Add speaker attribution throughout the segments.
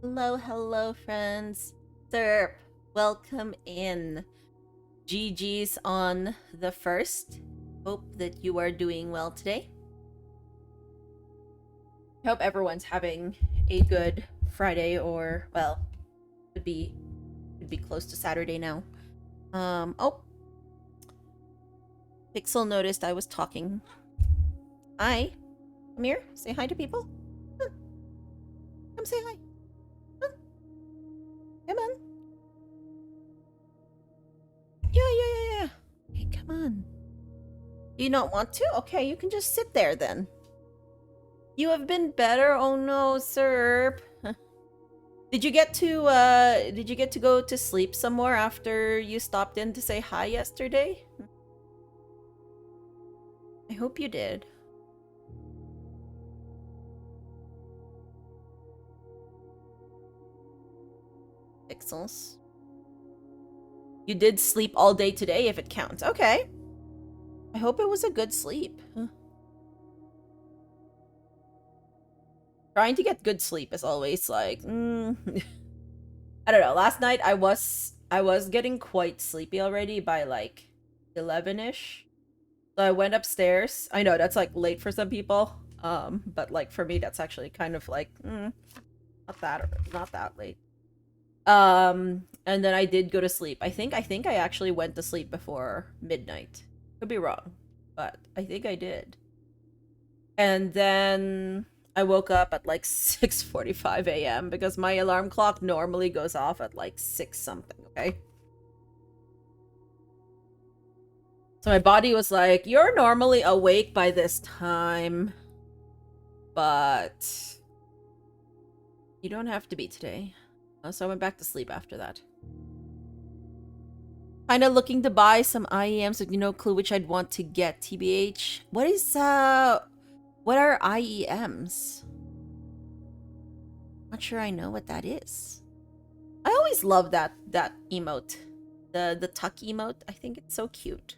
Speaker 1: Hello, hello, friends. Derp, welcome in. GG's on the first. Hope that you are doing well today. Hope everyone's having a good Friday, or well, could be close to Saturday now. Oh, Pixel noticed I was talking. Hi, come here. Say hi to people. Come say hi. Come on. Yeah. Hey, come on. Do you not want to? Okay, you can just sit there then. You have been better? Oh no, sir. Did you get to go to sleep somewhere after you stopped in to say hi yesterday? I hope you did. Pixels. You did sleep all day today if it counts. Okay. I hope it was a good sleep. Trying to get good sleep is always like, I don't know. Last night I was getting quite sleepy already by like 11ish. So I went upstairs. I know that's like late for some people. But like for me that's actually kind of like not that late. And then I did go to sleep. I think I actually went to sleep before midnight. Could be wrong, but I think I did. And then I woke up at like 6:45 a.m. because my alarm clock normally goes off at like 6 something, okay? So my body was like, you're normally awake by this time, but you don't have to be today. So I went back to sleep after that. Kind of looking to buy some IEMs with no clue which I'd want to get, TBH. What are IEMs? Not sure I know what that is. I always love that emote. The tuck emote. I think it's so cute.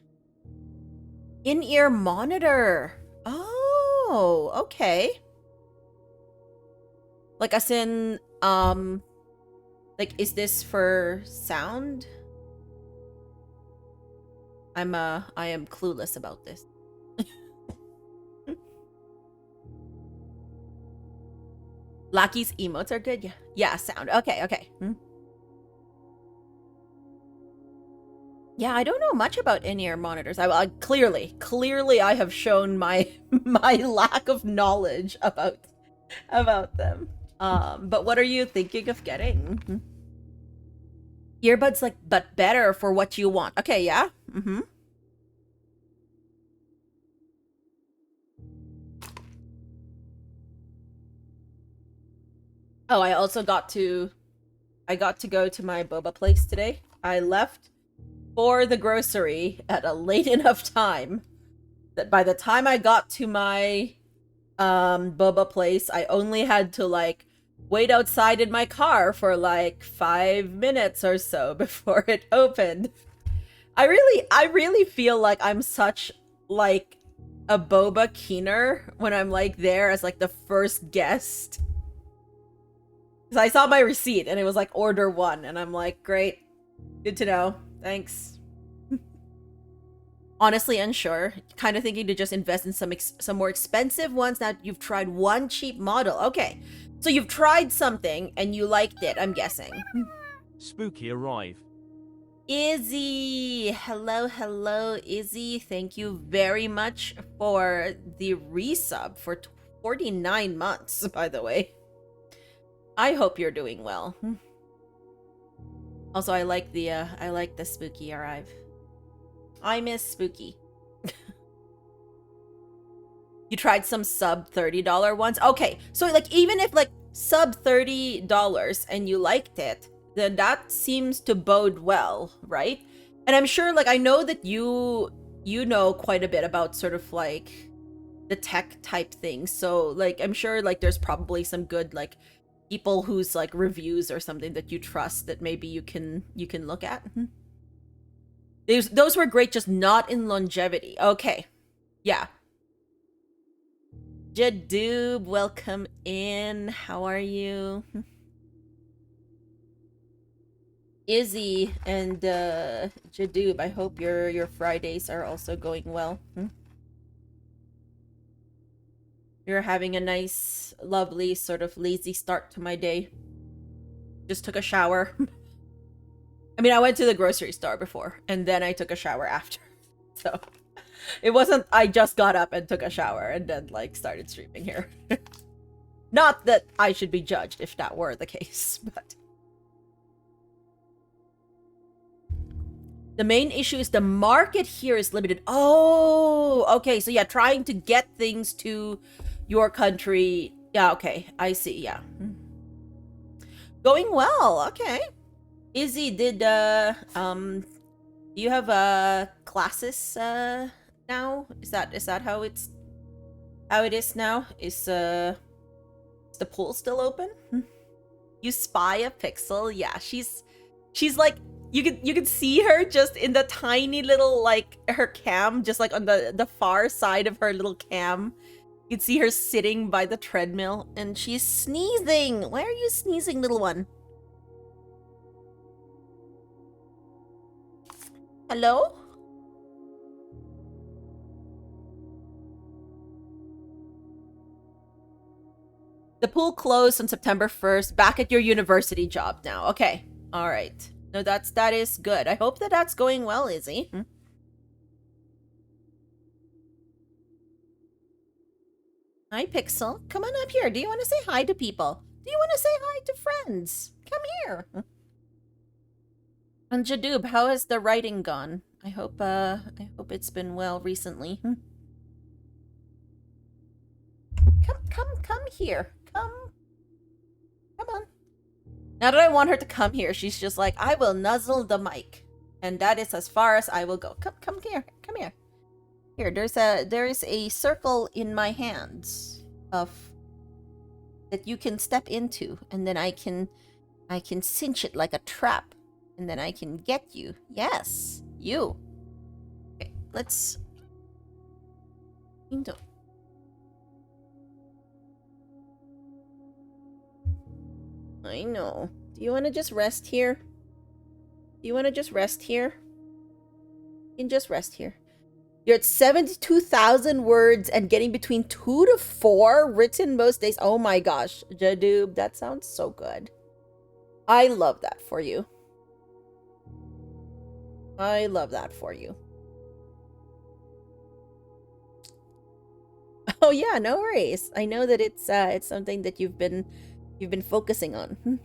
Speaker 1: In-ear monitor. Oh, okay. Like as in, like is this for sound? I am clueless about this. Lucky's emotes are good. Yeah, sound. Okay. Yeah, I don't know much about in-ear monitors. I clearly I have shown my my lack of knowledge about them. But what are you thinking of getting? Earbuds, like, but better for what you want. Okay, yeah. Oh, I also got to go to my boba place today. I left for the grocery at a late enough time that by the time I got to my boba place, I only had to like wait outside in my car for like 5 minutes or so before it opened. I really feel like I'm such like a boba keener when I'm like there as like the first guest. Because I saw my receipt and it was like order 1 and I'm like, great, good to know, thanks. Honestly unsure, kind of thinking to just invest in some more expensive ones. That you've tried one cheap model. Okay, so you've tried something and you liked it, I'm guessing.
Speaker 2: Spooky arrive.
Speaker 1: Izzy, hello Izzy, thank you very much for the resub for 49 months, by the way. I hope you're doing well. Also, I like the spooky arrive. I miss spooky. You tried some sub $30 ones? Okay, so like even if like sub $30 and you liked it, then that seems to bode well, right? And I'm sure, like, I know that you know quite a bit about sort of like the tech type things, so like I'm sure like there's probably some good like people whose like reviews or something that you trust that maybe you can look at. Those were great, just not in longevity. Okay, yeah. Jadoob, welcome in. How are you? Izzy and Jadoob, I hope your Fridays are also going well. You're having a nice, lovely, sort of lazy start to my day. Just took a shower. I mean, I went to the grocery store before, and then I took a shower after. So, it wasn't I just got up and took a shower and then, like, started streaming here. Not that I should be judged if that were the case, but... The main issue is the market here is limited. Oh, okay. So yeah, trying to get things to your country. Yeah, okay. I see, yeah. Going well, okay. Izzy, do you have classes now? Is that how it is now? Is the pool still open? You spy a pixel? Yeah, she's like, you can see her just in the tiny little, like, her cam, just like on the far side of her little cam. You can see her sitting by the treadmill, and she's sneezing. Why are you sneezing, little one? Hello? The pool closed on September 1st. Back at your university job now. Okay. All right. No, that is good. I hope that's going well, Izzy. Hi, Pixel. Come on up here. Do you want to say hi to people? Do you want to say hi to friends? Come here. And Jadoob, how has the writing gone? I hope it's been well recently. Come here. Come on. Now that I want her to come here, she's just like, I will nuzzle the mic. And that is as far as I will go. Come here. Come here. Here, there is a circle in my hands of that you can step into, and then I can cinch it like a trap, and then I can get you. Yes, you. Okay, let's. I know. Do you want to just rest here? Do you want to just rest here? You can just rest here. You're at 72,000 words and getting between 2 to 4 written most days. Oh my gosh, Jadoob, that sounds so good. I love that for you. I love that for you. Oh yeah, no worries. I know that it's something that you've been focusing on.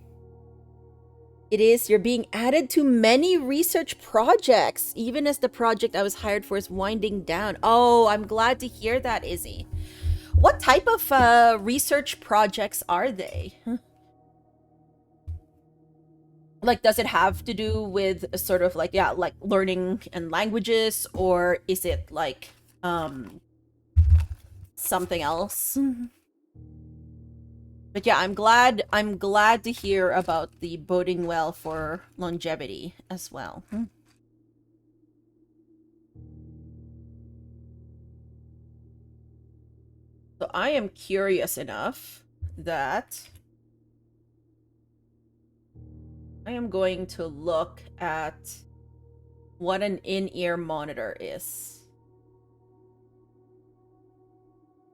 Speaker 1: It is. You're being added to many research projects, even as the project I was hired for is winding down. Oh, I'm glad to hear that, Izzy. What type of research projects are they? Like, does it have to do with sort of like, yeah, like learning and languages, or is it like something else? But yeah, I'm glad to hear about the boding well for longevity as well. So I am curious enough that I am going to look at what an in-ear monitor is.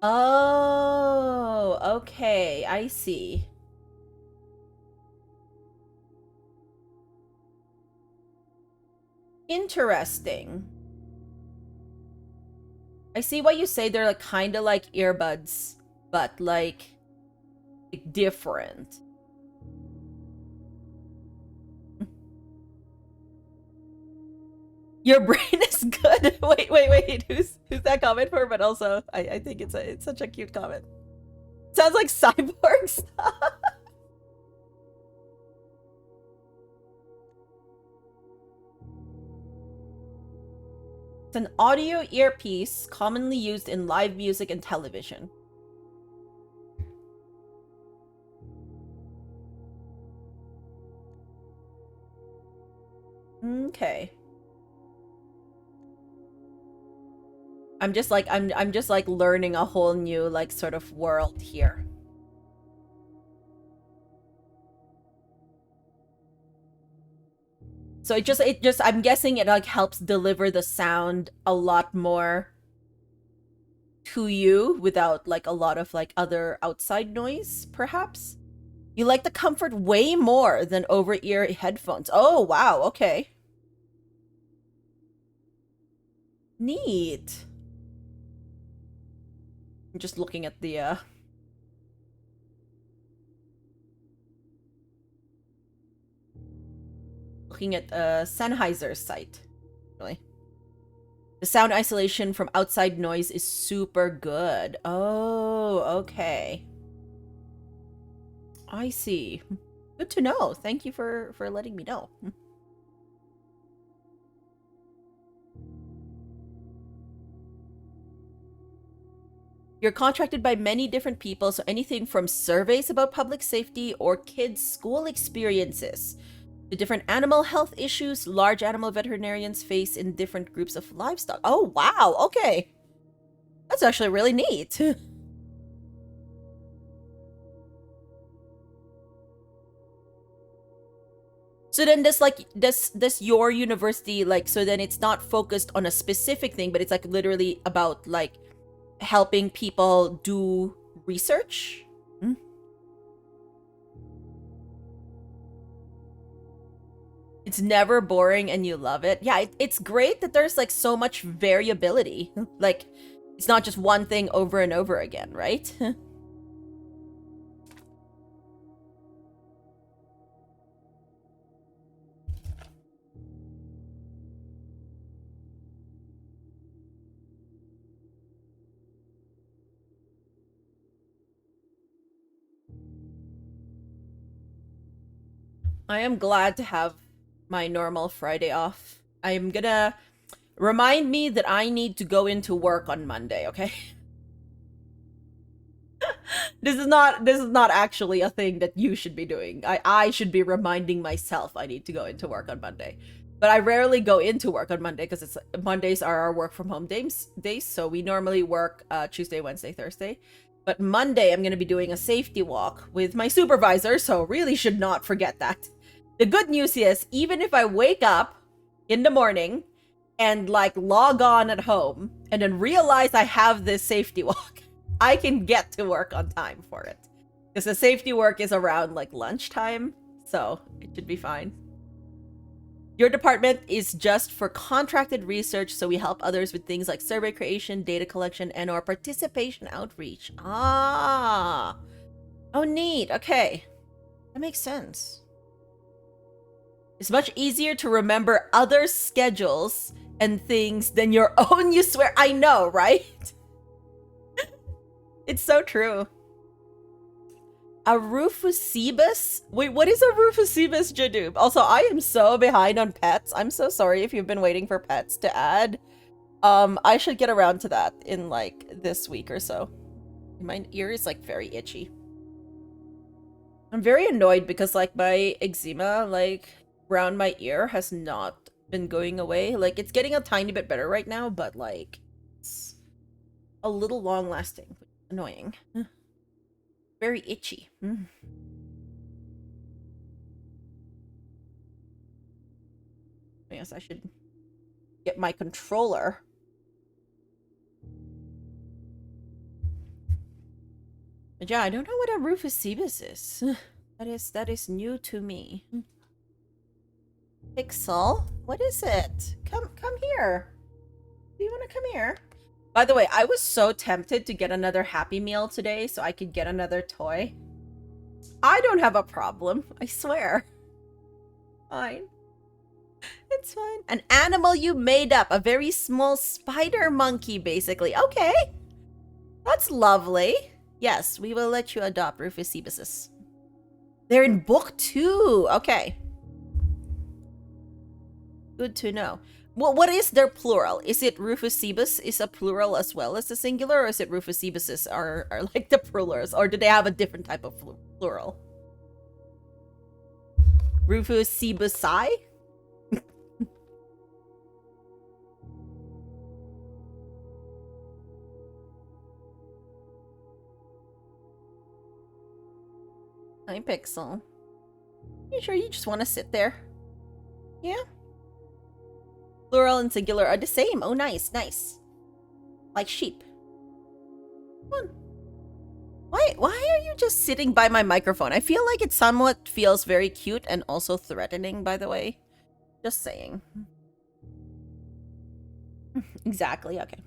Speaker 1: Oh, okay, I see. Interesting. I see what you say. They're like kind of like earbuds, but like different. Your brain is good. Wait. Who's that comment for? But also, I think it's such a cute comment. Sounds like cyborg stuff. It's an audio earpiece commonly used in live music and television. Okay. I'm just like learning a whole new like sort of world here. So it just I'm guessing it like helps deliver the sound a lot more to you without like a lot of like other outside noise, perhaps. You like the comfort way more than over-ear headphones. Oh, wow, okay. Neat. I'm just looking at the Sennheiser's site. Really. The sound isolation from outside noise is super good. Oh, okay. I see. Good to know. Thank you for letting me know. You're contracted by many different people, so anything from surveys about public safety or kids' school experiences to different animal health issues large animal veterinarians face in different groups of livestock. Oh, wow. Okay. That's actually really neat. So then does your university like so then it's not focused on a specific thing, but it's like literally about like helping people do research? Hmm? It's never boring and you love it. Yeah, it's great that there's like so much variability. Like it's not just one thing over and over again, right? I am glad to have my normal Friday off. I'm gonna remind me that I need to go into work on Monday, okay? This is not actually a thing that you should be doing. I should be reminding myself I need to go into work on Monday. But I rarely go into work on Monday because it's Mondays are our work from home days, so we normally work Tuesday, Wednesday, Thursday. But Monday I'm going to be doing a safety walk with my supervisor, so really should not forget that. The good news is even if I wake up in the morning and like log on at home and then realize I have this safety walk, I can get to work on time for it. Because the safety work is around like lunchtime, so it should be fine. Your department is just for contracted research, so we help others with things like survey creation, data collection, and or participation outreach. Ah. Oh, neat. Okay. That makes sense. It's much easier to remember other schedules and things than your own, you swear. I know, right? It's so true. A Rufusibus? Wait, what is a Rufusibus, Jadoob? Also, I am so behind on pets. I'm so sorry if you've been waiting for pets to add. I should get around to that in, like, this week or so. My ear is, like, very itchy. I'm very annoyed because, like, my eczema, like, around my ear has not been going away. Like, it's getting a tiny bit better right now, but, like, it's a little long-lasting, which is annoying. Very itchy. I guess I should get my controller. But yeah, I don't know what a Rufusibus is. That is new to me. Pixel? What is it? Come here. Do you want to come here? By the way, I was so tempted to get another Happy Meal today so I could get another toy. I don't have a problem, I swear. Fine. It's fine. An animal you made up. A very small spider monkey, basically. Okay. That's lovely. Yes, we will let you adopt Rufusibuses. They're in book 2. Okay. Good to know. Well, what is their plural? Is it Rufusibus is a plural as well as a singular, or is it Rufusibuses are like the plurals, or do they have a different type of plural? Rufusibusai? Hi, Pixel. You sure you just want to sit there? Yeah. Plural and singular are the same. Oh, nice, nice. Like sheep. Come on. Why are you just sitting by my microphone? I feel like it somewhat feels very cute and also threatening, by the way. Just saying. Exactly, okay.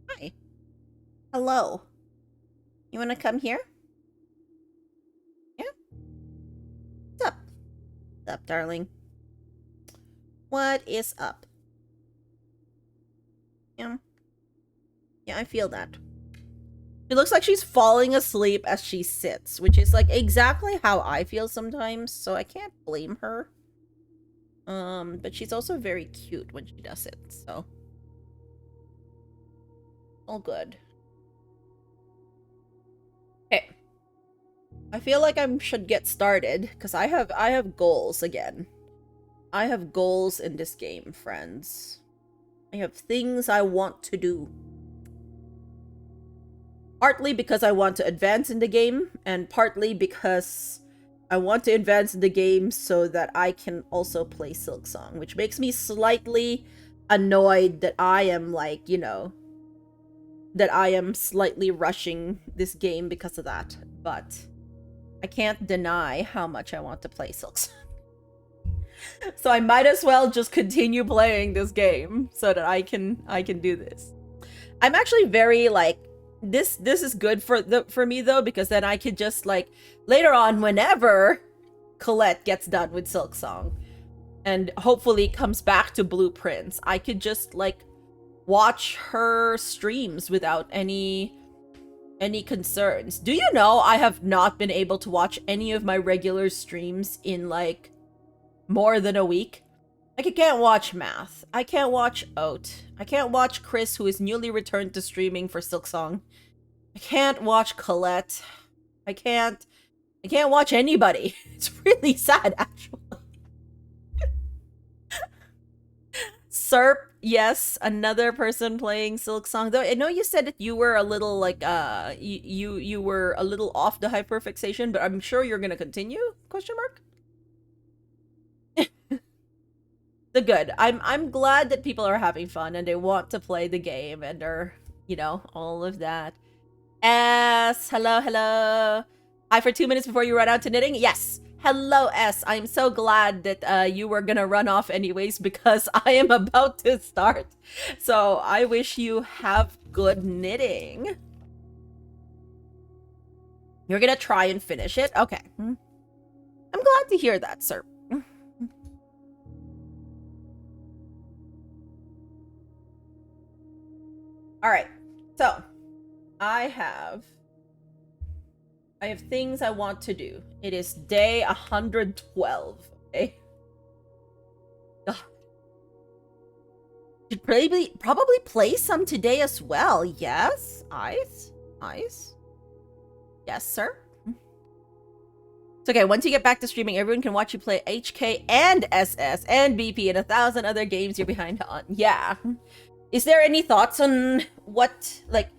Speaker 1: Hi. Hello. You wanna come here? Yeah? What's up? What's up, darling? What is up? Yeah. Yeah, I feel that. It looks like she's falling asleep as she sits, which is like exactly how I feel sometimes, so I can't blame her. But she's also very cute when she does it, so all good. Okay. I feel like I should get started because I have goals again. I have goals in this game, friends. I have things I want to do. Partly because I want to advance in the game, and partly because I want to advance in the game so that I can also play Silksong, which makes me slightly annoyed that I am like, you know, that I am slightly rushing this game because of that. But I can't deny how much I want to play Silksong. So I might as well just continue playing this game so that I can do this. I'm actually very like this is good for me though, because then I could just like later on whenever Colette gets done with Silksong and hopefully comes back to Blueprints, I could just like watch her streams without any concerns. Do you know I have not been able to watch any of my regular streams in like more than a week? Like, I can't watch Math. I can't watch Oat. I can't watch Chris, who is newly returned to streaming for Silksong. I can't watch Colette. I can't watch anybody. It's really sad, actually. Serp, yes, another person playing Silksong. Though I know you said that you were a little like you were a little off the hyperfixation, but I'm sure you're gonna continue? Question mark? The good. I'm glad that people are having fun and they want to play the game and are, you know, all of that. S, hello, hello. Hi for 2 minutes before you run out to knitting. Yes. Hello, S. I'm so glad that you were gonna run off anyways because I am about to start. So I wish you have good knitting. You're gonna try and finish it? Okay. I'm glad to hear that, sir. All right. So I have things I want to do. It is day 112. Okay. God. Should probably play some today as well. Yes, Ice. Yes, sir. It's okay. Once you get back to streaming, everyone can watch you play HK and SS and BP and 1,000 other games you're behind on. Yeah. Is there any thoughts on what, like,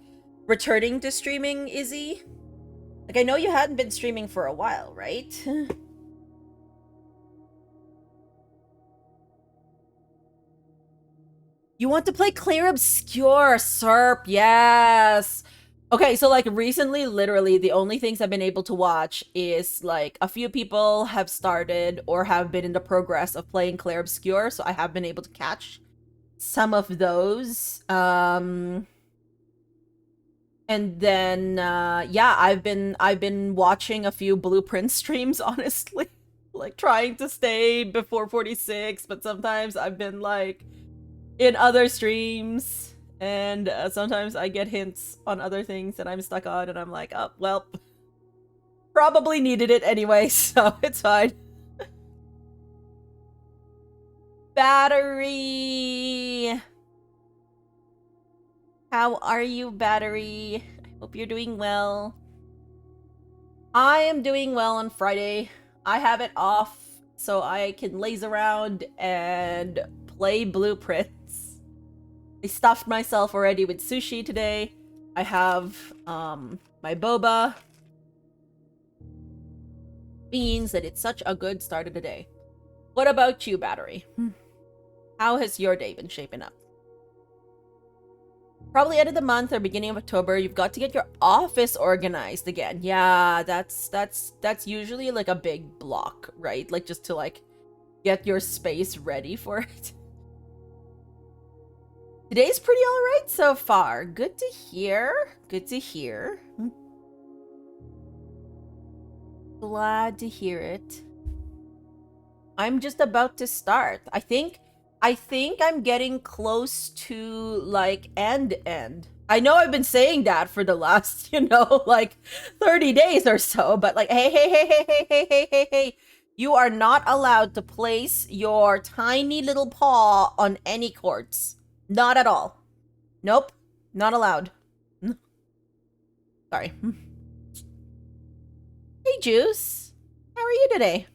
Speaker 1: returning to streaming, Izzy? Like, I know you hadn't been streaming for a while, right? You want to play Clear Obscure, Serp, yes! Okay, so, like, recently, literally, the only things I've been able to watch is, like, a few people have started or have been in the progress of playing Clear Obscure, so I have been able to catch some of those. And then yeah, I've been watching a few Blueprint streams, honestly. Like trying to stay before 46, but sometimes I've been like in other streams and sometimes I get hints on other things that I'm stuck on and I'm like, oh, well, probably needed it anyway, so it's fine. Battery! How are you, Battery? I hope you're doing well. I am doing well on Friday. I have it off so I can laze around and play Blueprints. I stuffed myself already with sushi today. I have my boba. Means that it's such a good start of the day. What about you, Battery? How has your day been shaping up? Probably end of the month or beginning of October, you've got to get your office organized again. Yeah, that's usually like a big block, right? Like just to like get your space ready for it. Today's pretty alright so far. Good to hear. Good to hear. Glad to hear it. I'm just about to start. I think I'm getting close to like end. I know I've been saying that for the last, like 30 days or so, but like hey. You are not allowed to place your tiny little paw on any cords. Not at all. Nope. Not allowed. Sorry. Hey, Juice. How are you today?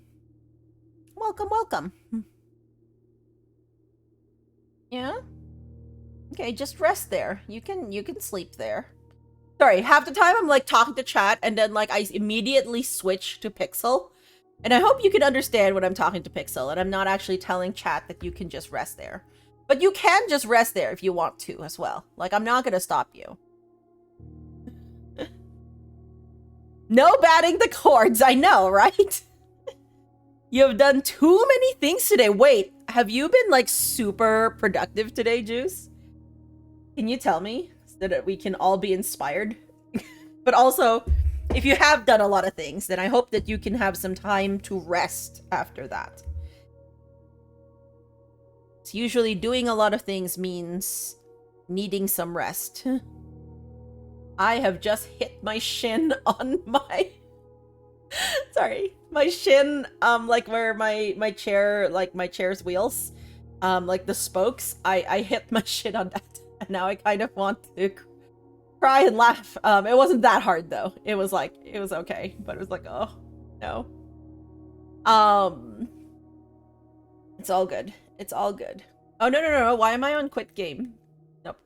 Speaker 1: Welcome. Yeah? Okay, just rest there. You can sleep there. Sorry, half the time I'm like talking to chat and then like I immediately switch to Pixel. And I hope you can understand when I'm talking to Pixel and I'm not actually telling chat that you can just rest there. But you can just rest there if you want to as well. Like, I'm not gonna stop you. No batting the cords, I know, right? You've done too many things today. Wait, have you been like super productive today, Juice? Can you tell me so that we can all be inspired? But also, if you have done a lot of things, then I hope that you can have some time to rest after that. So usually doing a lot of things means needing some rest. I have just hit my shin on my... Sorry. My shin, like where my chair, like my chair's wheels, like the spokes, I hit my shin on that. And now I kind of want to cry and laugh. It wasn't that hard though. It was okay. But it was like, oh, no. It's all good. It's all good. Oh, no. Why am I on quit game? Nope.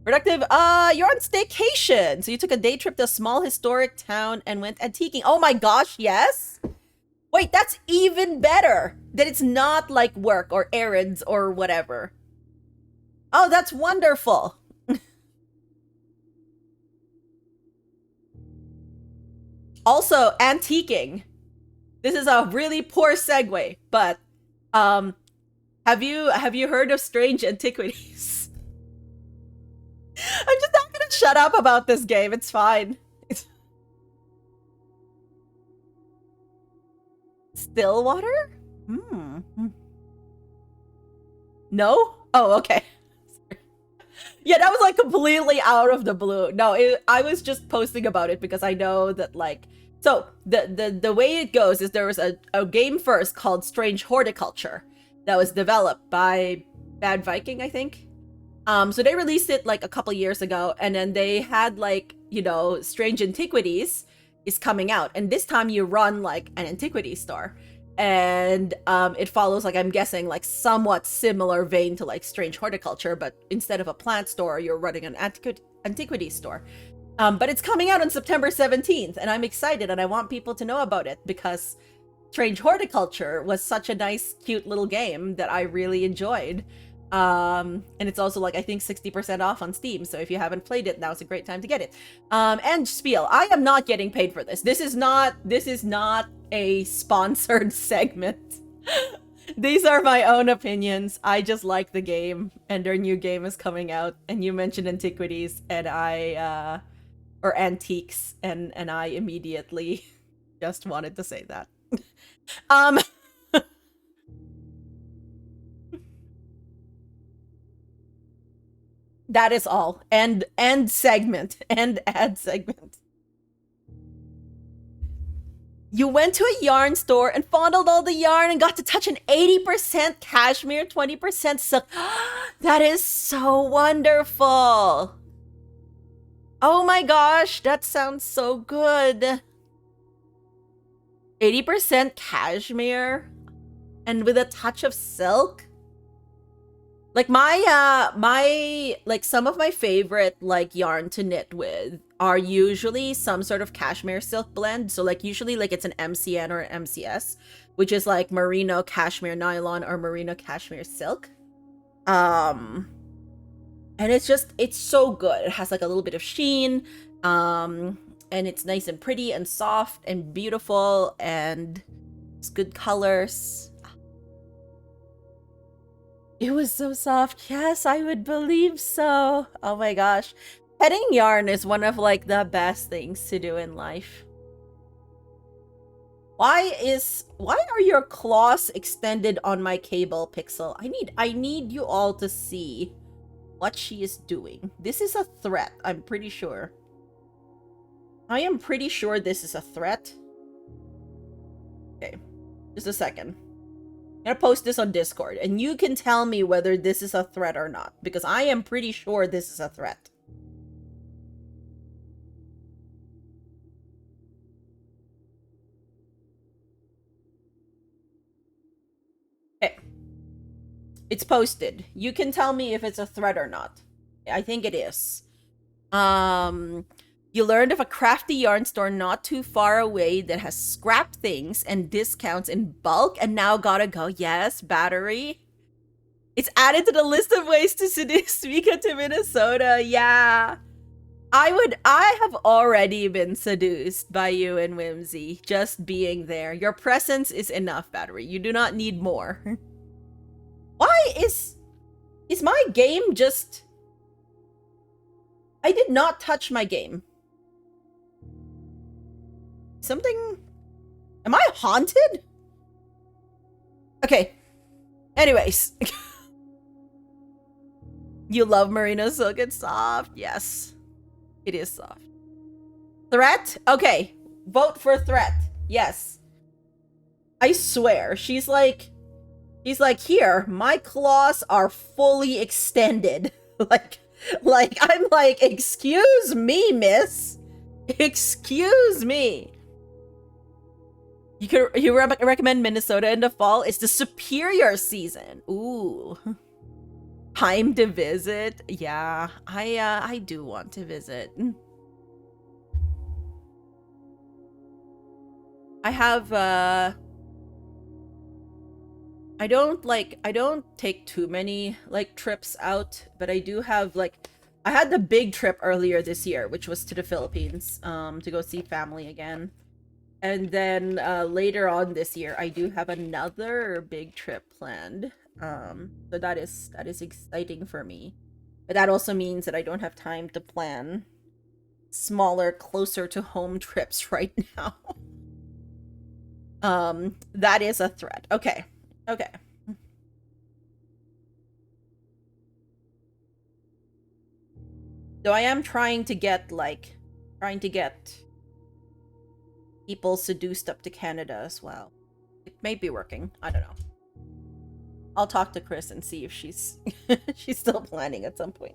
Speaker 1: Productive. You're on staycation. So you took a day trip to a small historic town and went antiquing. Oh my gosh, yes? Wait, that's even better. That it's not like work or errands or whatever. Oh, that's wonderful. Also, antiquing. This is a really poor segue, but have you heard of strange antiquities? I'm just not gonna shut up about this game. It's fine. Stillwater? No? Oh, okay. Yeah, that was like completely out of the blue. No, I was just posting about it because I know that like... So, the way it goes is there was a game first called Strange Horticulture that was developed by Bad Viking, I think. So they released it like a couple years ago, and then they had like, Strange Antiquities is coming out. And this time you run like an antiquity store. And it follows, like, I'm guessing, like somewhat similar vein to like Strange Horticulture, but instead of a plant store, you're running an antiquity store. But it's coming out on September 17th, and I'm excited, and I want people to know about it because Strange Horticulture was such a nice, cute little game that I really enjoyed. And it's also like, I think 60% off on Steam, so if you haven't played it, now's a great time to get it. And Spiel, I am not getting paid for this. This is not a sponsored segment. These are my own opinions. I just like the game, and their new game is coming out, and you mentioned antiquities, and or antiques, and I immediately just wanted to say that. That is all. End segment. End ad segment. You went to a yarn store and fondled all the yarn and got to touch an 80% cashmere, 20% silk. That is so wonderful. Oh my gosh, that sounds so good. 80% cashmere and with a touch of silk. Like my like some of my favorite like yarn to knit with are usually some sort of cashmere silk blend. So like usually like it's an MCN or an MCS, which is like merino cashmere nylon or merino cashmere silk. And it's so good. It has like a little bit of sheen, and it's nice and pretty and soft and beautiful, and it's good colors. It was so soft. Yes, I would believe so. Oh my gosh. Petting yarn is one of like the best things to do in life. Why are your claws extended on my cable, Pixel? I need you all to see what she is doing. This is a threat, I'm pretty sure. I am pretty sure this is a threat. Okay, just a second. I'm gonna post this on Discord, and you can tell me whether this is a threat or not, because I am pretty sure this is a threat. Okay. It's posted. You can tell me if it's a threat or not. I think it is. You learned of a crafty yarn store not too far away that has scrap things and discounts in bulk and now gotta go. Yes, battery. It's added to the list of ways to seduce Mika to Minnesota. Yeah. I have already been seduced by you and Whimsy just being there. Your presence is enough, battery. You do not need more. Why is my game just... I did not touch my game. Something... Am I haunted? Okay. Anyways. You love merino silk. It's soft. Yes. It is soft. Threat? Okay. Vote for threat. Yes. I swear. She's like, here, my claws are fully extended. like, I'm like, excuse me, miss. Excuse me. You recommend Minnesota in the fall? It's the superior season. Ooh. Time to visit? Yeah, I do want to visit. I have, I don't take too many, like, trips out, but I do have, like, I had the big trip earlier this year, which was to the Philippines, to go see family again. And then, later on this year, I do have another big trip planned. So that is exciting for me. But that also means that I don't have time to plan smaller, closer to home trips right now. That is a threat. Okay. Okay. So I am trying to get people seduced up to Canada as well. It may be working. I don't know. I'll talk to Chris and see if she's she's still planning at some point.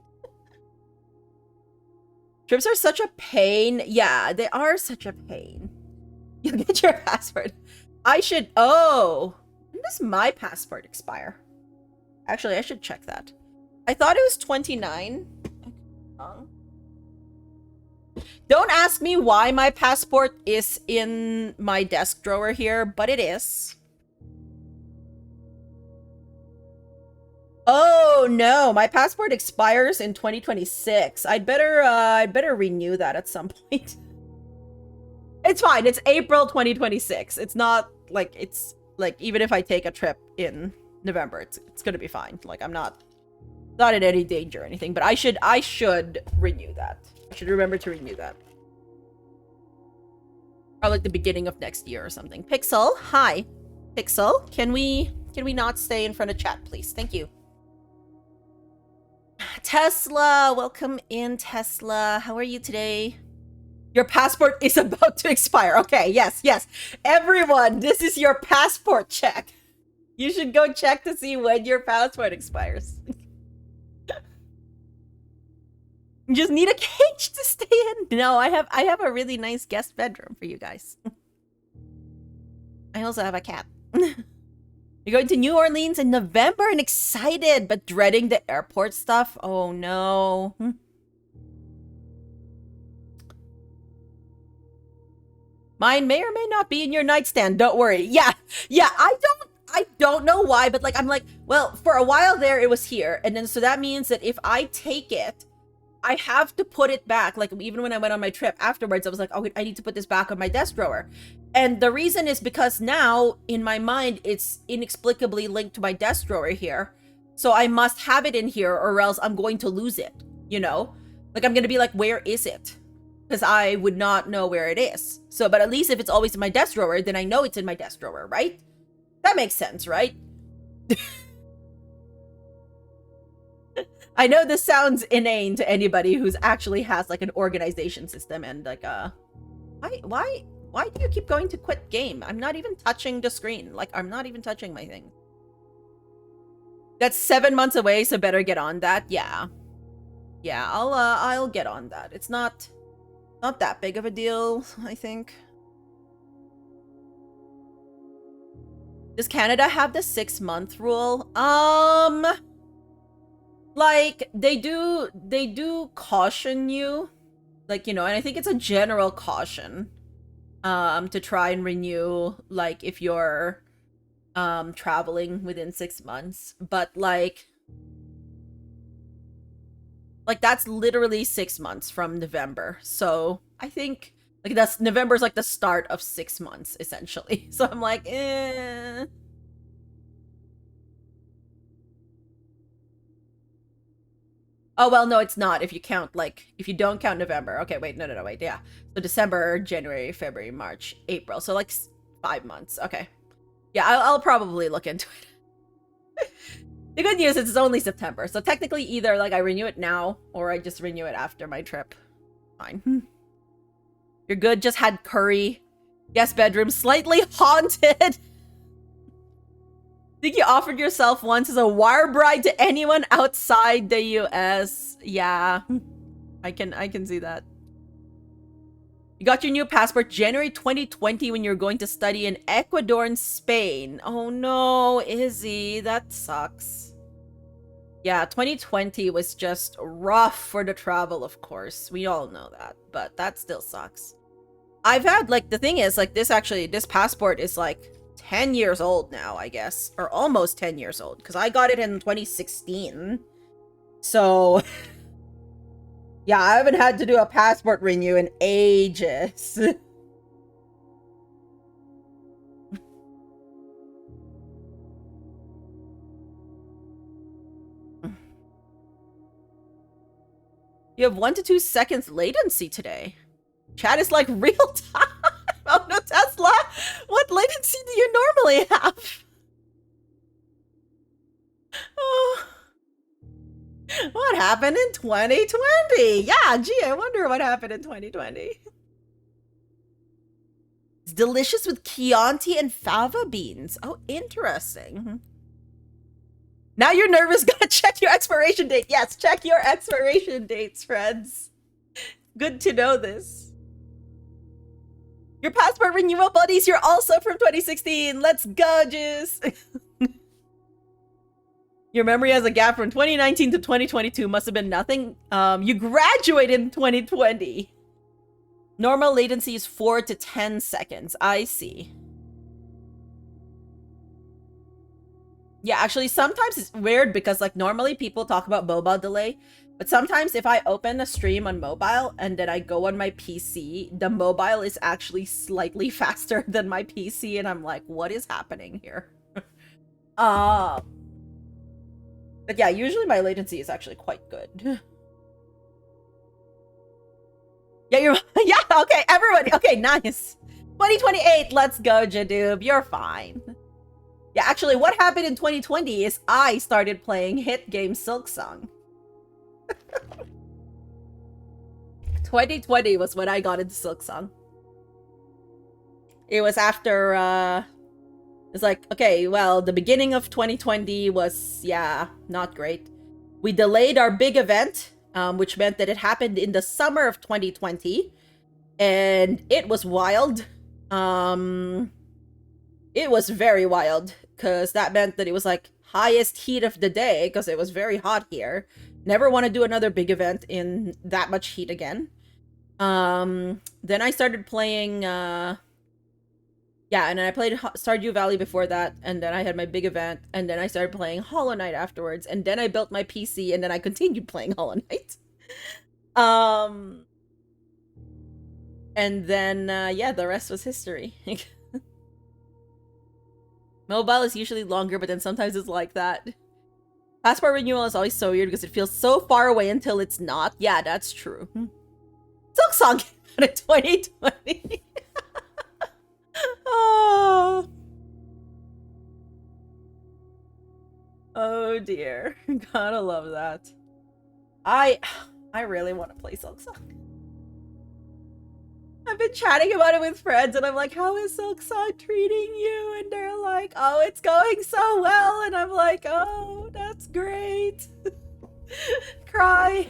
Speaker 1: Trips are such a pain. Yeah, they are such a pain. You'll get your passport. I should... Oh! When does my passport expire? Actually, I should check that. I thought it was 29. Don't ask me why my passport is in my desk drawer here, but it is. Oh no, my passport expires in 2026. I'd better renew that at some point. It's fine. It's April 2026. It's not like, it's like, even if I take a trip in November, it's gonna be fine. Like, I'm not in any danger or anything, but I should renew that. I should remember to renew that. Or like the beginning of next year or something. Pixel, hi. Pixel, can we not stay in front of chat, please? Thank you. Tesla, welcome in, Tesla. How are you today? Your passport is about to expire. Okay, yes. Everyone, this is your passport check. You should go check to see when your passport expires. You just need a cage to stay in. No, I have a really nice guest bedroom for you guys. I also have a cat. You're going to New Orleans in November and excited, but dreading the airport stuff. Oh no. Mine may or may not be in your nightstand. Don't worry. Yeah, yeah. I don't know why, but like I'm like, well, for a while there it was here, and then so that means that if I take it, I have to put it back. Like even when I went on my trip afterwards, I was like, oh, I need to put this back on my desk drawer. And the reason is because now in my mind it's inexplicably linked to my desk drawer here. So I must have it in here or else I'm going to lose it, you know? Like I'm going to be like, where is it? Because I would not know where it is. So, but at least if it's always in my desk drawer, then I know it's in my desk drawer, right? That makes sense, right? I know this sounds inane to anybody who's actually has like an organization system and like why do you keep going to quit game? I'm not even touching the screen. Like I'm not even touching my thing. That's 7 months away, so better get on that. Yeah. Yeah, I'll get on that. It's not that big of a deal, I think. Does Canada have the 6-month rule? Like they do caution you, like, you know, and I think it's a general caution to try and renew, like if you're traveling within 6 months, but like that's literally 6 months from November. So I think like that's November's like the start of 6 months essentially. So I'm like, eh. Oh, well, no, it's not if you count, like, if you don't count November. Okay, wait, no, wait, yeah. So December, January, February, March, April. So, like, 5 months. Okay. Yeah, I'll probably look into it. The good news is it's only September. So technically either, like, I renew it now or I just renew it after my trip. Fine. You're good, just had curry. Guest bedroom, slightly haunted. Think you offered yourself once as a wire bride to anyone outside the US? Yeah, I can see that. You got your new passport January 2020 when you were going to study in Ecuador and Spain. Oh no, Izzy, that sucks. Yeah, 2020 was just rough for the travel, of course. We all know that, but that still sucks. I've had, like, the thing is, like, this passport is, like, 10 years old now, I guess. Or almost 10 years old. Because I got it in 2016. So, yeah, I haven't had to do a passport renew in ages. You have 1 to 2 seconds latency today. Chat is like real time. Oh no, Tesla! What latency do you normally have? Oh. What happened in 2020? Yeah, gee, I wonder what happened in 2020. It's delicious with Chianti and fava beans. Oh, interesting. Now you're nervous. Gotta check your expiration date. Yes, check your expiration dates, friends. Good to know this. Your passport renewal buddies, you're also from 2016. Let's go, Juice. Your memory has a gap from 2019 to 2022. Must have been nothing. You graduated in 2020. Normal latency is 4 to 10 seconds. I see. Yeah, actually, sometimes it's weird because, like, normally people talk about mobile delay. But sometimes if I open a stream on mobile and then I go on my PC, the mobile is actually slightly faster than my PC. And I'm like, what is happening here? But yeah, usually my latency is actually quite good. Yeah, you're... Yeah, okay, everybody. Okay, nice. 2028, let's go, Jadoob. You're fine. Yeah, actually, what happened in 2020 is I started playing hit game Silksong. 2020 was when I got into Silksong. It was after, it's like, okay, well, the beginning of 2020 was, yeah, not great. We delayed our big event, which meant that it happened in the summer of 2020. And it was wild. It was very wild, because that meant that it was, like, highest heat of the day, because it was very hot here. Never want to do another big event in that much heat again. Then I started playing Yeah, and then I played Stardew Valley before that, and then I had my big event, and then I started playing Hollow Knight afterwards, and then I built my PC, and then I continued playing Hollow Knight. Um, and then yeah, the rest was history. Mobile is usually longer, but then sometimes it's like that. Passport renewal is always so weird because it feels so far away until it's not. Yeah, that's true. Silksong came out in 2020. Oh. Oh dear. Gotta love that. I really want to play Silksong. I've been chatting about it with friends and I'm like, how is Silksong treating you? And they're like, oh, it's going so well. And I'm like, oh, that's great. Cry.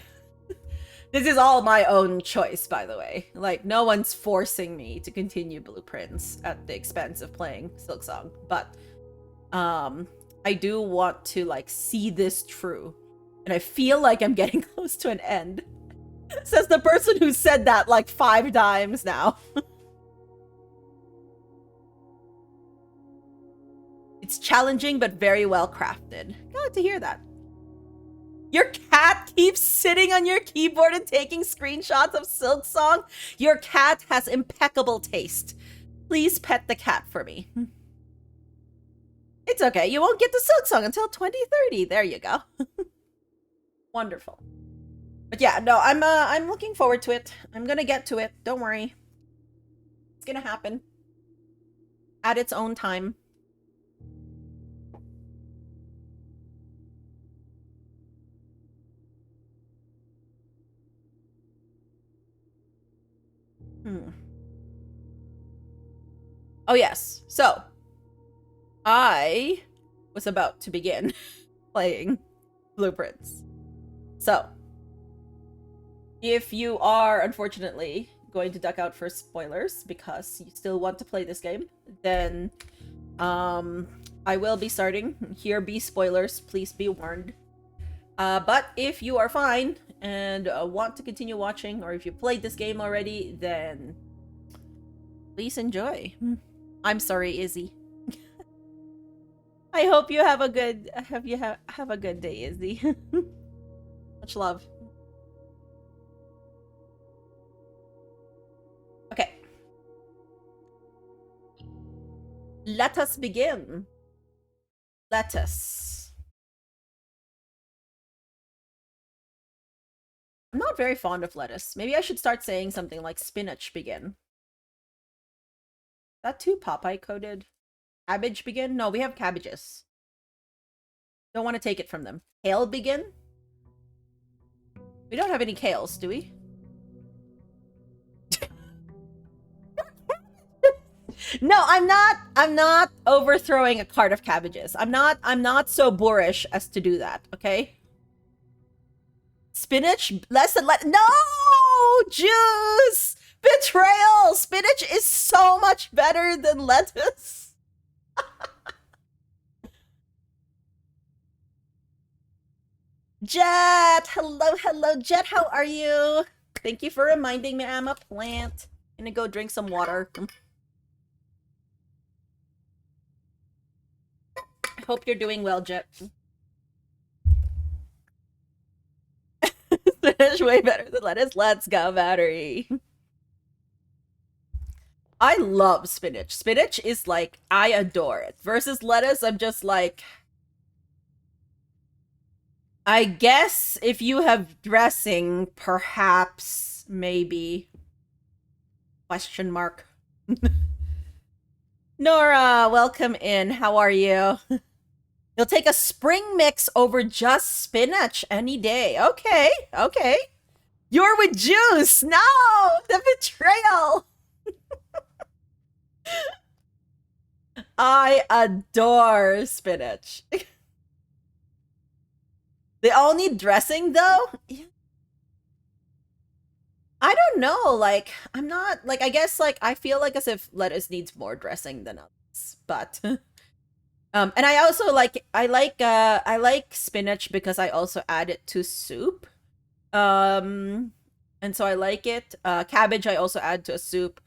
Speaker 1: This is all my own choice, by the way. Like, no one's forcing me to continue Blueprints at the expense of playing Silksong. But, I do want to, like, see this through. And I feel like I'm getting close to an end. Says the person who said that, like, 5 times now. It's challenging, but very well crafted. Glad to hear that. Your cat keeps sitting on your keyboard and taking screenshots of Silksong. Your cat has impeccable taste. Please pet the cat for me. It's okay. You won't get to Silksong until 2030. There you go. Wonderful. But yeah, no, I'm looking forward to it. I'm gonna get to it. Don't worry. It's gonna happen. At its own time. Oh yes. So, I was about to begin playing Blueprints. So, if you are unfortunately going to duck out for spoilers because you still want to play this game, then I will be starting. Here be spoilers, please be warned. But if you are fine and want to continue watching, or if you played this game already, then please enjoy. I'm sorry, Izzy. I hope you have a good have a good day, Izzy. Much love. Okay. Let us begin. Lettuce. I'm not very fond of lettuce. Maybe I should start saying something like spinach begin. That too Popeye coded. Cabbage begin? No, we have cabbages. Don't want to take it from them. Kale begin? We don't have any kales, do we? No, I'm not overthrowing a cart of cabbages. I'm not so boorish as to do that, okay? Spinach, less than no! Juice! Betrayal! Spinach is so much better than lettuce. Jet! Hello, Jet. How are you? Thank you for reminding me I'm a plant. I'm gonna go drink some water. I hope you're doing well, Jet. Spinach way better than lettuce. Let's go, battery. I love spinach. Spinach is like, I adore it. Versus lettuce, I'm just like, I guess if you have dressing, perhaps, maybe. Question mark. Nora, welcome in. How are you? You'll take a spring mix over just spinach any day. Okay, okay. You're with juice. No, the betrayal. I adore spinach. They all need dressing though? I don't know. Like, I'm not like, I guess like I feel like as if lettuce needs more dressing than others. But and I also like I like spinach because I also add it to soup. And so I like it. Cabbage I also add to a soup.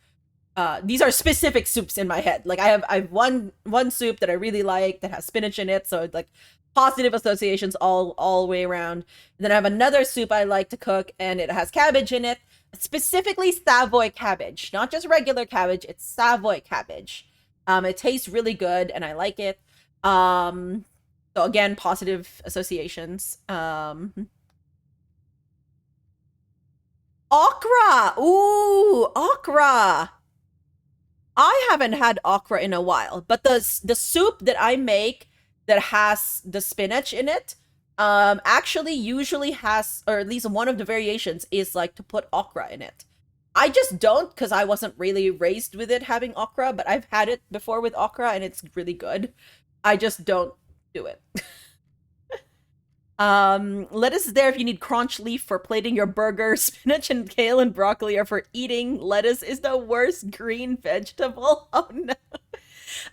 Speaker 1: These are specific soups in my head. Like I have one soup that I really like that has spinach in it, so it's like positive associations all the way around. And then I have another soup I like to cook, and it has cabbage in it, specifically Savoy cabbage, not just regular cabbage. It's Savoy cabbage. It tastes really good, and I like it. So again, positive associations. Okra. Ooh, okra. I haven't had okra in a while, but the soup that I make that has the spinach in it, actually usually has, or at least one of the variations is like to put okra in it. I just don't because I wasn't really raised with it having okra, but I've had it before with okra and it's really good. I just don't do it. Lettuce is there if you need crunch leaf for plating your burger. Spinach and kale and broccoli are for eating. Lettuce is the worst green vegetable. Oh no.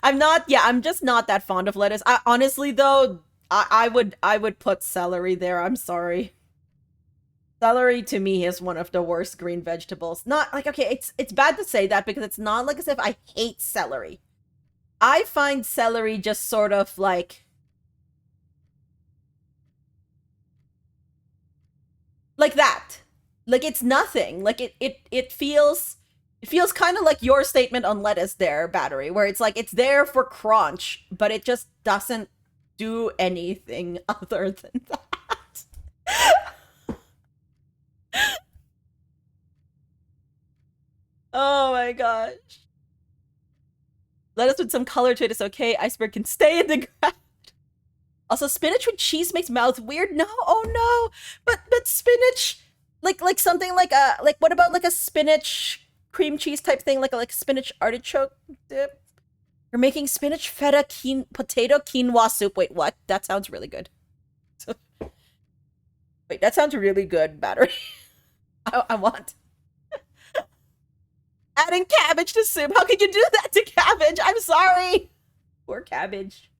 Speaker 1: I'm just not that fond of lettuce. Honestly though, I would put celery there. I'm sorry. Celery to me is one of the worst green vegetables. Not like, okay, it's bad to say that because it's not like as if I hate celery. I find celery just sort of like that. Like it's nothing. Like it feels kind of like your statement on lettuce there, Battery, where it's like it's there for crunch, but it just doesn't do anything other than that. Oh my gosh. Lettuce with some color to it is okay. Iceberg can stay in the ground. Also, spinach with cheese makes mouth weird. No, oh no. But spinach, like something like what about like a spinach cream cheese type thing, like a spinach artichoke dip? You're making spinach feta potato quinoa soup. Wait, what? That sounds really good. Wait, that sounds really good, Battery. I want adding cabbage to soup. How could you do that to cabbage? I'm sorry. Poor cabbage.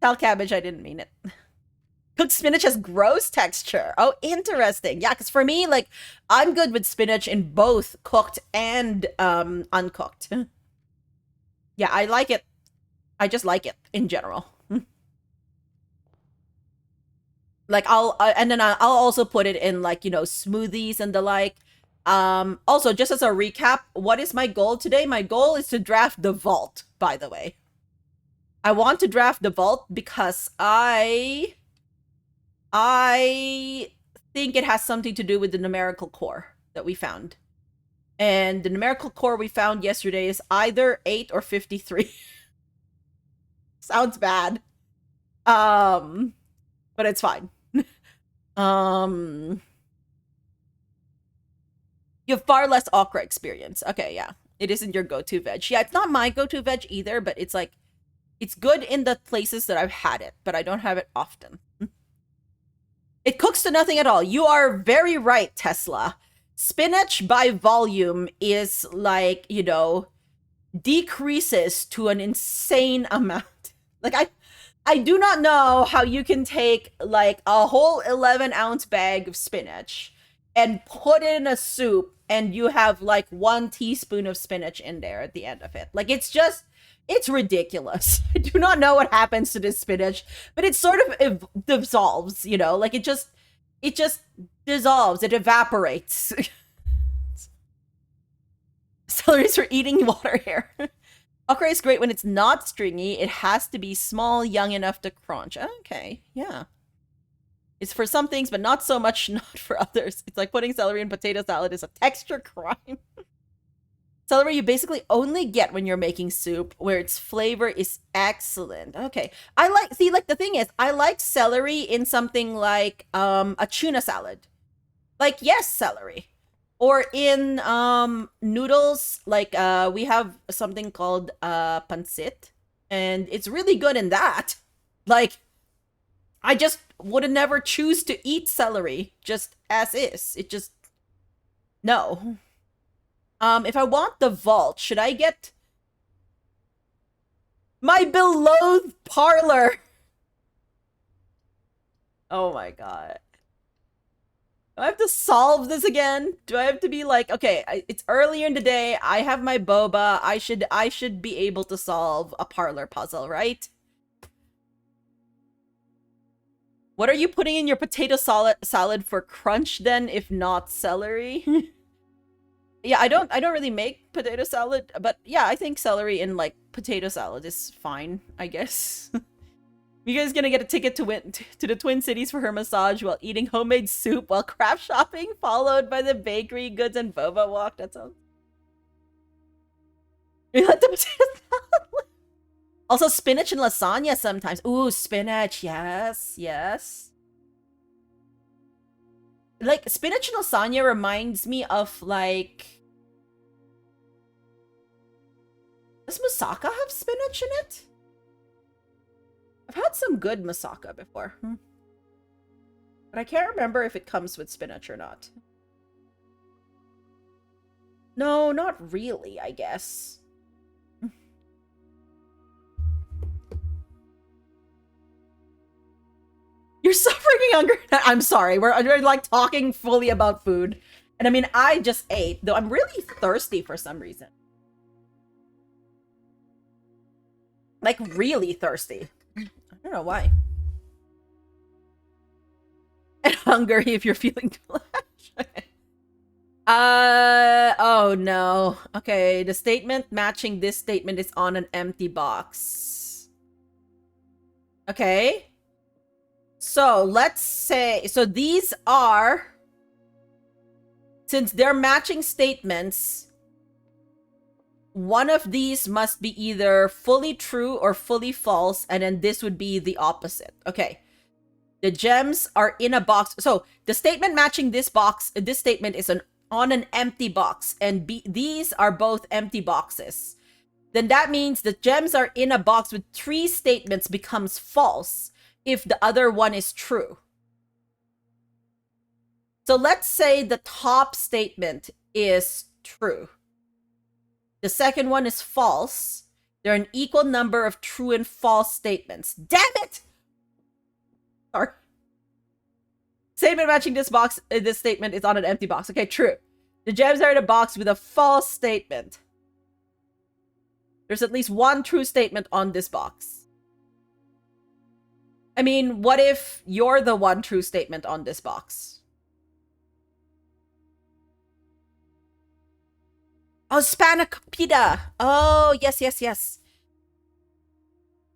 Speaker 1: Tell cabbage I didn't mean it. Cooked spinach has gross texture. Oh, interesting. Yeah, because for me, like, I'm good with spinach in both cooked and uncooked. Yeah, I like it. I just like it in general. Like and then I'll also put it in like, smoothies and the like. Also, just as a recap, what is my goal today? My goal is to draft the vault, by the way. I want to draft the vault because I think it has something to do with the numerical core that we found. And the numerical core we found yesterday is either 8 or 53. Sounds bad. But it's fine. You have far less okra experience. Okay, yeah. It isn't your go-to veg. Yeah, it's not my go-to veg either, but it's like it's good in the places that I've had it, but I don't have it often. It cooks to nothing at all. You are very right, Tesla. Spinach by volume is like, decreases to an insane amount. Like I do not know how you can take like a whole 11-ounce bag of spinach and put it in a soup and you have like 1 teaspoon of spinach in there at the end of it. Like it's ridiculous. I do not know what happens to this spinach, but it sort of dissolves, like it just dissolves, it evaporates. Celery's for eating water here. Okra is great when it's not stringy. It has to be small, young enough to crunch. Okay, yeah. It's for some things, but not so much, not for others. It's like putting celery in potato salad is a texture crime. Celery you basically only get when you're making soup, where its flavor is excellent. Okay. Like the thing is, I like celery in something like a tuna salad. Like, yes, celery. Or in noodles, like we have something called pancit, and it's really good in that. Like, I just would never choose to eat celery just as is. It just no. If I want the vault, should I get my beloved parlor? Oh my god. Do I have to solve this again? Do I have to be like, okay, it's earlier in the day, I have my boba, I should be able to solve a parlor puzzle, right? What are you putting in your potato salad for crunch then, if not celery? Yeah, I don't really make potato salad, but yeah, I think celery in like potato salad is fine, I guess. You guys gonna get a ticket to the Twin Cities for her massage while eating homemade soup while craft shopping, followed by the bakery goods and boba walk. That sounds. You let the potato salad. Also, spinach and lasagna sometimes. Ooh, spinach. Yes, yes. Like spinach and lasagna reminds me of like. Does moussaka have spinach in it? I've had some good moussaka before. But I can't remember if it comes with spinach or not. No, not really, I guess. You're suffering hunger. I'm sorry. We're like talking fully about food. And I mean, I just ate, though I'm really thirsty for some reason. Like, really thirsty. I don't know why. And hungry if you're feeling flash. Oh no. Okay, the statement matching this statement is on an empty box. Okay. So, let's say, so these are, since they're matching statements, one of these must be either fully true or fully false, and then this would be the opposite. Okay. The gems are in a box. So, the statement matching this box, this statement is on an empty box, and these are both empty boxes. Then that means the gems are in a box with 3 statements becomes false if the other one is true. So let's say the top statement is true. The second one is false. There are an equal number of true and false statements. Damn it! Sorry. Statement matching this box, this statement is on an empty box. Okay, true. The gems are in a box with a false statement. There's at least one true statement on this box. I mean, what if you're the one true statement on this box? Oh, Spanakopita. Oh, yes, yes, yes.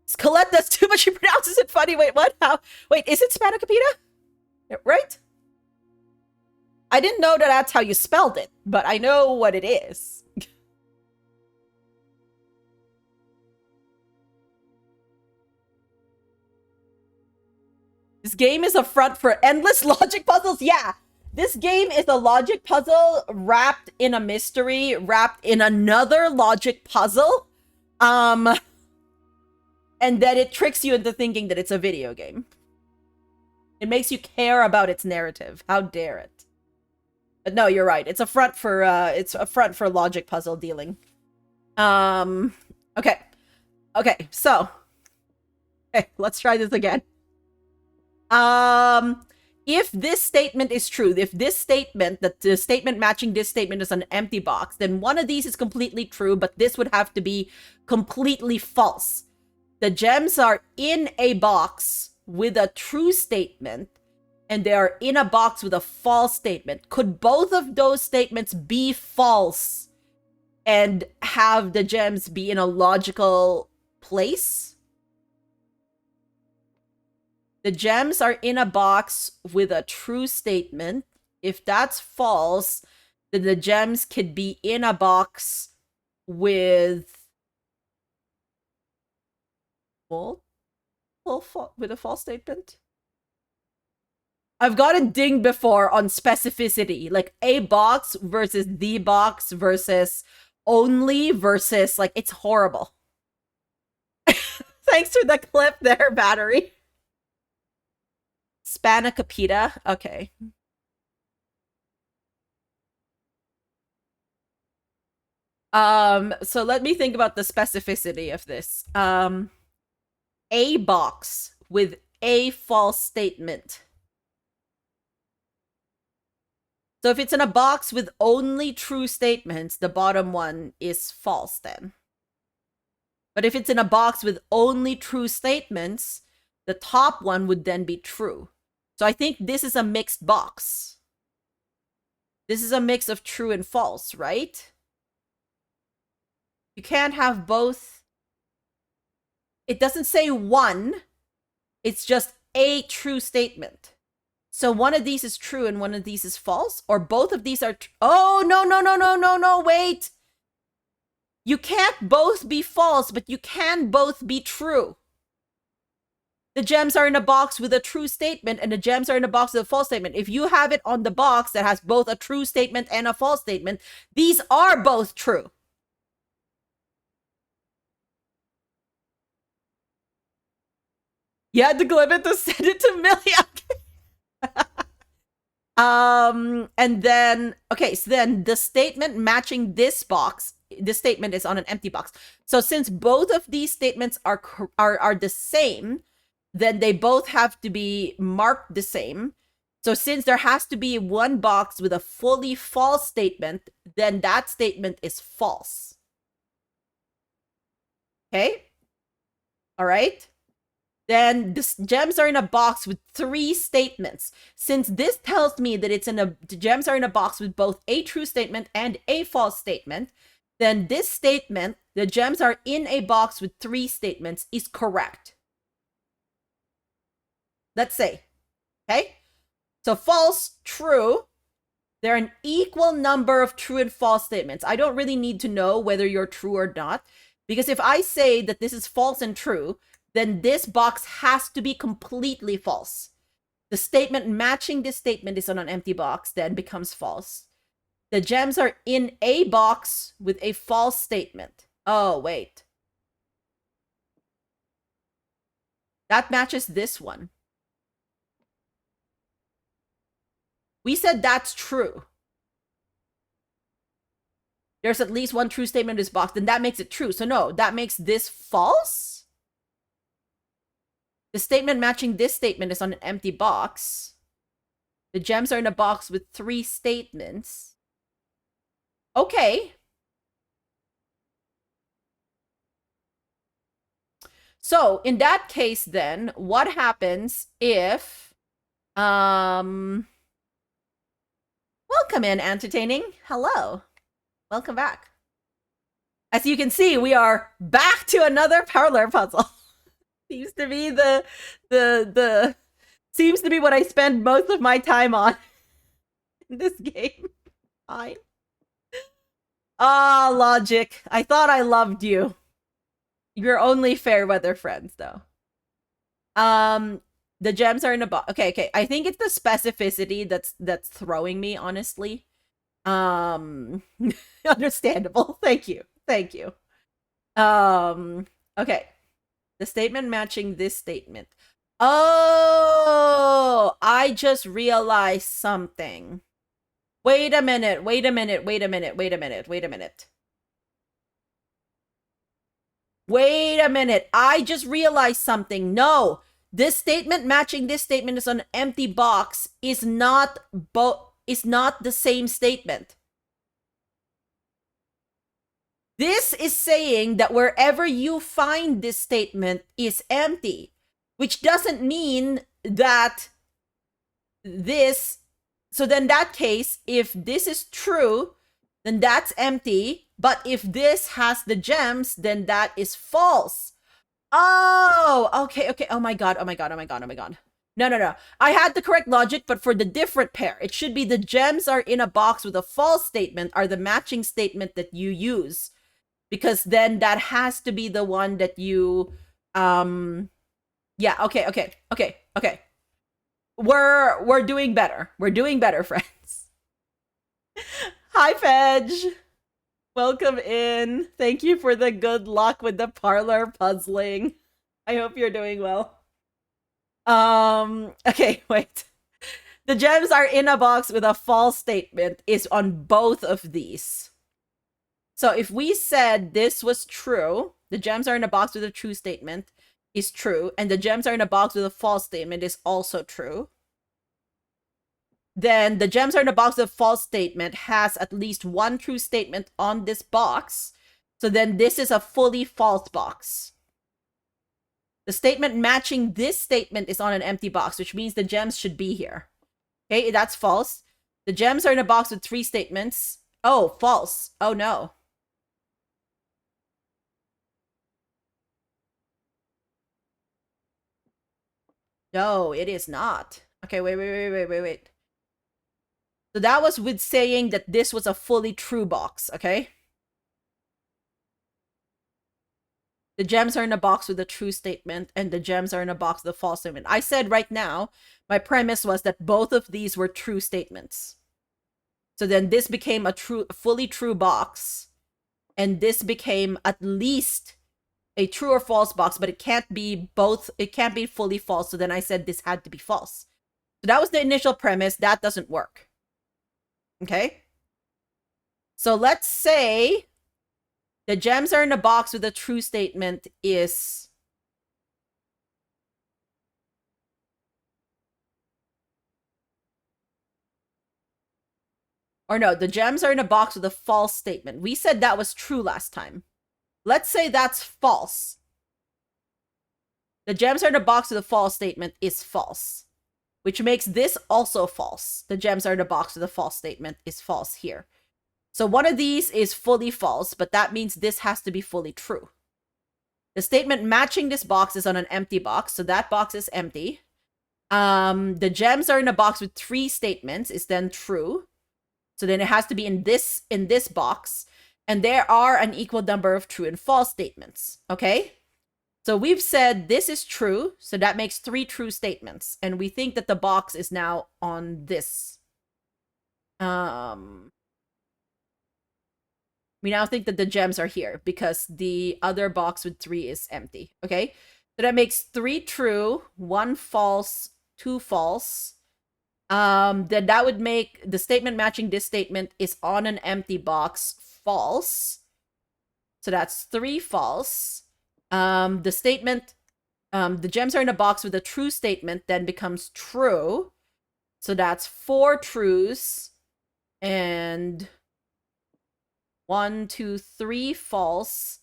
Speaker 1: Skelette, that's too much. She pronounces it funny. Wait, what? How? Wait, is it Spanakopita? Right? I didn't know that that's how you spelled it, but I know what it is. This game is a front for endless logic puzzles. Yeah, this game is a logic puzzle wrapped in a mystery, wrapped in another logic puzzle. And then it tricks you into thinking that it's a video game. It makes you care about its narrative. How dare it? But no, you're right. It's a front for logic puzzle dealing. Okay. Okay, so. Okay, let's try this again. If this statement is true, if this statement, that the statement matching this statement is an empty box, then one of these is completely true, but this would have to be completely false. The gems are in a box with a true statement, and they are in a box with a false statement. Could both of those statements be false and have the gems be in a logical place? The gems are in a box with a true statement. If that's false, then the gems could be in a box with with a false statement. I've gotten dinged before on specificity, like a box versus the box versus only versus, like, it's horrible. Thanks for the clip there, Battery. Spanakopita? Okay. So let me think about the specificity of this. A box with a false statement. So if it's in a box with only true statements, the bottom one is false then. But if it's in a box with only true statements, the top one would then be true. So I think this is a mixed box. This is a mix of true and false, right? You can't have both. It doesn't say one. It's just a true statement. So one of these is true and one of these is false? Or both of these are... Oh, no, wait! You can't both be false, but you can both be true. The gems are in a box with a true statement and the gems are in a box with a false statement. If you have it on the box that has both a true statement and a false statement, these are both true. You had to clip it to send it to Millie. And then, okay, so then the statement matching this box, this statement is on an empty box. So since both of these statements are the same, then they both have to be marked the same. So since there has to be one box with a fully false statement, then that statement is false. Okay? All right? Then the gems are in a box with 3 statements. Since this tells me that the gems are in a box with both a true statement and a false statement, then this statement, the gems are in a box with 3 statements, is correct. Let's say, okay? So false, true. There are an equal number of true and false statements. I don't really need to know whether you're true or not, because if I say that this is false and true, then this box has to be completely false. The statement matching this statement is on an empty box, then becomes false. The gems are in a box with a false statement. Oh, wait. That matches this one. We said that's true. There's at least one true statement in this box, then that makes it true. So no, that makes this false? The statement matching this statement is on an empty box. The gems are in a box with 3 statements. Okay. So, in that case then, what happens if... Welcome in, entertaining. Hello. Welcome back. As you can see, we are back to another parlor puzzle. Seems to be seems to be what I spend most of my time on in this game. Fine. Ah, logic. I thought I loved you. You're only fair weather friends, though. The gems are in a box. Okay. I think it's the specificity that's throwing me, honestly. Understandable. Thank you. Okay. The statement matching this statement. Oh, I just realized something. Wait a minute. I just realized something. No, this statement matching this statement is on an empty box is not the same statement. This is saying that wherever you find this statement is empty, which doesn't mean that this... So then in that case, if this is true, then that's empty. But if this has the gems, then that is false. Oh, okay. Oh my god. No. I had the correct logic, but for the different pair. It should be the gems are in a box with a false statement are the matching statement that you use. Because then that has to be the one that you... Yeah, okay. We're doing better. We're doing better, friends. Hi, Fedge. Welcome in. Thank you for the good luck with the parlor puzzling. I hope you're doing well. Okay, wait. The gems are in a box with a false statement is on both of these. So if we said this was true, the gems are in a box with a true statement is true, and the gems are in a box with a false statement is also true, then the gems are in a box with a false statement has at least one true statement on this box. So then this is a fully false box. The statement matching this statement is on an empty box, which means the gems should be here. Okay, that's false. The gems are in a box with 3 statements. Oh, false. Oh, no. No, it is not. Okay, wait. So that was with saying that this was a fully true box, okay? The gems are in a box with a true statement, and the gems are in a box with a false statement. I said right now, my premise was that both of these were true statements. So then this became a fully true box, and this became at least a true or false box, but it can't be both. It can't be fully false. So then I said this had to be false. So that was the initial premise. That doesn't work. Okay? So let's say the gems are in a box with a true statement is... Or no, the gems are in a box with a false statement. We said that was true last time. Let's say that's false. The gems are in a box with a false statement is false, which makes this also false. The gems are in a box with a false statement is false here. So one of these is fully false, but that means this has to be fully true. The statement matching this box is on an empty box, so that box is empty. The gems are in a box with 3 statements is then true. So then it has to be in this box. And there are an equal number of true and false statements. Okay? So we've said this is true. So that makes 3 true statements. And we think that the box is now on this. We now think that the gems are here because the other box with 3 is empty. Okay? So that makes 3 true, 1 false, 2 false. Then that would make the statement matching this statement is on an empty box false. So that's 3 false. The statement, the gems are in a box with a true statement then becomes true. So that's 4 trues and 1, 2, 3 false.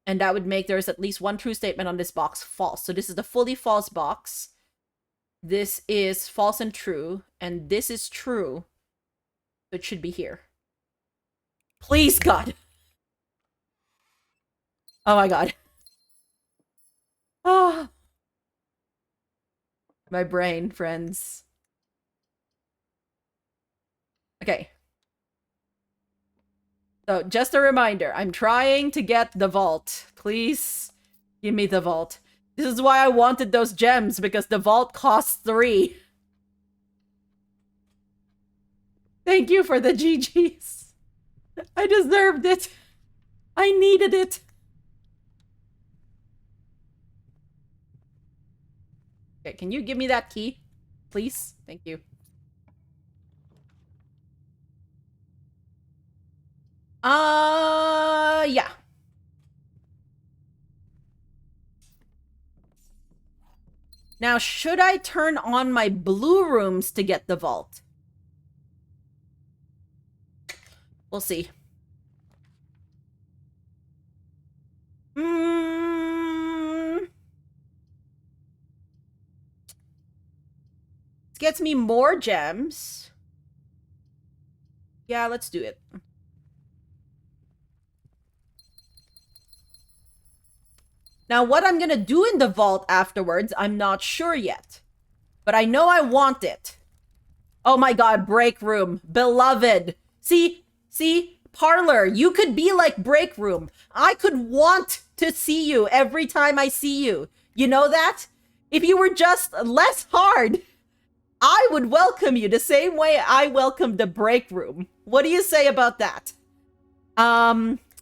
Speaker 1: And that would make there's at least 1 true statement on this box false. So this is the fully false box. This is false and true, and this is true. So it should be here. Please, God. Oh my God. Ah. My brain, friends. Okay. So just a reminder, I'm trying to get the vault. Please give me the vault. This is why I wanted those gems, because the vault costs 3. Thank you for the GGs. I deserved it. I needed it. Okay, can you give me that key? Please? Thank you. Yeah. Now, should I turn on my blue rooms to get the vault? We'll see. This gets me more gems. Yeah, let's do it. Now, what I'm gonna do in the vault afterwards, I'm not sure yet. But I know I want it. Oh my God, break room. Beloved. See? Parlor, you could be like break room. I could want to see you every time I see you. You know that? If you were just less hard, I would welcome you the same way I welcome the break room. What do you say about that?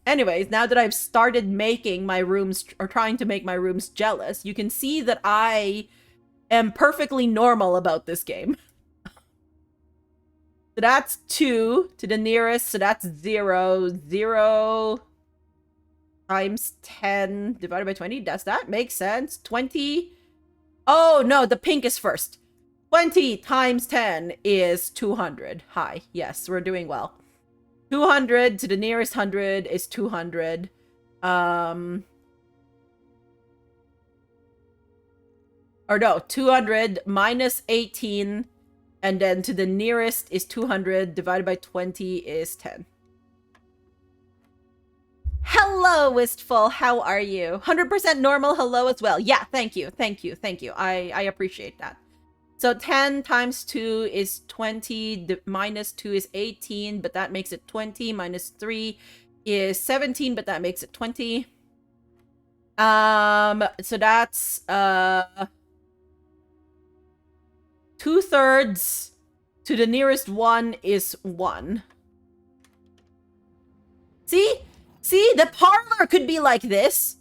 Speaker 1: Anyways, now that I've started making my rooms, or trying to make my rooms jealous, you can see that I am perfectly normal about this game. So that's 2 to the nearest, so that's 0. 0 times 10 divided by 20, does that make sense? 20. Oh, no, the pink is first. 20 times 10 is 200. Hi. Yes, we're doing well. 200 to the nearest 100 is 200. Or no, 200 minus 18, and then to the nearest is 200, divided by 20 is 10. Hello, Wistful. How are you? 100% normal hello as well. Yeah, thank you. Thank you. Thank you. I appreciate that. So 10 times 2 is 20, minus 2 is 18, but that makes it 20, minus 3 is 17, but that makes it 20. So that's 2/3 to the nearest 1 is 1. See? See? The parlor could be like this.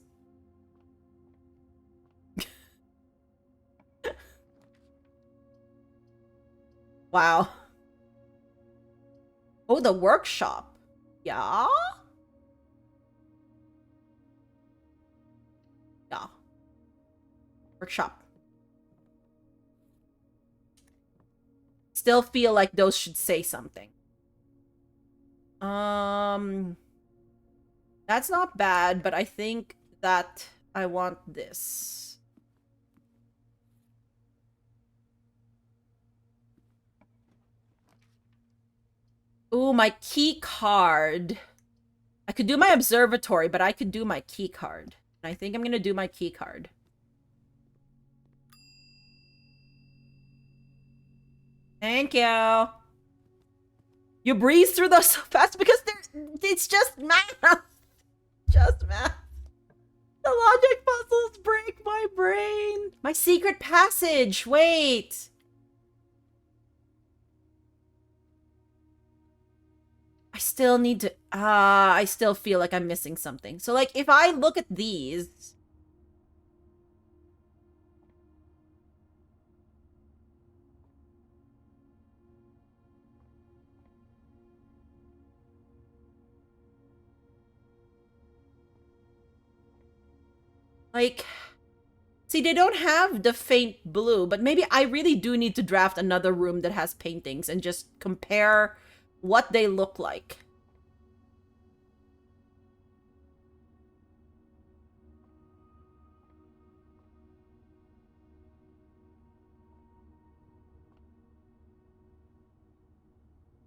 Speaker 1: Wow. Oh, the workshop. Yeah? Yeah. Workshop. Still feel like those should say something. That's not bad, but I think that I want this. Ooh, my key card. I could do my observatory, but I could do my key card. I think I'm gonna do my key card. Thank you. You breeze through those so fast because it's just math. Just math. The logic puzzles break my brain. My secret passage. Wait. I still need to... I still feel like I'm missing something. So, like, if I look at these... Like, see, they don't have the faint blue, but maybe I really do need to draft another room that has paintings and just compare what they look like.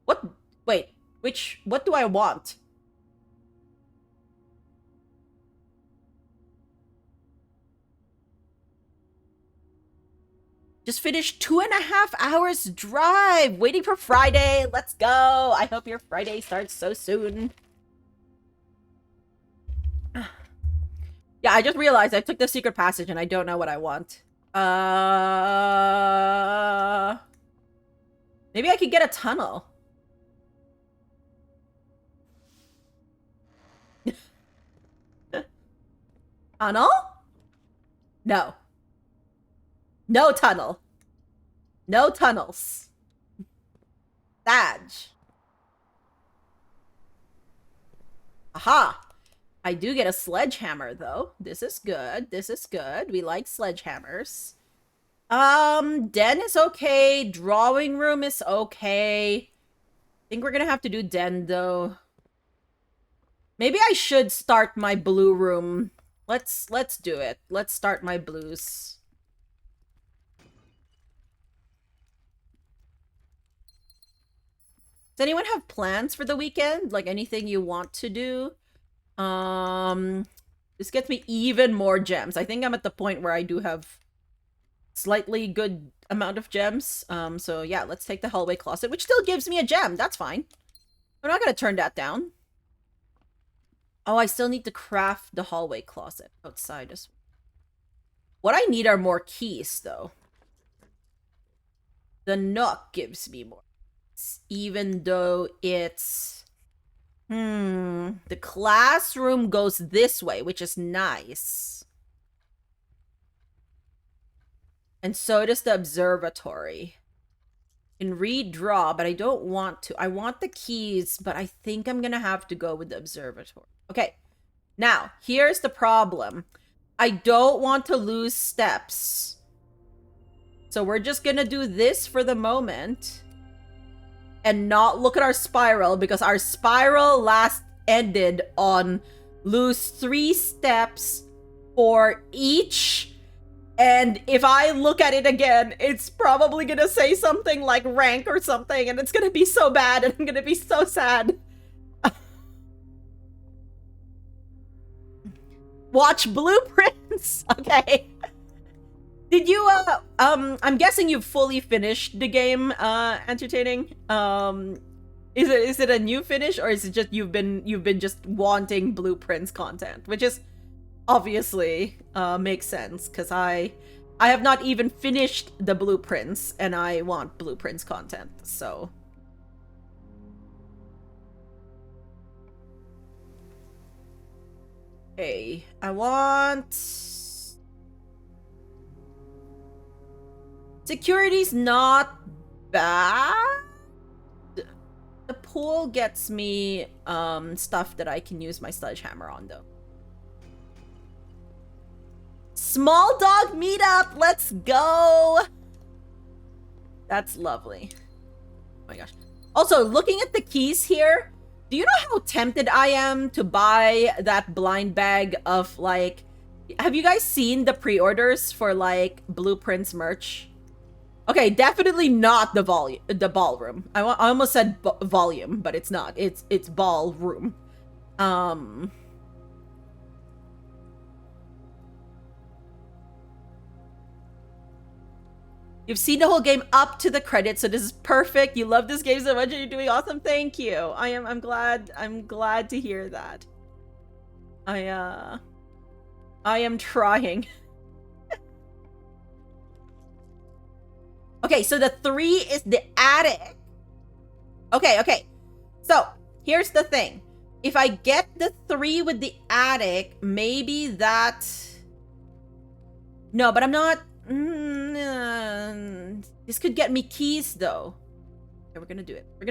Speaker 1: What? Wait, what do I want? Just finished 2.5 hours drive, waiting for Friday. Let's go. I hope your Friday starts so soon. Yeah, I just realized I took the secret passage and I don't know what I want. Maybe I could get a tunnel. Tunnel? No. No tunnel. No tunnels. Badge. Aha. I do get a sledgehammer, though. This is good. This is good. We like sledgehammers. Den is okay. Drawing room is okay. I think we're gonna have to do den, though. Maybe I should start my blue room. Let's do it. Let's start my blues. Does anyone have plans for the weekend? Like anything you want to do? This gets me even more gems. I think I'm at the point where I do have slightly good amount of gems. So yeah, let's take the hallway closet, which still gives me a gem. That's fine. We're not gonna turn that down. Oh, I still need to craft the hallway closet outside as well. What I need are more keys, though. The nook gives me more, even though it's... The classroom goes this way, which is nice. And so does the observatory. Can redraw, but I don't want to. I want the keys, but I think I'm gonna have to go with the observatory. Okay, now, here's the problem. I don't want to lose steps. So we're just gonna do this for the moment and not look at our spiral, because our spiral last ended on lose 3 steps for each. And if I look at it again, it's probably gonna say something like rank or something, and it's gonna be so bad, and I'm gonna be so sad. Watch blueprints. Okay. Did you I'm guessing you've fully finished the game, entertaining? Is it a new finish, or is it just you've been just wanting blueprints content, which is obviously makes sense, because I have not even finished the blueprints and I want blueprints content. So okay, I want security's not bad. The pool gets me stuff that I can use my sledgehammer on, though. Small dog meetup, let's go. That's lovely. Oh my gosh. Also, looking at the keys here, do you know how tempted I am to buy that blind bag of, like, have you guys seen the pre-orders for, like, Blueprints merch? Okay, definitely not the ballroom. I almost said volume, but it's not. It's ballroom. You've seen the whole game up to the credits, so this is perfect. You love this game so much and you're doing awesome. Thank you. I'm glad to hear that. I am trying. Okay, so the 3 is the attic. Okay. So, here's the thing. If I get the 3 with the attic, maybe that... No, but I'm not... This could get me keys, though. Okay, we're gonna do it. We're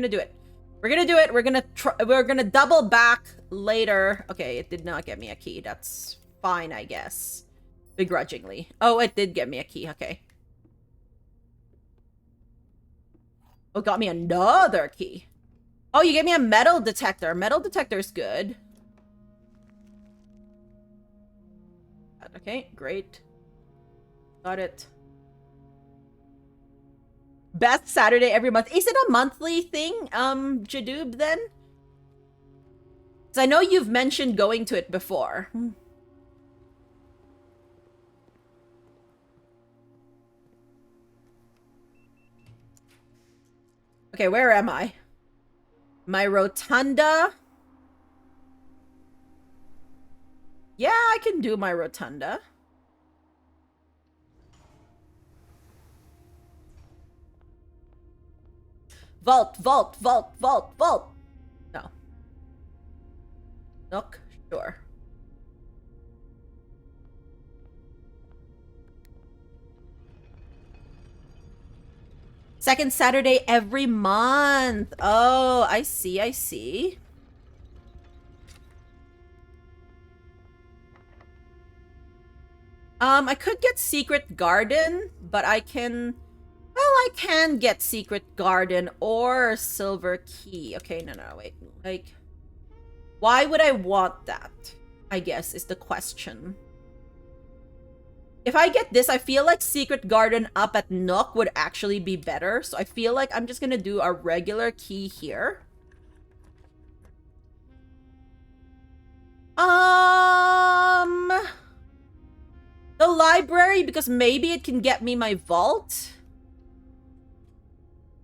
Speaker 1: gonna double back later. Okay, it did not get me a key. That's fine, I guess. Begrudgingly. Oh, it did get me a key. Okay. Oh, got me another key. Oh, you gave me a metal detector. Metal detector's good. Okay, great. Got it. Best Saturday every month. Is it a monthly thing, Jadoob, then? Because I know you've mentioned going to it before. Okay, where am I? My rotunda? Yeah, I can do my rotunda. Vault. No. Nook? Sure. Second Saturday every month. Oh, I see. I could get Secret Garden, but I can... Well, I can get Secret Garden or Silver Key. Okay, no, wait. Like, why would I want that? I guess is the question. If I get this, I feel like Secret Garden up at Nook would actually be better. So I feel like I'm just gonna do a regular key here. The library, because maybe it can get me my vault.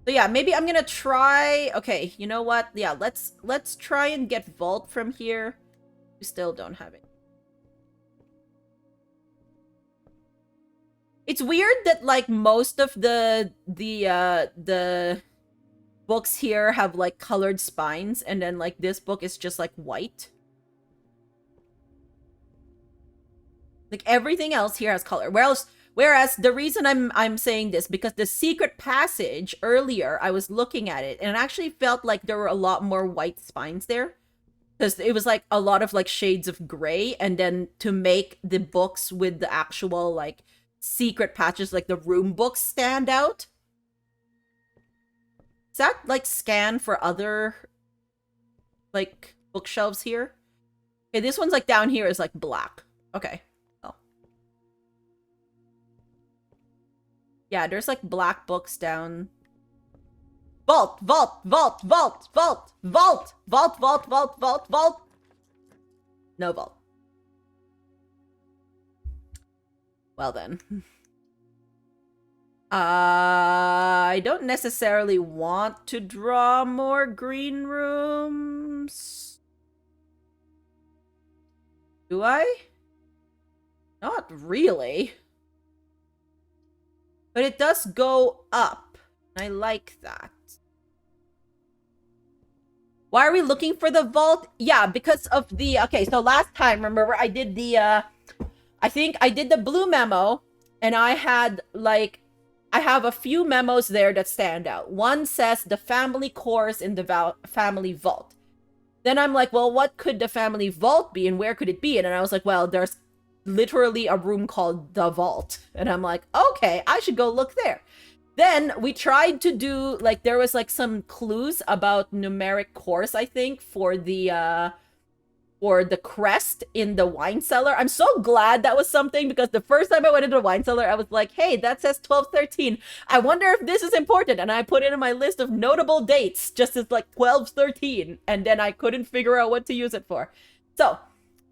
Speaker 1: So yeah, maybe I'm gonna try... Okay, you know what? Yeah, let's try and get vault from here. We still don't have it. It's weird that, like, most of the books here have, like, colored spines, and then, like, this book is just, like, white. Like, everything else here has color. Whereas the reason I'm saying this, because the secret passage earlier, I was looking at it, and it actually felt like there were a lot more white spines there. Because it was, like, a lot of, like, shades of gray, and then to make the books with the actual, like, secret patches, like the room books, stand out. Is that like scan for other like bookshelves here? Okay, this one's like down here is like black. Okay. Oh. Yeah, there's like black books down. Vault, vault, vault, vault, vault, vault, vault, vault, vault, vault, vault. No vault. Well then. I don't necessarily want to draw more green rooms. Do I? Not really. But it does go up. I like that. Why are we looking for the vault? Yeah, because of the... Okay, so last time, remember, I did the... I think I did the blue memo, and I had, like... I have a few memos there that stand out. One says the family course in the family vault. Then I'm like, well, what could the family vault be, and where could it be? And I was like, well, there's literally a room called the vault. And I'm like, okay, I should go look there. Then we tried to do, like, there was, like, some clues about numeric course, I think, for the crest in the wine cellar. I'm so glad that was something, because the first time I went into the wine cellar, I was like, hey, that says 1213. I wonder if this is important. And I put it in my list of notable dates, just as, like, 1213. And then I couldn't figure out what to use it for. So,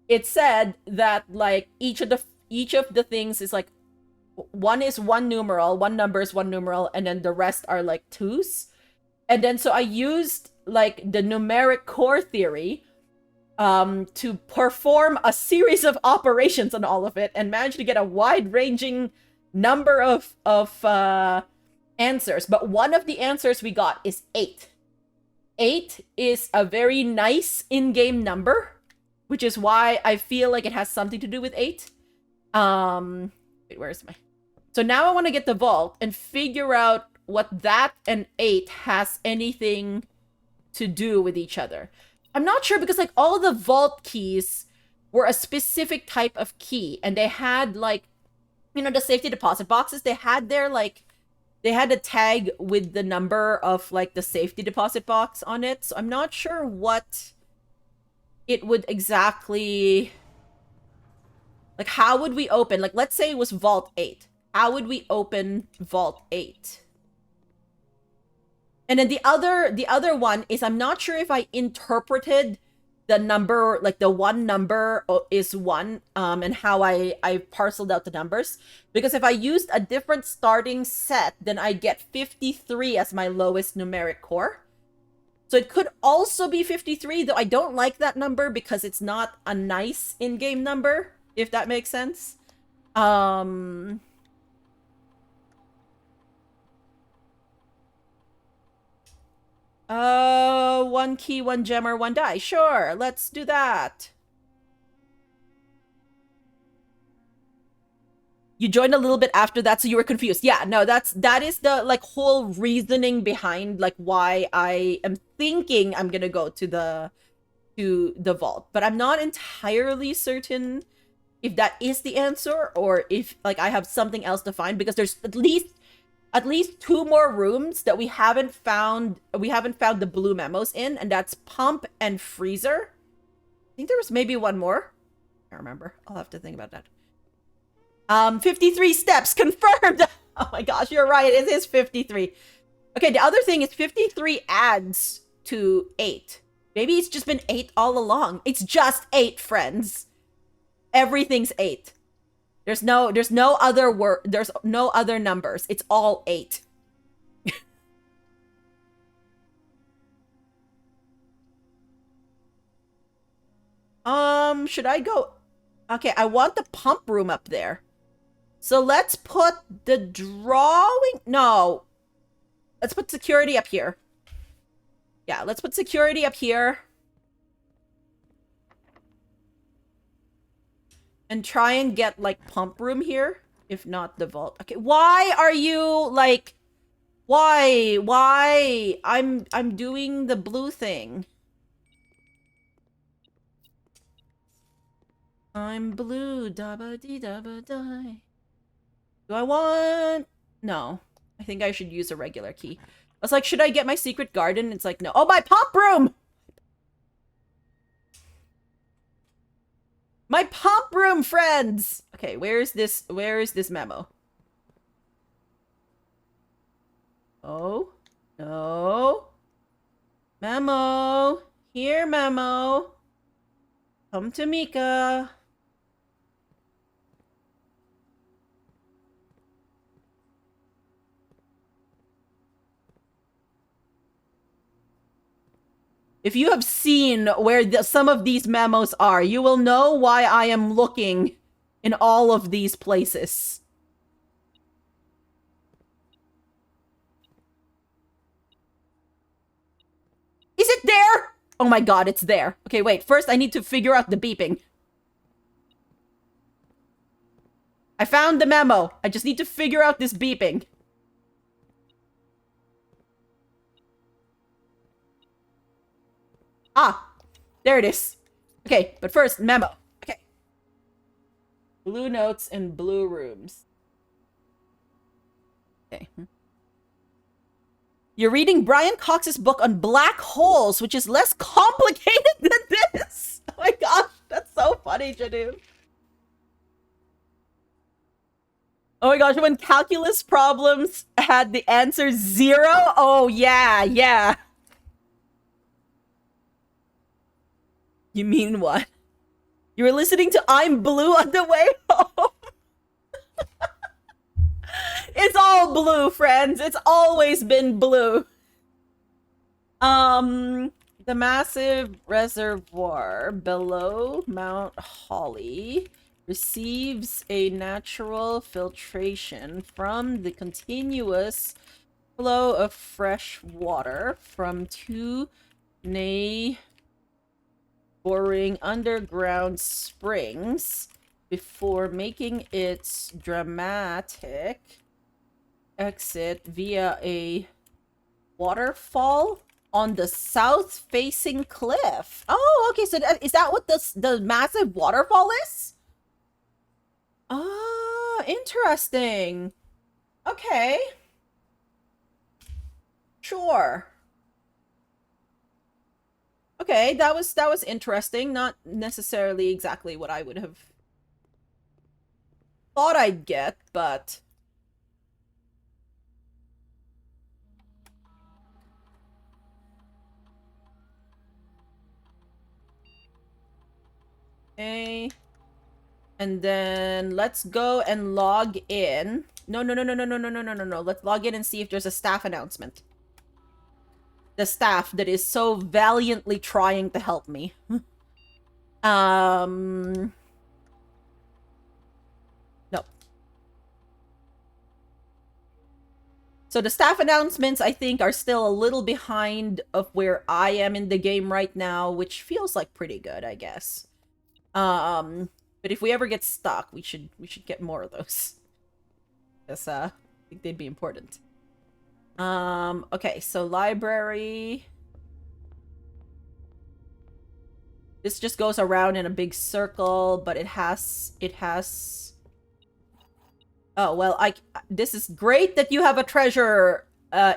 Speaker 1: it said that, like, each of the things is, like, one is one numeral, one number is one numeral, and then the rest are like twos. And then so I used like the numeric core theory to perform a series of operations on all of it and managed to get a wide-ranging number of answers. But one of the answers we got is 8. 8 is a very nice in-game number, which is why I feel like it has something to do with 8. Wait, where's my... So now I want to get the vault and figure out what that and 8 has anything to do with each other. I'm not sure, because like all the vault keys were a specific type of key, and they had like, you know, the safety deposit boxes, they had their like, they had a tag with the number of like the safety deposit box on it. So I'm not sure what it would exactly... Like, how would we open? Like, let's say it was Vault 8. How would we open Vault 8? And then the other one is, I'm not sure if I interpreted the number, like the one number is 1, and how I parceled out the numbers. Because if I used a different starting set, then I get 53 as my lowest numeric core. So it could also be 53, though I don't like that number because it's not a nice in-game number, if that makes sense. One key, one gem, or one die. Sure, let's do that. You joined a little bit after that, so you were confused. Yeah, no, that is the like whole reasoning behind like why I am thinking I'm gonna go to the vault, but I'm not entirely certain if that is the answer or if like I have something else to find, because there's at least 2 more rooms that we haven't found the blue memos in, and that's pump and freezer. I think there was maybe one more. I can't remember. I'll have to think about that. 53 steps confirmed. Oh my gosh, you're right. It is 53. Okay, the other thing is 53 adds to 8. Maybe it's just been 8 all along. It's just 8, friends. Everything's 8. There's no other there's no other numbers. It's all 8. Should I go? Okay, I want the pump room up there. So let's put the drawing... No. Let's put security up here. Yeah, let's put security up here. And try and get, like, pump room here. If not, the vault. Okay, why are you, like... Why? Why? I'm doing the blue thing. I'm blue, dabba dee dabba die. Do I want... No. I think I should use a regular key. I was like, should I get my secret garden? It's like, no. Oh, my pop room! My pop room, friends! Okay, where is this memo? Oh, no. Memo. Here, memo. Come to Mika. If you have seen where some of these memos are, you will know why I am looking in all of these places. Is it there? Oh my god, it's there. Okay, wait. First, I need to figure out the beeping. I found the memo. I just need to figure out this beeping. Ah, there it is. Okay, but first, memo. Okay. Blue notes and blue rooms. Okay. You're reading Brian Cox's book on black holes, which is less complicated than this. Oh my gosh, that's so funny, Janu. Oh my gosh, when calculus problems had the answer 0? Oh yeah, yeah. You mean what? You were listening to I'm Blue on the way home? It's all blue, friends. It's always been blue. The massive reservoir below Mount Holly receives a natural filtration from the continuous flow of fresh water from two neighboring underground springs before making its dramatic exit via a waterfall on the south-facing cliff. Oh, okay. So is that what the massive waterfall is? Ah, interesting. Okay. Sure. Okay, that was interesting. Not necessarily exactly what I would have thought I'd get, but okay. And then let's go and log in. No. Let's log in and see if there's a staff announcement. The staff that is so valiantly trying to help me. No. So the staff announcements, I think, are still a little behind of where I am in the game right now, which feels like pretty good, I guess. But if we ever get stuck, we should get more of those. Because I think they'd be important. Okay, so library. This just goes around in a big circle, but it has oh, well, this is great that you have a treasure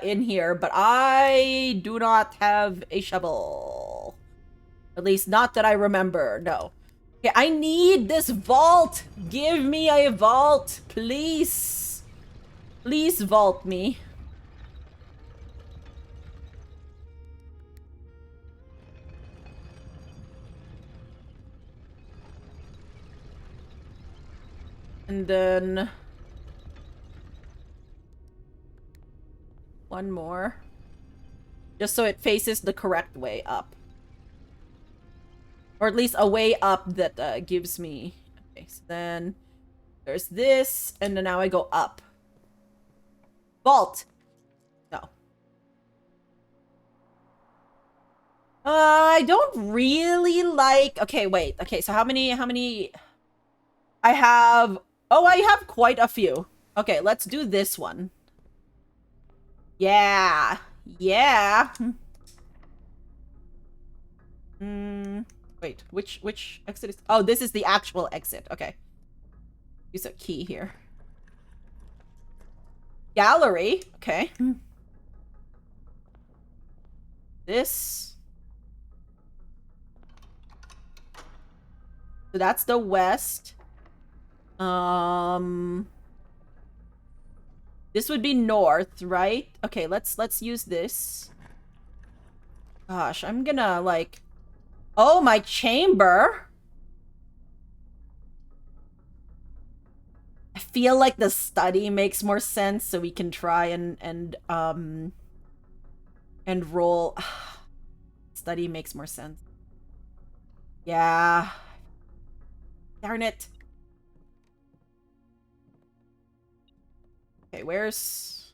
Speaker 1: in here, but I do not have a shovel. At least not that I remember. No. Okay, I need this vault. Give me a vault, please. Please vault me. And then one more. Just so it faces the correct way up. Or at least a way up that gives me... Okay, so then there's this, and then now I go up. Vault! No. I don't really like... Okay, wait. Okay, so how many... I have... Oh, I have quite a few. Okay, let's do this one. Yeah. Yeah. Wait, which exit is... Oh, this is the actual exit. Okay. Use a key here. Gallery. Okay. This. So that's the west. This would be north, right? Okay, let's use this. Gosh, I'm gonna like... Oh, my chamber. I feel like the study makes more sense, so we can try and roll. Study makes more sense. Yeah. Darn it. Okay, where's...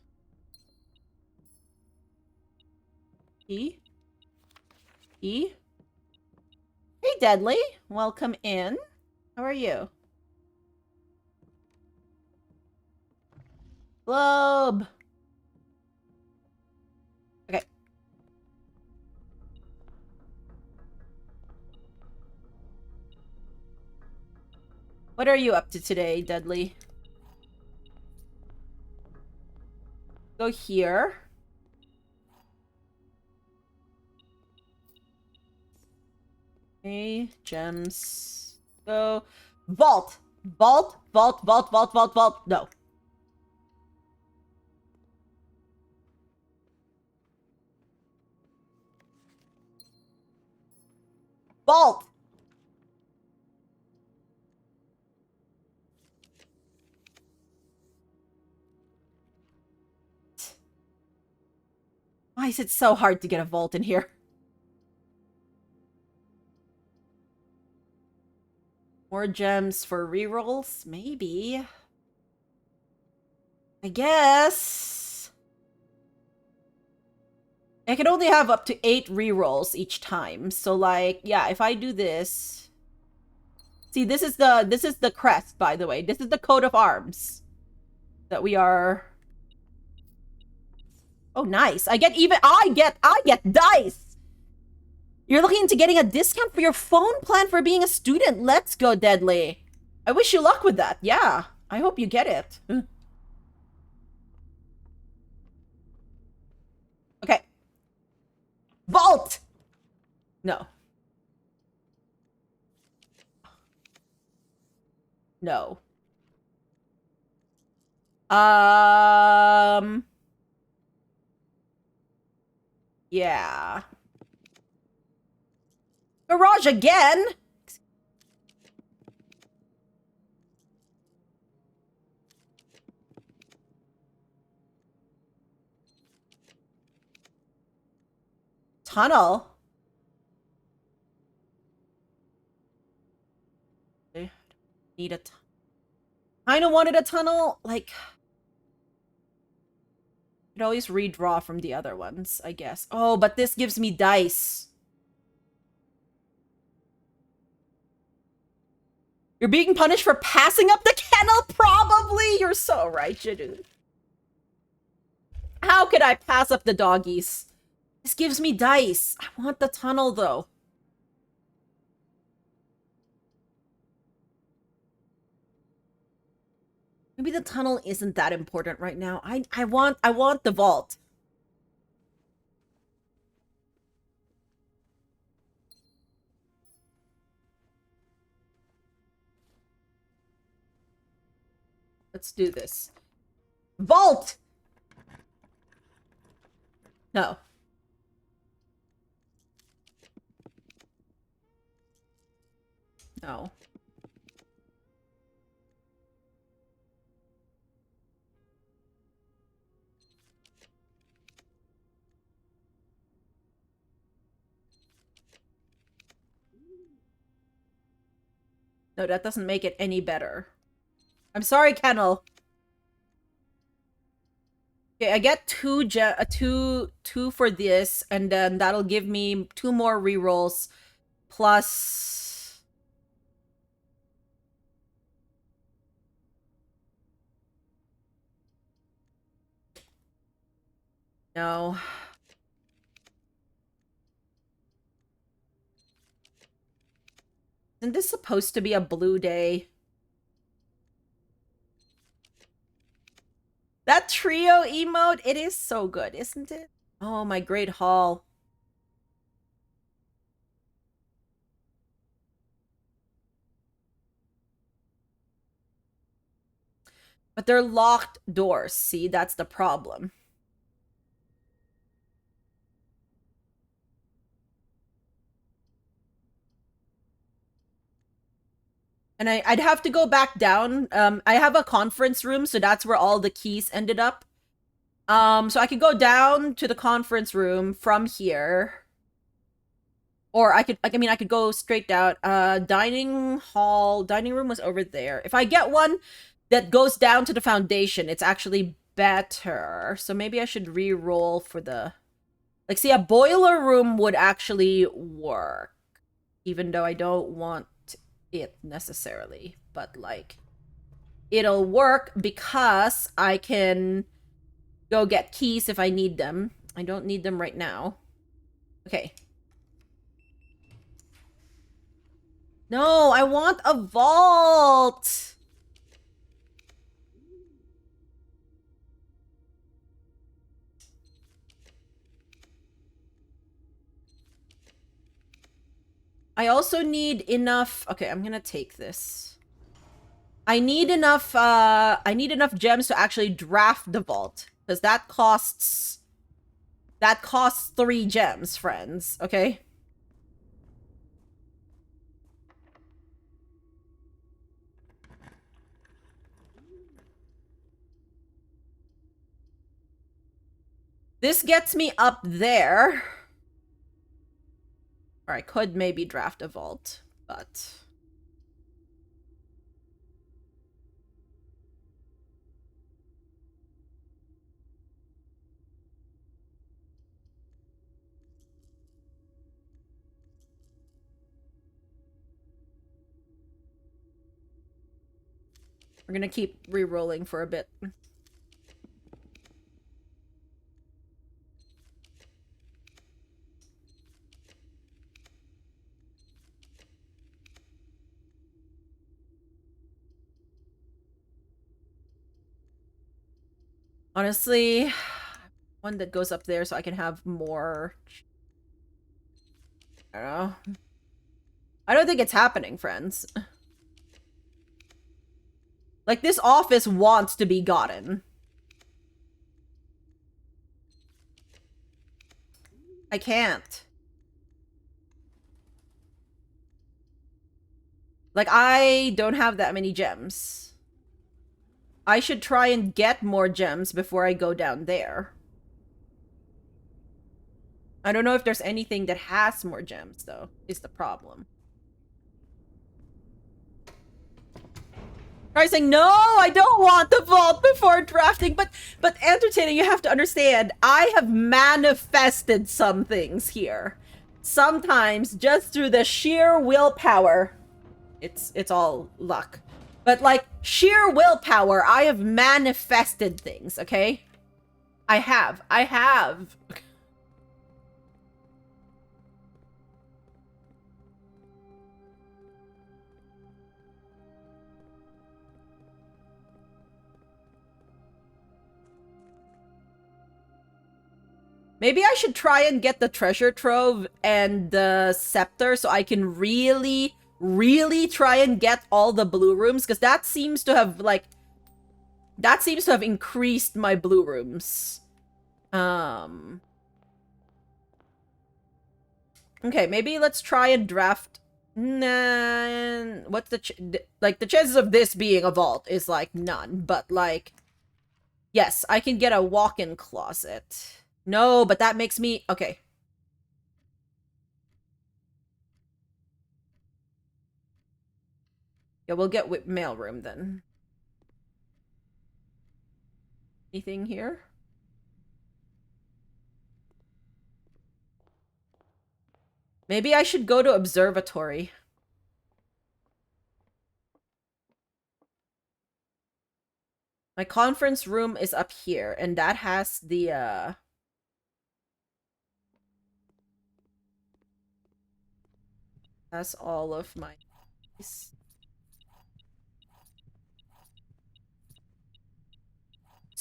Speaker 1: E? E? Hey, Deadly. Welcome in. How are you? Globe. Okay. What are you up to today, Deadly? Go here. Okay, gems. Go. Vault! Vault, vault, vault, vault, vault, vault. No. Vault! Why is it so hard to get a vault in here? More gems for rerolls? Maybe. I guess. I can only have up to 8 rerolls each time. So like, yeah, if I do this. See, this is the crest, by the way. This is the coat of arms that we are... Oh, nice. I get dice. You're looking into getting a discount for your phone plan for being a student. Let's go, Deadly. I wish you luck with that. Yeah, I hope you get it. Okay. Vault! No. No. Yeah. Garage again? Tunnel? Need a kind of wanted a tunnel. Like, could always redraw from the other ones, I guess. Oh, but this gives me dice. You're being punished for passing up the kennel, probably. You're so right, dude. How could I pass up the doggies? This gives me dice. I want the tunnel, though. Maybe the tunnel isn't that important right now. I want the vault. Let's do this. Vault! No. No. No, that doesn't make it any better. I'm sorry, Kennel. Okay, I get two for this, and then that'll give me 2 more rerolls plus... No. Isn't this supposed to be a blue day? That trio emote, it is so good, isn't it? Oh, my great hall. But they're locked doors. See, that's the problem. And I'd have to go back down. I have a conference room, so that's where all the keys ended up. So I could go down to the conference room from here. Or I could go straight down. Dining room was over there. If I get one that goes down to the foundation, it's actually better. So maybe I should re-roll for the... Like, see, a boiler room would actually work. Even though I don't want it necessarily. But, like, it'll work because I can go get keys if I need them. I don't need them right now. Okay. No, I want a vault! I also need enough... Okay, I'm gonna take this. I need enough gems to actually draft the vault. Because that costs 3 gems, friends, okay? This gets me up there. Or I could maybe draft a vault, but... We're gonna keep re-rolling for a bit. Honestly, one that goes up there so I can have more... I don't know. I don't think it's happening, friends. Like, this office wants to be gotten. I can't. Like, I don't have that many gems. I should try and get more gems before I go down there. I don't know if there's anything that has more gems, though, is the problem. Try saying, no, I don't want the vault before drafting, but entertaining, you have to understand, I have manifested some things here. Sometimes, just through the sheer willpower, it's all luck. But, like, sheer willpower, I have manifested things, okay? I have. Maybe I should try and get the treasure trove and the scepter so I can really, really try and get all the blue rooms, because that seems to have, like... That seems to have increased my blue rooms. Okay, maybe let's try and draft... Nah... What's the... Like, the chances of this being a vault is, like, none. But, like... Yes, I can get a walk-in closet. No, but that makes me... Okay. Yeah, we'll get mailroom then. Anything here? Maybe I should go to observatory. My conference room is up here, and that has the, That's all of my...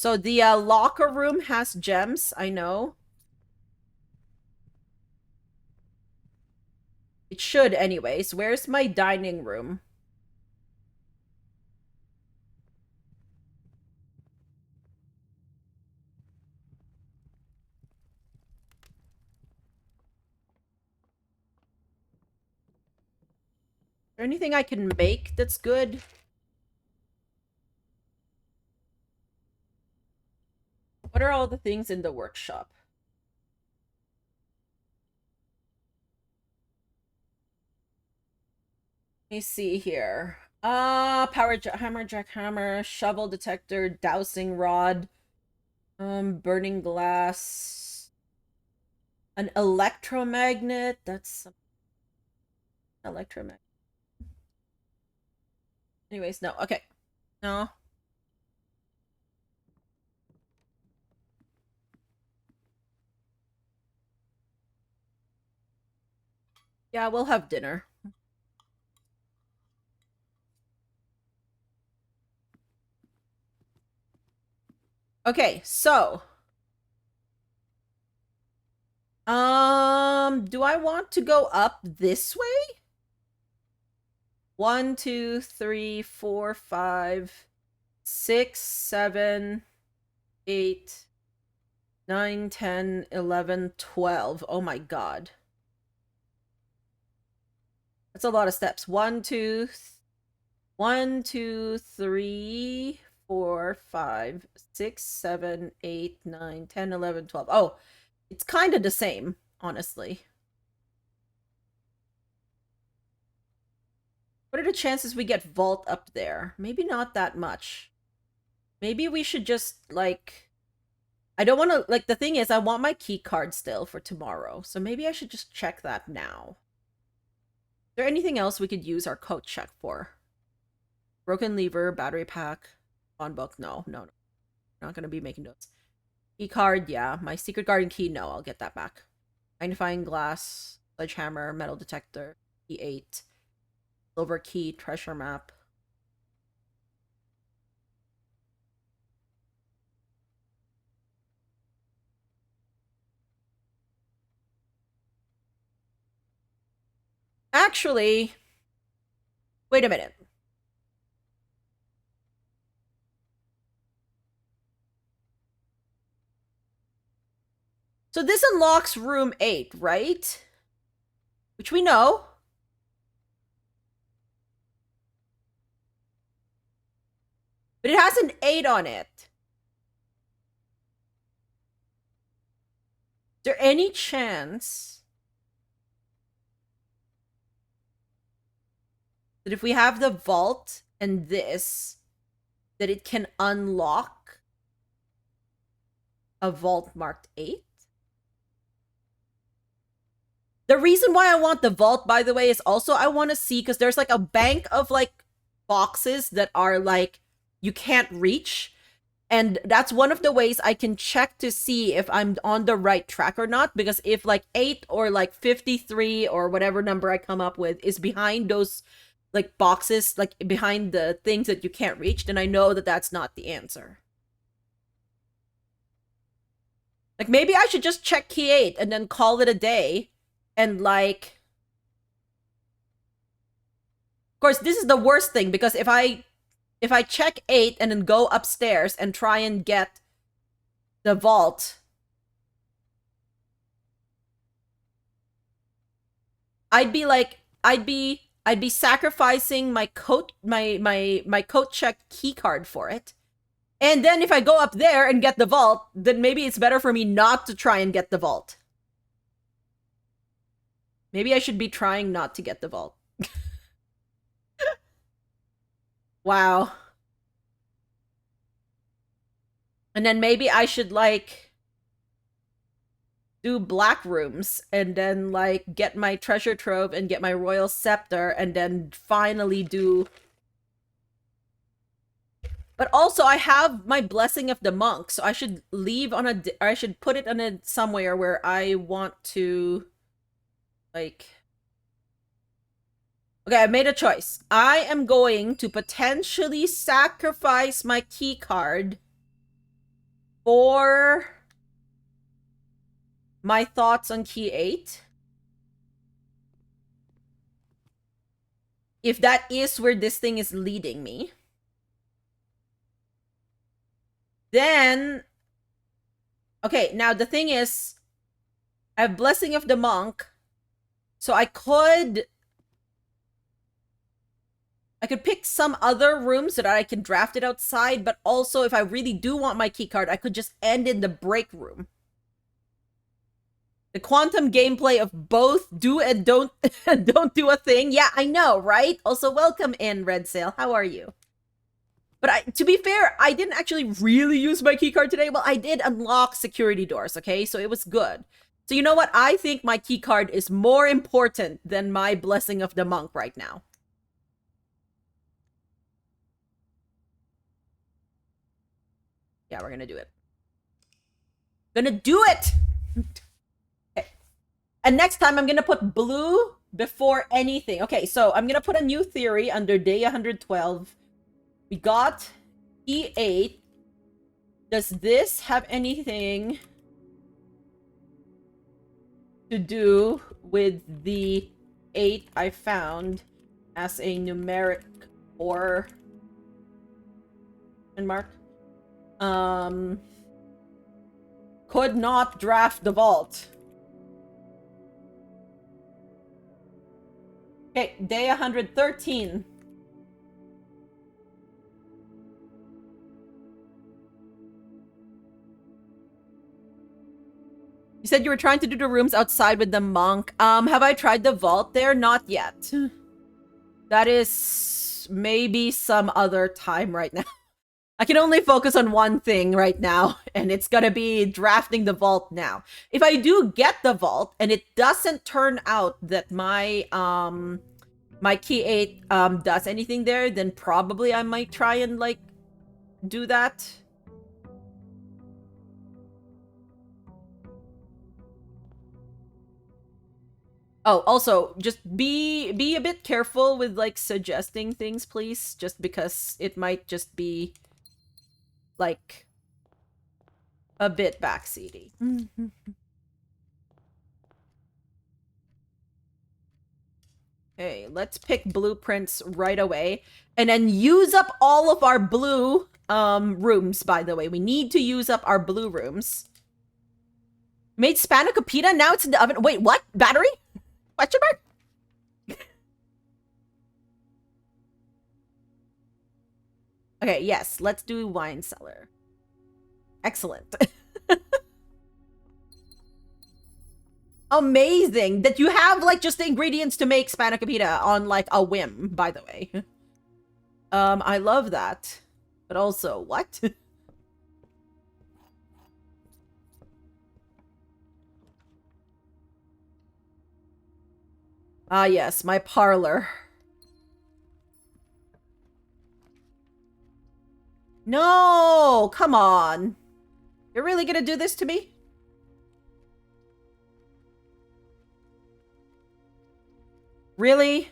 Speaker 1: So the locker room has gems, I know. It should anyways. Where's my dining room? Is there anything I can make that's good? What are all the things in the workshop? Let me see here. Power hammer, jackhammer, shovel detector, dowsing rod, burning glass, an electromagnet. That's electromagnet. Anyways, no. Okay. No. Yeah, we'll have dinner. Okay, so do I want to go up this way? 1, 2, 3, 4, 5, 6, 7, 8, 9, 10, 11, 12. Oh my god. That's a lot of steps. 1, 2, 1, 2, 3, 4, 5, 6, 7, 8, 9, 10, 11, 12. Oh, it's kind of the same, honestly. What are the chances we get vault up there? Maybe not that much. Maybe we should just, like... I don't want to... Like, the thing is, I want my key card still for tomorrow. So maybe I should just check that now. Is there anything else we could use our code check for? Broken lever, battery pack, phone book. No. Not going to be making notes. Key card, yeah. My secret garden key, no. I'll get that back. Magnifying glass, sledgehammer, metal detector, key 8. Silver key, treasure map. Actually, wait a minute. So this unlocks room 8, right? Which we know. But it has an 8 on it. Is there any chance that if we have the vault and this, that it can unlock a vault marked 8? The reason why I want the vault, by the way, is also I want to see, because there's like a bank of like boxes that are like you can't reach. And that's one of the ways I can check to see if I'm on the right track or not. Because if like 8 or like 53 or whatever number I come up with is behind those like boxes, like behind the things that you can't reach, then I know that that's not the answer. Like maybe I should just check key 8 and then call it a day. And like, of course, this is the worst thing, because if I check 8 and then go upstairs and try and get the vault, I'd be sacrificing my coat my coat check key card for it. And then if I go up there and get the vault, then maybe it's better for me not to try and get the vault. Maybe I should be trying not to get the vault. Wow. And then maybe I should, like, do black rooms and then, like, get my treasure trove and get my royal scepter and then finally do... But also, I have my blessing of the monk, so I should leave on a... Or I should put it on a somewhere where I want to, like... Okay, I made a choice. I am going to potentially sacrifice my key card For my thoughts on key 8, if that is where this thing is leading me, then... Okay, now the thing is, I have Blessing of the Monk, so I could pick some other rooms so that I can draft it outside, but also if I really do want my keycard, I could just end in the break room. The quantum gameplay of both do and don't don't do a thing. Yeah, I know, right? Also, welcome in, Red Sail. How are you? But to be fair, I didn't actually really use my keycard today. Well, I did unlock security doors, okay? So it was good. So you know what? I think my keycard is more important than my Blessing of the Monk right now. Yeah, we're gonna do it. Gonna do it! Okay. And next time, I'm gonna put blue before anything. Okay, so I'm gonna put a new theory under day 112. We got E8. Does this have anything to do with the 8 I found as a numeric or mark? Could not draft the vault. Okay, day 113. You said you were trying to do the rooms outside with the monk. Have I tried the vault there? Not yet. That is maybe some other time right now. I can only focus on one thing right now, and it's gonna be drafting the vault now. If I do get the vault, and it doesn't turn out that my my key 8 does anything there, then probably I might try and, like, do that. Oh, also, just be a bit careful with, like, suggesting things, please. Just because it might just be, like, a bit backseaty. Okay, let's pick blueprints right away. And then use up all of our blue rooms, by the way. We need to use up our blue rooms. Made spanakopita, now it's in the oven. Wait, what? Battery? Question mark? Okay, yes, let's do wine cellar. Excellent. Amazing that you have, like, just the ingredients to make spanakopita on, like, a whim, by the way. I love that. But also, what? Ah, yes, my parlor. No! Come on. You're really gonna do this to me? Really?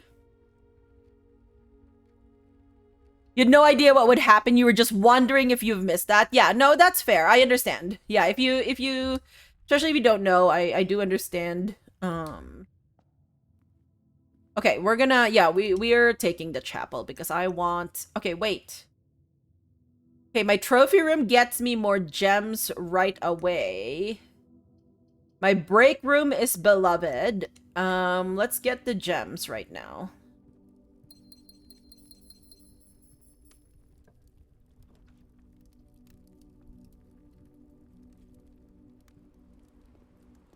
Speaker 1: You had no idea what would happen. You were just wondering if you've missed that. Yeah, no, that's fair. I understand. Yeah, if you, especially if you don't know, I do understand. Okay, we're gonna, yeah, we are taking the chapel because I want, okay, wait. Okay, my trophy room gets me more gems right away. My break room is beloved. Let's get the gems right now.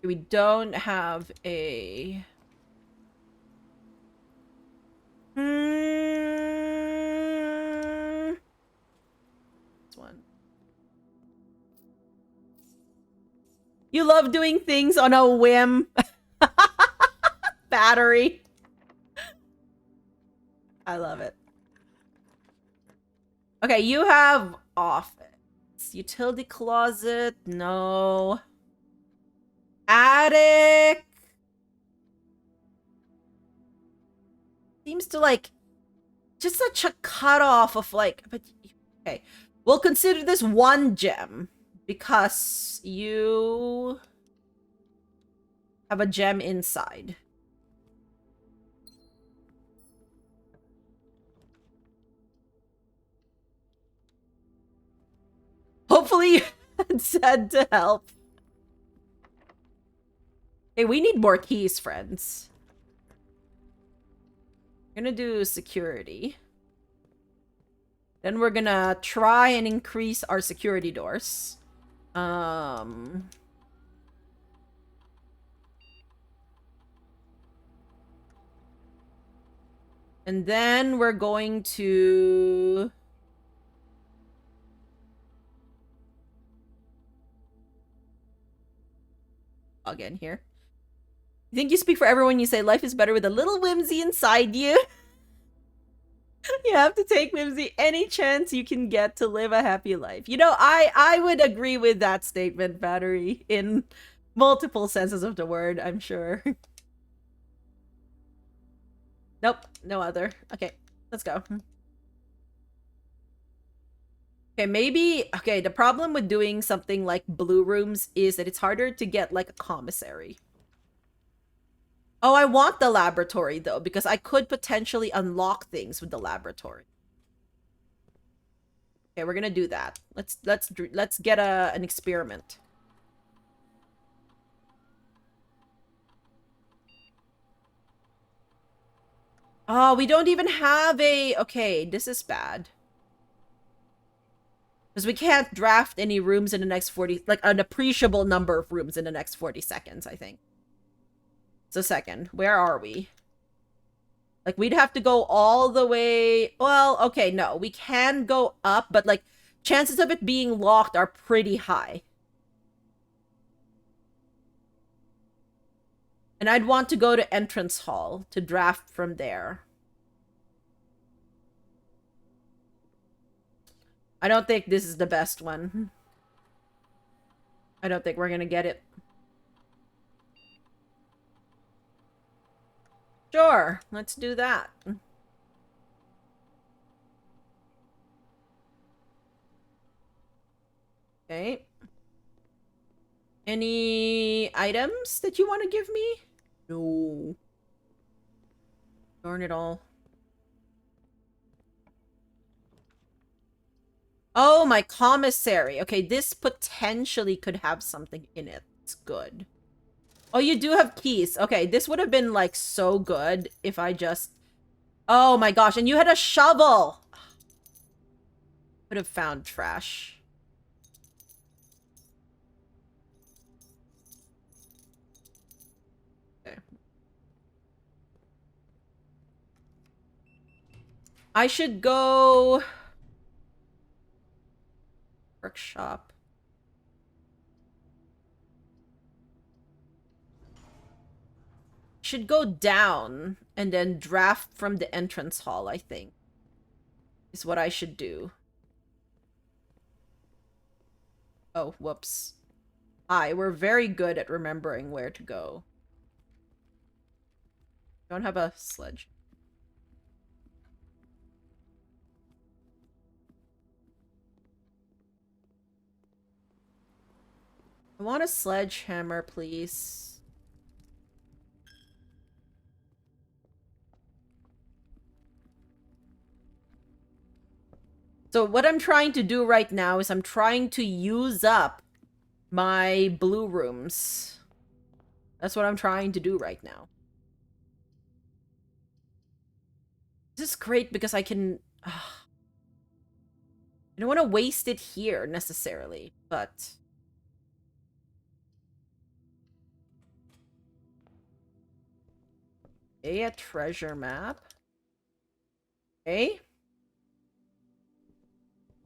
Speaker 1: We don't have a... This one. You love doing things on a whim. Battery. I love it. Okay, you have office. Utility closet. No. Attic. Seems to, like, just such a cutoff of, like, but okay. We'll consider this one gem. because you have a gem inside. Hopefully you had said to help. Hey, we need more keys, friends. We're gonna do security. Then we're gonna try and increase our security doors. And then we're going to... Again here. You think you speak for everyone when you say life is better with a little whimsy inside you? You have to take, whimsy, any chance you can get to live a happy life. You know, I would agree with that statement, Battery, in multiple senses of the word, I'm sure. Nope, no other. Okay, let's go. Okay, maybe... Okay, the problem with doing something like blue rooms is that it's harder to get, like, a commissary. Oh, I want the laboratory, though, because I could potentially unlock things with the laboratory. Okay, we're gonna do that. Let's get an experiment. Oh, we don't even have a... Okay, this is bad. Because we can't draft any rooms in the next 40... Like, an appreciable number of rooms in the next 40 seconds, I think. So second, where are we? Like, we'd have to go all the way... Well, okay, no. We can go up, but, like, chances of it being locked are pretty high. And I'd want to go to entrance hall to draft from there. I don't think this is the best one. I don't think we're gonna get it. Sure, let's do that. Okay. Any items that you want to give me? No. Darn it all. Oh, my commissary. Okay, this potentially could have something in it. It's good. Oh, you do have keys. Okay, this would have been, like, so good if I just... Oh my gosh, and you had a shovel! Could have found trash. Okay. I should go... Workshop. Should go down and then draft from the entrance hall, I think. Is what I should do. Oh, whoops. Hi, we're very good at remembering where to go. Don't have a sledge. I want a sledgehammer, please. So what I'm trying to do right now is I'm trying to use up my blue rooms. That's what I'm trying to do right now. This is great because I can... I don't want to waste it here, necessarily, but... Okay, a treasure map. Okay.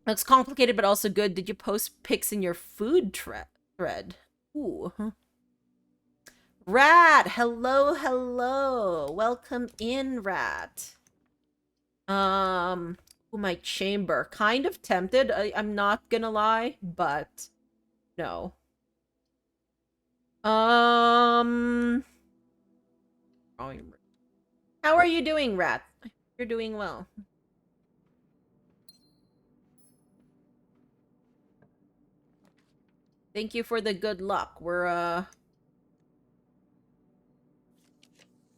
Speaker 1: Looks complicated, but also good. Did you post pics in your food thread? Ooh. Rat! Hello, hello! Welcome in, Rat. Ooh, my chamber. Kind of tempted, I'm not gonna lie, but... No. How are you doing, Rat? You're doing well. Thank you for the good luck. We're,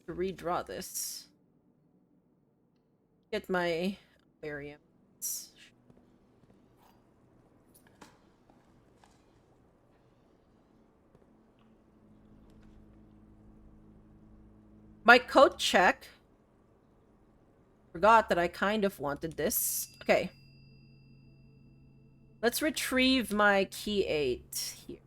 Speaker 1: to redraw this. Get my aquarium. My coat check. Forgot that I kind of wanted this. Okay. Let's retrieve my key 8 here.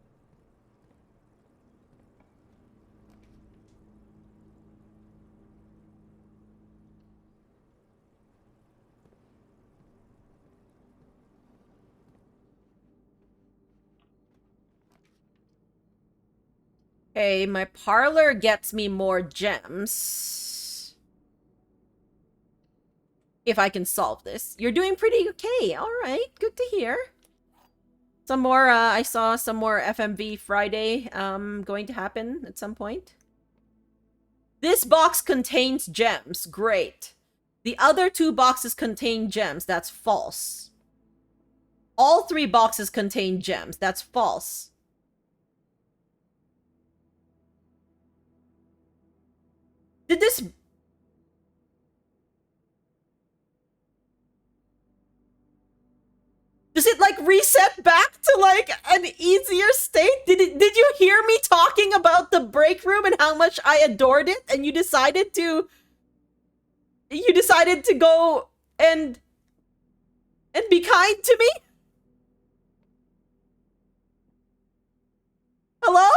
Speaker 1: Okay, my parlor gets me more gems. If I can solve this. You're doing pretty okay. Alright, good to hear. Some more, I saw some more FMV Friday, going to happen at some point. This box contains gems. Great. The other 2 boxes contain gems. That's false. All 3 boxes contain gems. That's false. Did this... Does it, like, reset back to, like, an easier state? Did you hear me talking about the break room and how much I adored it, and you decided to go and be kind to me? Hello?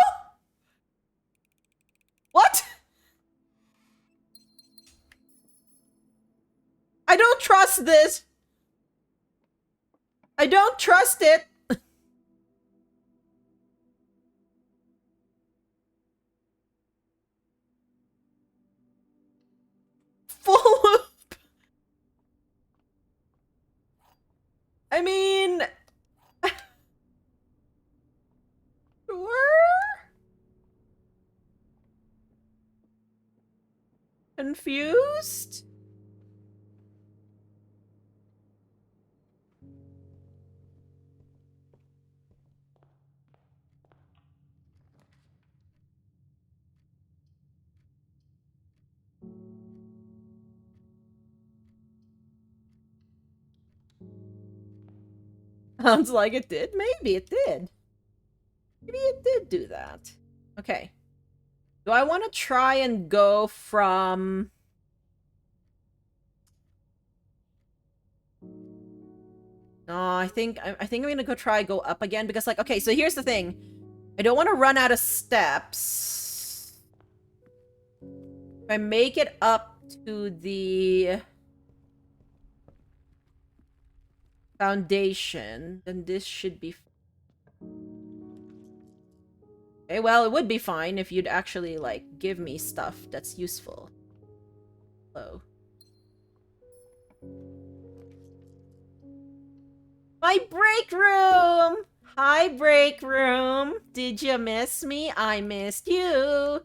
Speaker 1: What? I don't trust this. I don't trust it. Full loop. I mean... Sure? Confused? Sounds like it did. Maybe it did. Maybe it did do that. Okay. Do I want to try and go from... No, I think I'm gonna go up again because, like, okay, so here's the thing. I don't want to run out of steps. If I make it up to the foundation, then this should be... Okay, well, it would be fine if you'd actually, like, give me stuff that's useful. Hello. My break room! Hi, break room. Did you miss me? I missed you.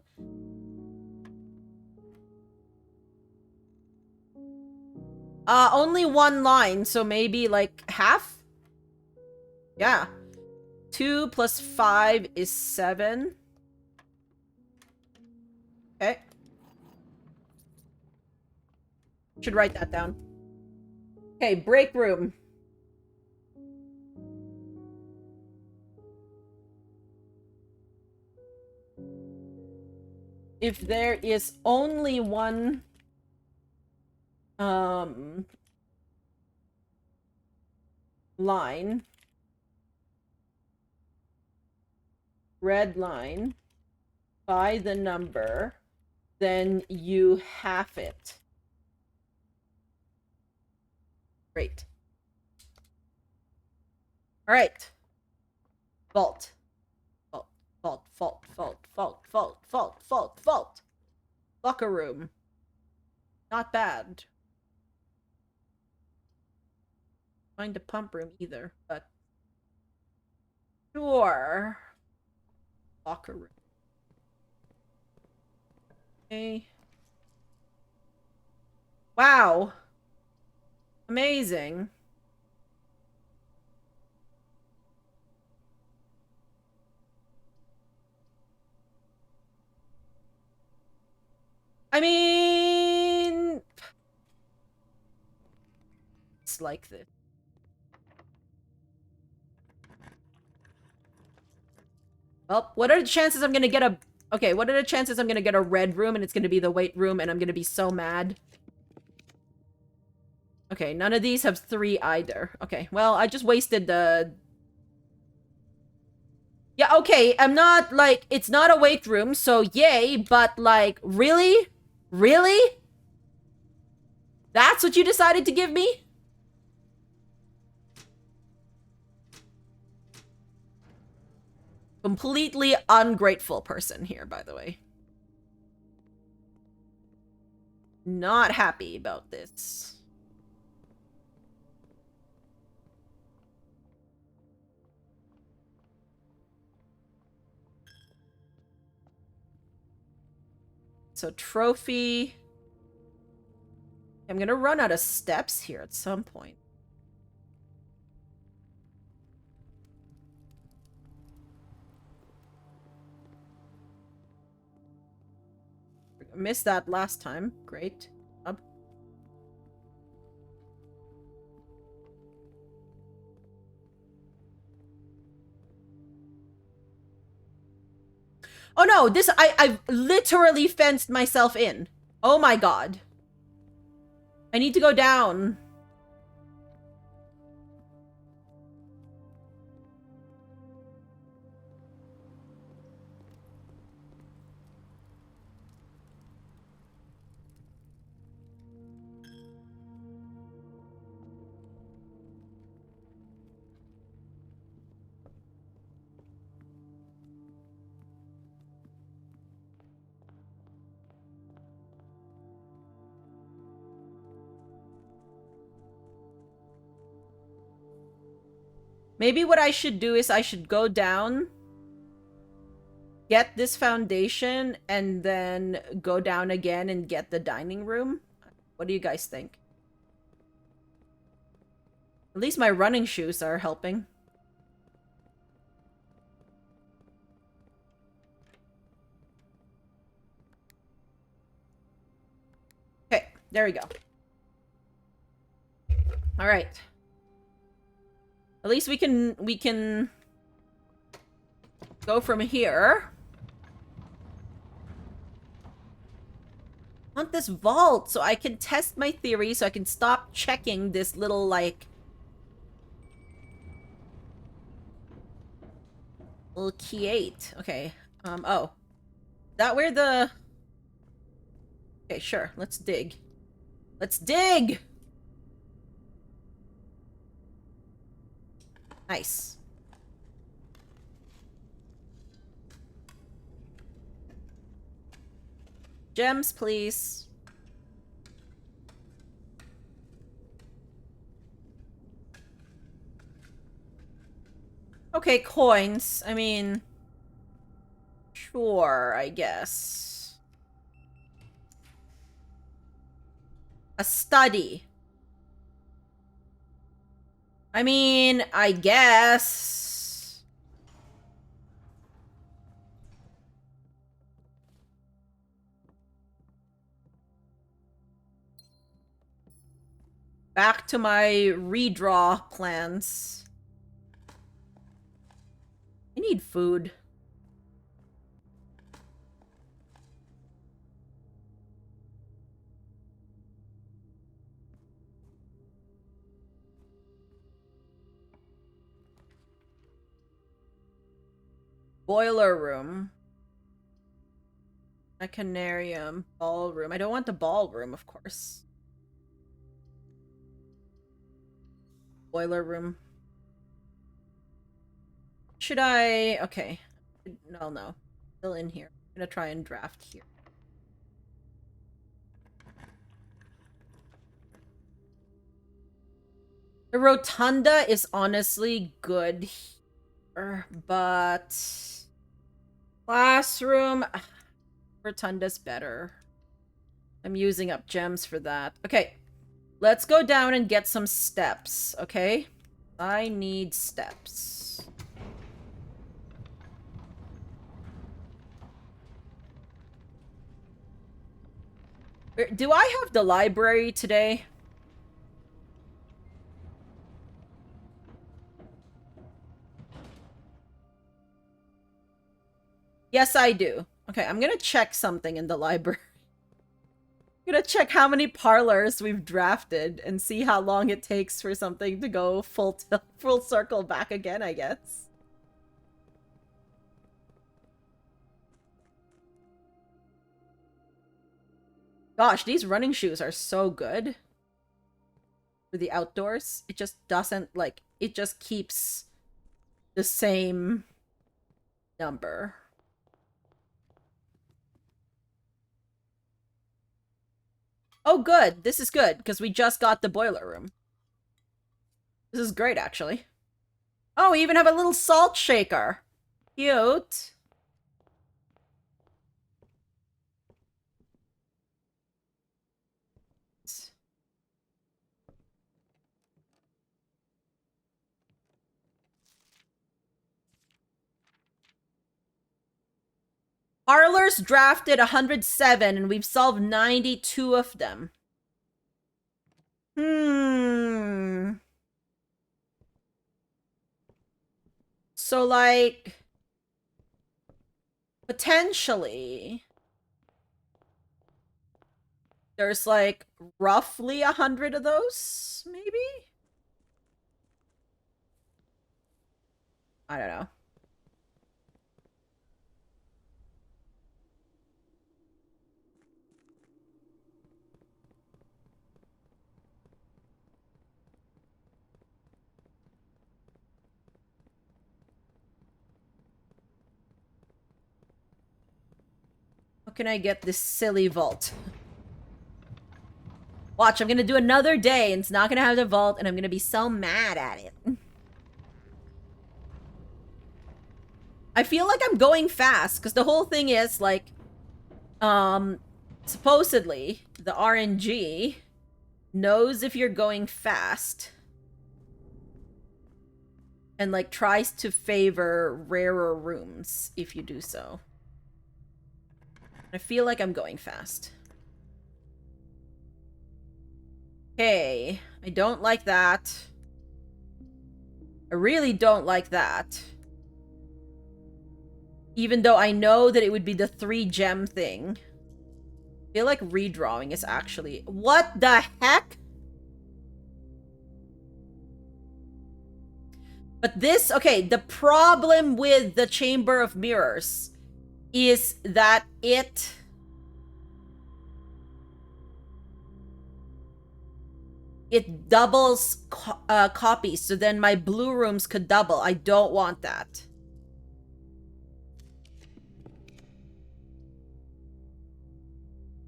Speaker 1: Only 1 line, so maybe, like, half? Yeah. 2 plus 5 is 7. Okay. Should write that down. Okay, break room. If there is only 1 line, red line, by the number, then you half it. Great. All right. Vault. Vault. Vault. Vault. Vault. Vault. Vault. Vault. Vault. Vault. Locker room. Not bad. Find a pump room either, but sure. Locker room. Okay. Wow. Amazing. I mean... It's like this. Well, what are the chances I'm gonna get a... Okay, what are the chances I'm gonna get a red room and it's gonna be the weight room and I'm gonna be so mad? Okay, none of these have 3 either. Okay, well, I just wasted the... Yeah, okay, I'm not, like, it's not a weight room, so yay, but, like, really? Really? That's what you decided to give me? Completely ungrateful person here, by the way. Not happy about this. So, trophy. I'm gonna run out of steps here at some point. Missed that last time. Great. Up. Oh no, this I've literally fenced myself in. Oh my god. I need to go down. Maybe what I should do is I should go down, get this foundation, and then go down again and get the dining room. What do you guys think? At least my running shoes are helping. Okay, there we go. All right. At least we can go from here. I want this vault so I can test my theory, so I can stop checking this little, like, little key 8. Okay. Oh. Is that where the... Okay, sure. Let's dig. Let's dig! Nice. Gems, please. Okay, coins. I mean... Sure, I guess. A study. I mean, I guess. Back to my redraw plans. I need food. Boiler room. Mechanarium. Ballroom. I don't want the ballroom, of course. Boiler room. Should I... Okay. No. Still in here. I'm gonna try and draft here. The rotunda is honestly good here, but... Classroom... Rotunda's better. I'm using up gems for that. Okay. Let's go down and get some steps, okay? I need steps. Do I have the library today? Yes, I do. Okay, I'm gonna check something in the library. I'm gonna check how many parlors we've drafted and see how long it takes for something to go full circle back again, I guess. Gosh, these running shoes are so good for the outdoors. It just doesn't, like, it just keeps the same number. Oh, good. This is good, because we just got the boiler room. This is great, actually. Oh, we even have a little salt shaker. Cute. Parlors drafted 107, and we've solved 92 of them. So, like, potentially, there's, like, roughly 100 of those, maybe? I don't know. How can I get this silly vault? Watch, I'm gonna do another day, and it's not gonna have the vault, and I'm gonna be so mad at it. I feel like I'm going fast, because the whole thing is, like, supposedly, the RNG knows if you're going fast and, like, tries to favor rarer rooms if you do so. I feel like I'm going fast. Okay, I don't like that. I really don't like that. Even though I know that it would be the 3 gem thing. I feel like redrawing is actually... What the heck? But this... Okay, the problem with the Chamber of Mirrors is that it doubles copies, so then my blue rooms could double. I don't want that.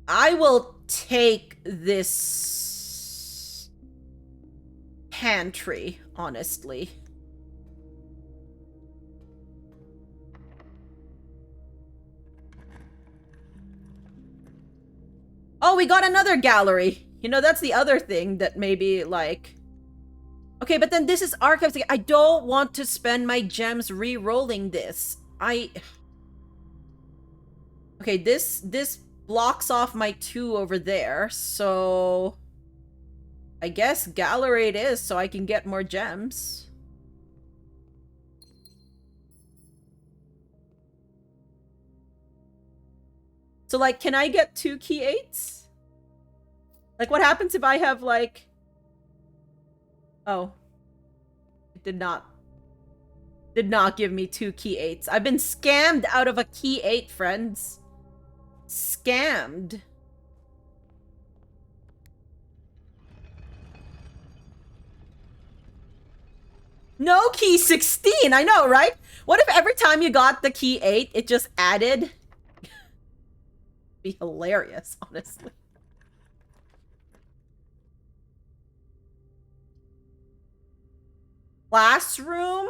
Speaker 1: I will take this pantry, honestly. Oh, we got another gallery. You know, that's the other thing that maybe, like... Okay, but then this is archives. I don't want to spend my gems re-rolling this. Okay, this blocks off my 2 over there, so... I guess gallery it is, so I can get more gems. So, like, can I get 2 key 8s? Like, what happens if I have, like... Oh. It did not give me 2 key 8s. I've been scammed out of a key 8, friends. Scammed. No key 16, I know, right? What if every time you got the key 8, it just added? Be hilarious, honestly. Classroom?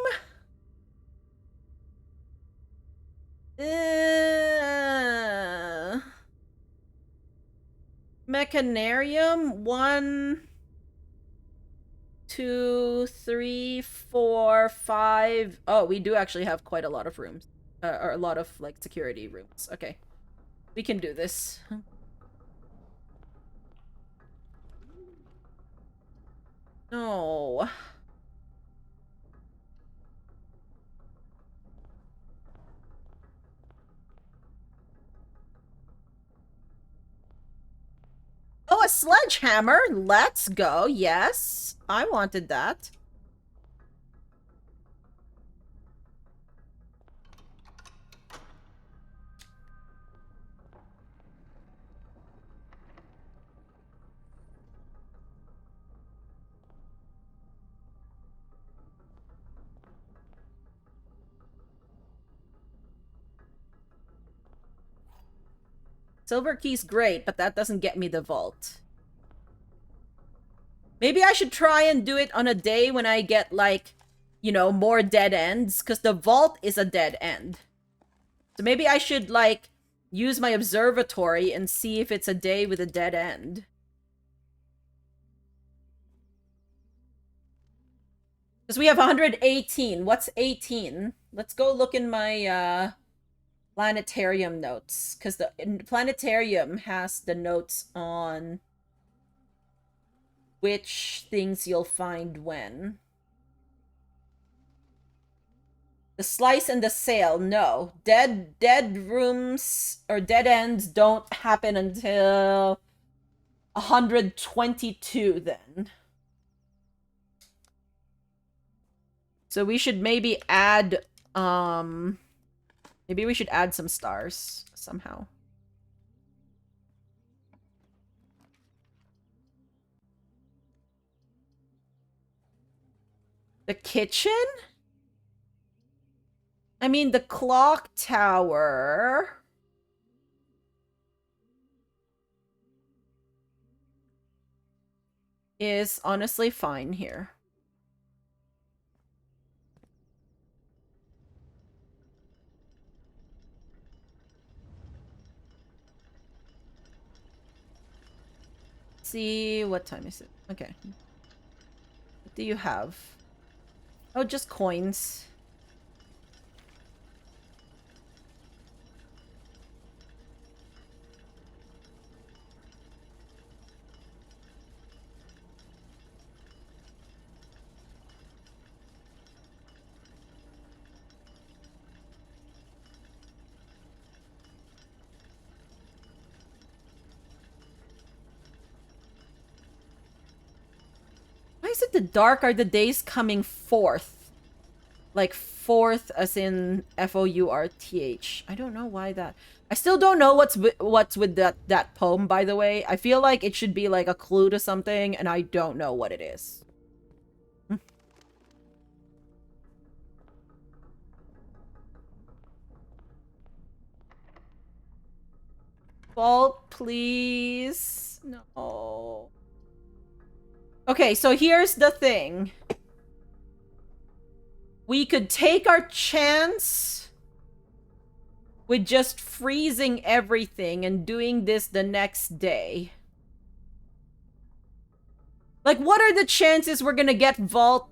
Speaker 1: Mechanarium? 1, 2, 3, 4, 5. Oh, we do actually have quite a lot of rooms. Or a lot of, like, security rooms. Okay. We can do this. No. Oh, a sledgehammer! Let's go. Yes. I wanted that. Silver key's great, but that doesn't get me the vault. Maybe I should try and do it on a day when I get, like, you know, more dead ends, because the vault is a dead end. So maybe I should, like, use my observatory and see if it's a day with a dead end. Because we have 118. What's 18? Let's go look in my, planetarium notes. Because the planetarium has the notes on which things you'll find when. The slice and the sale, no. Dead rooms or dead ends don't happen until 122 then. So we should maybe add, maybe we should add some stars somehow. The kitchen? I mean, the clock tower is honestly fine here. See, what time is it? Okay. What do you have? Oh, just coins. Why is it the dark are the days coming forth? Like fourth as in F-O-U-R-T-H. I don't know why that... I still don't know what's with that poem, by the way. I feel like it should be like a clue to something, and I don't know what it is. Vault, please. No. Okay, so here's the thing. We could take our chance with just freezing everything and doing this the next day. Like, what are the chances we're gonna get vault?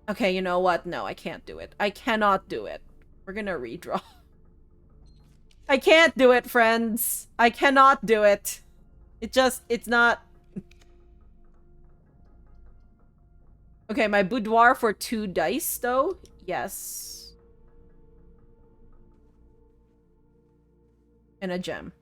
Speaker 1: Okay, you know what? No, I can't do it. I cannot do it. We're gonna redraw. I can't do it, friends. I cannot do it. It's not... Okay, my boudoir for 2 dice, though? Yes. And a gem.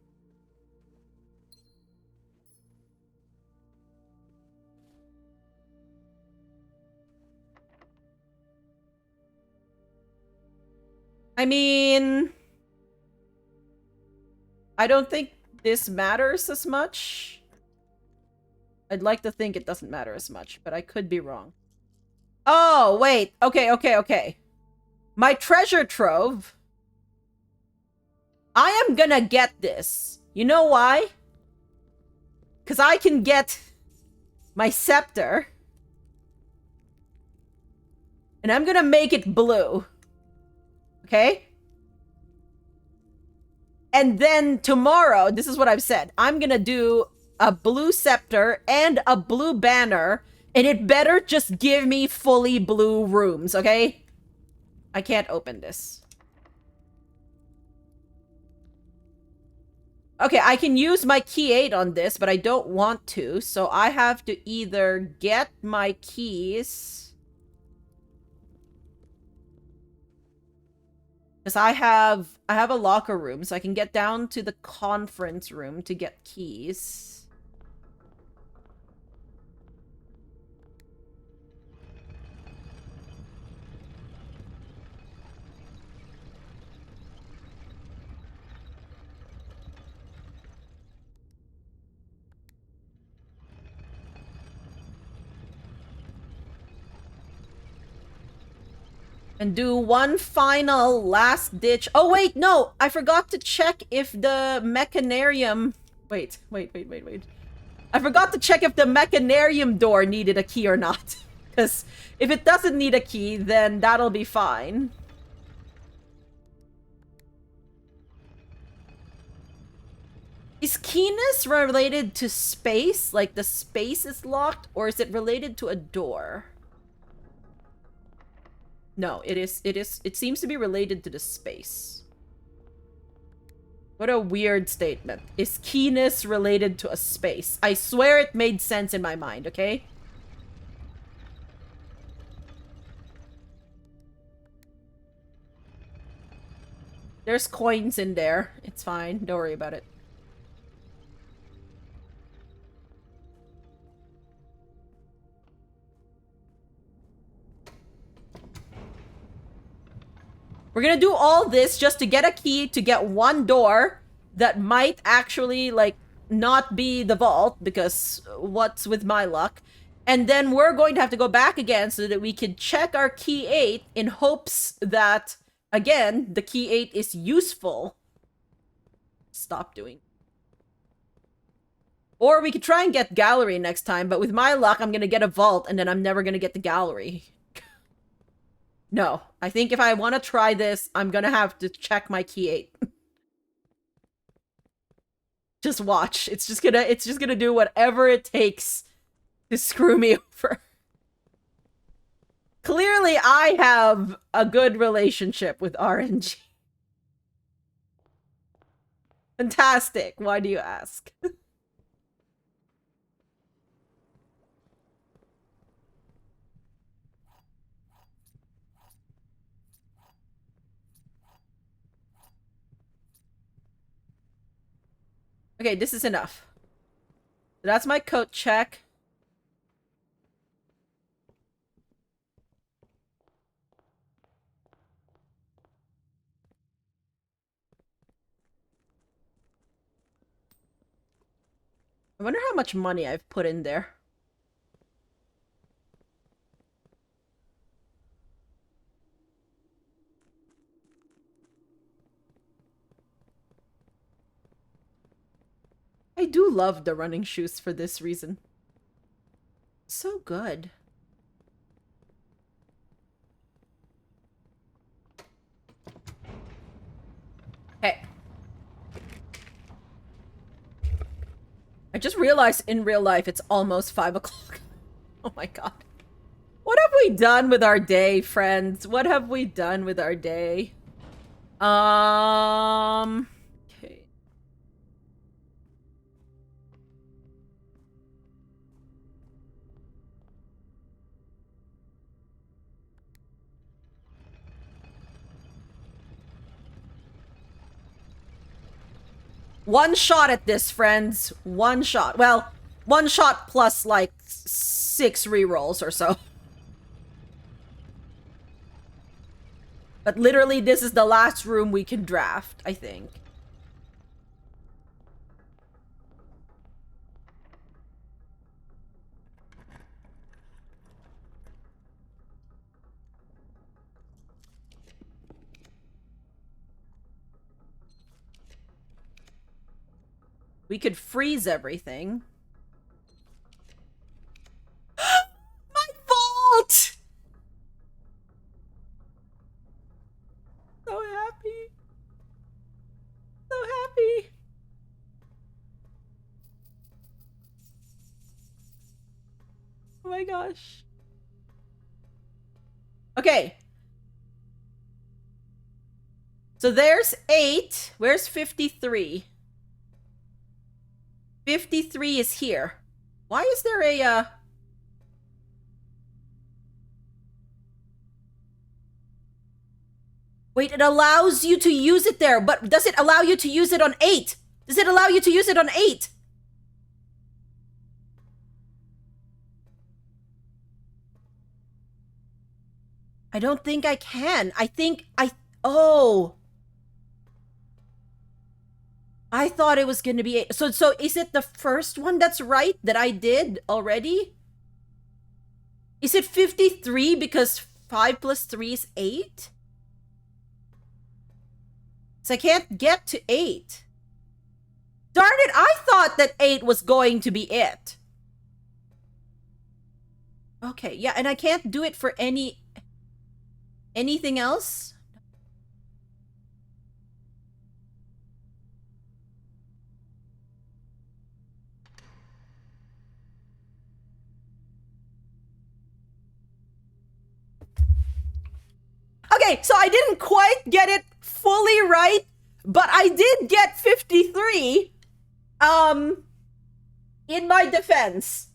Speaker 1: I mean... I don't think this matters as much. I'd like to think it doesn't matter as much, but I could be wrong. Oh, wait. Okay. My treasure trove. I am gonna get this. You know why? Because I can get my scepter. And I'm gonna make it blue. Okay? And then tomorrow, this is what I've said. I'm gonna do a blue scepter and a blue banner. And it better just give me fully blue rooms, okay? I can't open this. Okay, I can use my key 8 on this, but I don't want to, so I have to either get my keys... Because I have a locker room, so I can get down to the conference room to get keys. And do one final last ditch. Oh, wait, no! I forgot to check if the mechanarium... Wait. I forgot to check if the mechanarium door needed a key or not. Because if it doesn't need a key, then that'll be fine. Is keyness related to space? Like the space is locked? Or is it related to a door? No, it seems to be related to the space. What a weird statement. Is keyness related to a space? I swear it made sense in my mind, okay? There's coins in there. It's fine. Don't worry about it. We're gonna do all this just to get a key to get one door that might actually, like, not be the vault, because what's with my luck? And then we're going to have to go back again so that we can check our key 8 in hopes that, again, the key 8 is useful. Stop doing. Or we could try and get gallery next time, but with my luck, I'm gonna get a vault and then I'm never gonna get the gallery. No, I think if I want to try this, I'm gonna have to check my key 8. Just watch. It's just gonna do whatever it takes to screw me over. Clearly, I have a good relationship with RNG. Fantastic. Why do you ask? Okay, this is enough. So that's my coat check. I wonder how much money I've put in there. I do love the running shoes for this reason. So good. Hey. I just realized in real life it's almost 5 o'clock. Oh my god. What have we done with our day, friends? What have we done with our day? Okay. One shot at this, friends. One shot. Well, one shot plus, like, 6 rerolls or so. But literally, this is the last room we can draft, I think. We could freeze everything. My vault! So happy. So happy. Oh my gosh. Okay. So there's 8. Where's 53? 53 is here. Why is there a, Wait, it allows you to use it there, but does it allow you to use it on 8? Does it allow you to use it on 8? I don't think I can. Oh. I thought it was going to be 8. So is it the first one that's right that I did already? Is it 53 because 5 plus 3 is 8? So I can't get to 8. Darn it, I thought that 8 was going to be it. Okay, yeah, and I can't do it for anything else? Okay, so I didn't quite get it fully right, but I did get 53. In my defense,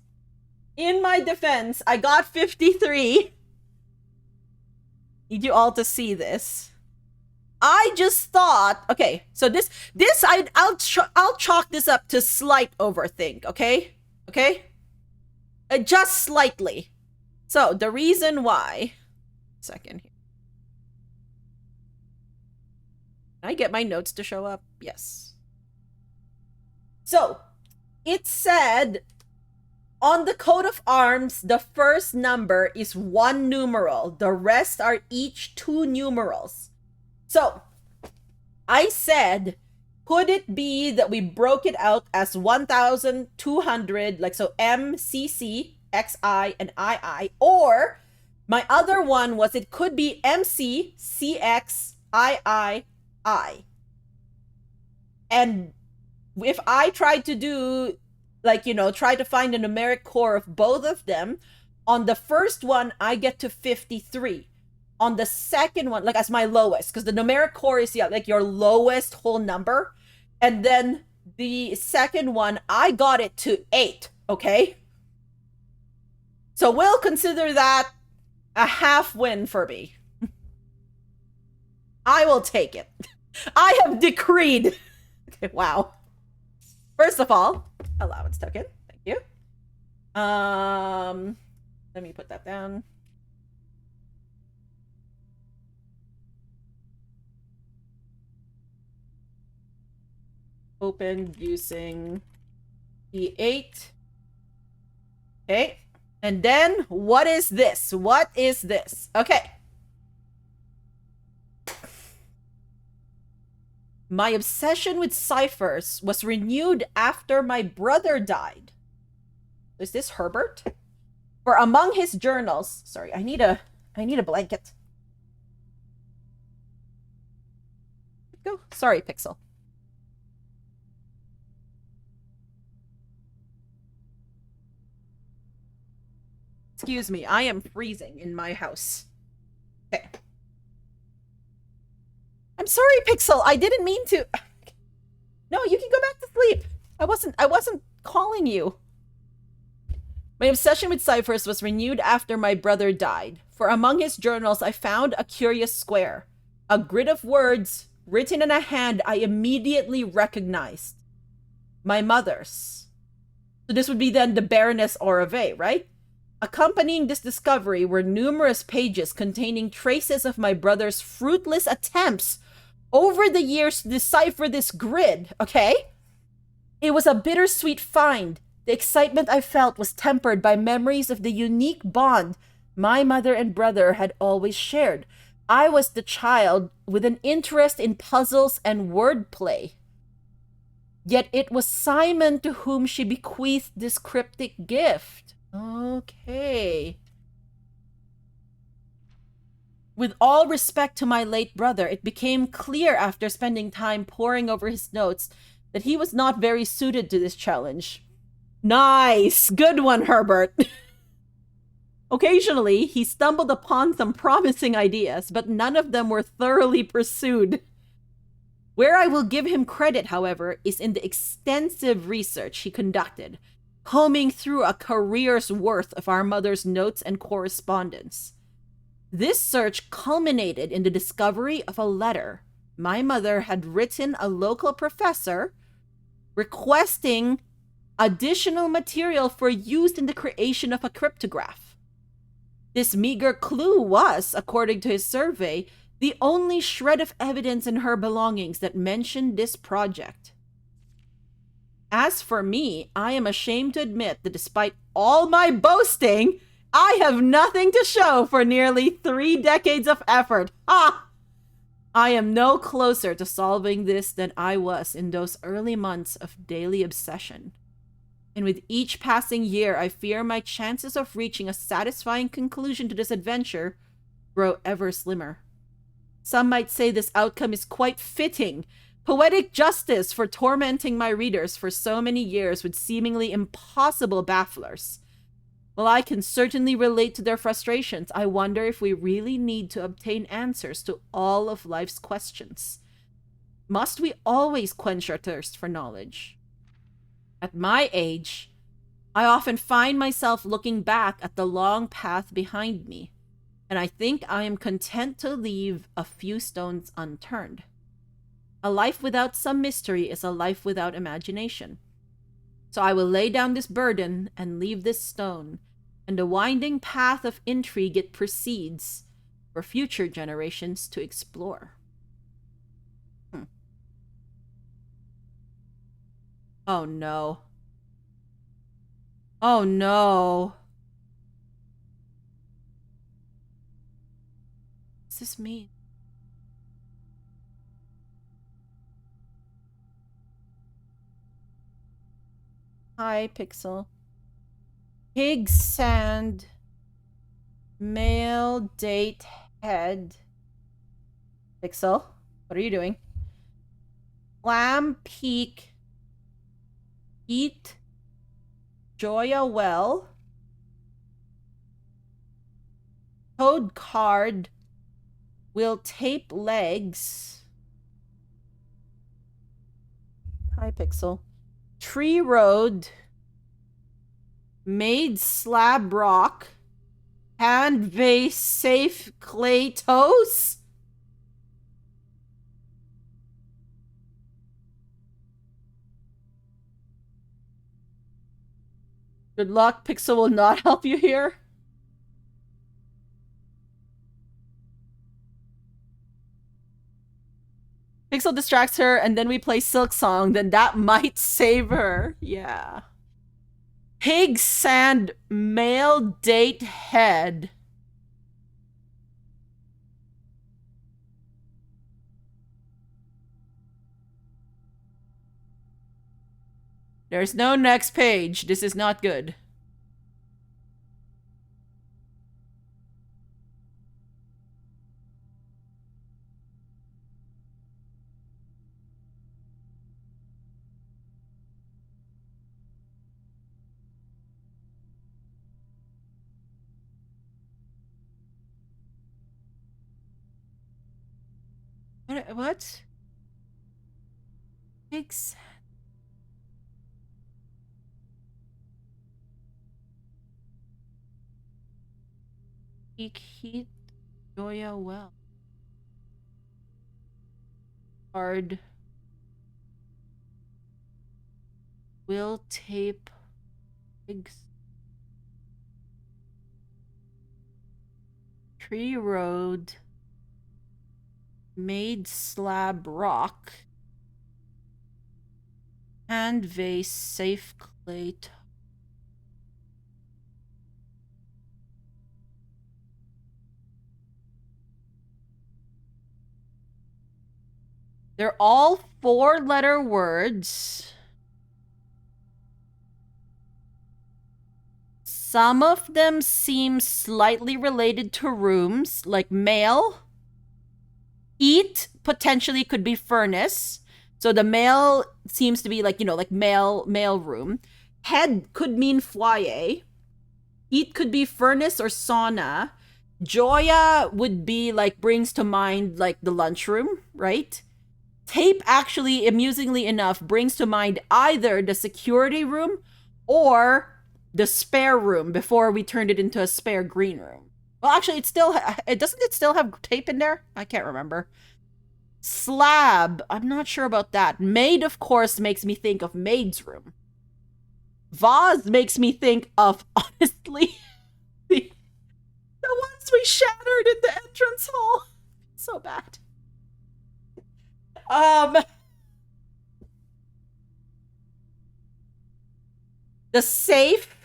Speaker 1: I got 53. Need you all to see this. I just thought, okay, so I'll chalk this up to slight overthink, okay? Okay? Just slightly. So, the reason why... Second here. Can I get my notes to show up? Yes. So, it said on the coat of arms, the first number is 1 numeral. The rest are each 2 numerals. So, I said, could it be that we broke it out as 1,200, like so M, C, C, X, I, and I, or my other one was it could be MC, CX, I. And if I tried to do, like, try to find a numeric core of both of them, on the first one, I get to 53. On the second one, like as my lowest, because the numeric core is, yeah, like your lowest whole number. And then the second one, I got it to 8, okay? So we'll consider that a half win for me. I will take it. I have decreed. Okay, wow. First of all, allowance token. Thank you. Let me put that down. Open using E8. Okay. And then, what is this? What is this? Okay. My obsession with ciphers was renewed after my brother died. Is this Herbert? For among his journals... Sorry, I need a blanket. Go. Sorry, Pixel. Excuse me, I am freezing in my house. Okay. I'm sorry, Pixel. I didn't mean to. No, you can go back to sleep. I wasn't calling you. My obsession with ciphers was renewed after my brother died. For among his journals, I found a curious square. A grid of words written in a hand I immediately recognized. My mother's. So this would be then the Baroness Orave, right? Accompanying this discovery were numerous pages containing traces of my brother's fruitless attempts over the years to decipher this grid, okay? It was a bittersweet find. The excitement I felt was tempered by memories of the unique bond my mother and brother had always shared. I was the child with an interest in puzzles and wordplay. Yet it was Simon to whom she bequeathed this cryptic gift. Okay. With all respect to my late brother, it became clear after spending time poring over his notes that he was not very suited to this challenge. Nice! Good one, Herbert! Occasionally, he stumbled upon some promising ideas, but none of them were thoroughly pursued. Where I will give him credit, however, is in the extensive research he conducted, combing through a career's worth of our mother's notes and correspondence. This search culminated in the discovery of a letter my mother had written a local professor requesting additional material for use in the creation of a cryptograph. This meager clue was, according to his survey, the only shred of evidence in her belongings that mentioned this project. As for me, I am ashamed to admit that despite all my boasting, I have nothing to show for nearly 3 decades of effort. Ha! I am no closer to solving this than I was in those early months of daily obsession. And with each passing year, I fear my chances of reaching a satisfying conclusion to this adventure grow ever slimmer. Some might say this outcome is quite fitting, poetic justice for tormenting my readers for so many years with seemingly impossible bafflers. While I can certainly relate to their frustrations, I wonder if we really need to obtain answers to all of life's questions. Must we always quench our thirst for knowledge? At my age, I often find myself looking back at the long path behind me, and I think I am content to leave a few stones unturned. A life without some mystery is a life without imagination. So I will lay down this burden and leave this stone, and the winding path of intrigue it proceeds for future generations to explore. Oh no. Oh no. What's this mean? Hi, Pixel. Pig sand. Male date head. Pixel, what are you doing? Clam Peak. Eat Joya Well. Code card. Will tape legs. Hi, Pixel. Tree Road. Made slab rock. Hand vase safe clay toes. Good luck. Pixel will not help you here. Pixel distracts her, and then we play Silk Song. Then that might save her. Yeah. Pig sand male date head. There's no next page. This is not good. What? Pigs. Heat Joya Well. Hard. Will tape pigs. Tree Road. Made slab rock. Hand vase safe clay. They're all 4-letter words. Some of them seem slightly related to rooms, like male. Eat potentially could be furnace. So the male seems to be like, like male room. Head could mean foyer. Eat could be furnace or sauna. Joya would be like, brings to mind like the lunchroom, right? tape actually, amusingly enough, brings to mind either the security room or the spare room before we turned it into a spare green room. Well, actually, it doesn't it still have tape in there? I can't remember. Slab. I'm not sure about that. Maid, of course, makes me think of maid's room. Vase makes me think of, honestly, the ones we shattered in the entrance hall. So bad. Um, the safe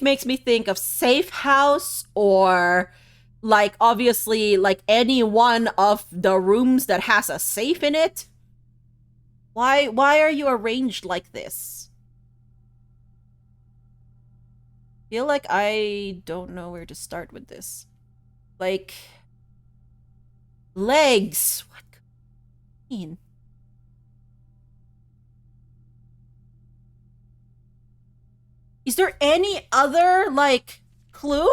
Speaker 1: makes me think of safe house, or like obviously like any one of the rooms that has a safe in it. Why are you arranged like this? Feel like I don't know where to start with this. Like legs. What could it mean? Is there any other like clue?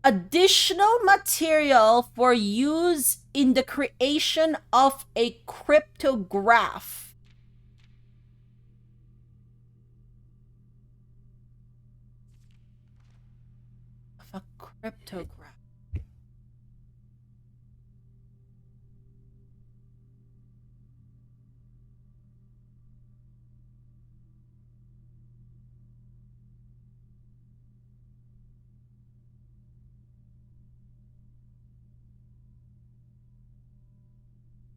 Speaker 1: Additional material for use in the creation of a cryptograph. Of a cryptograph.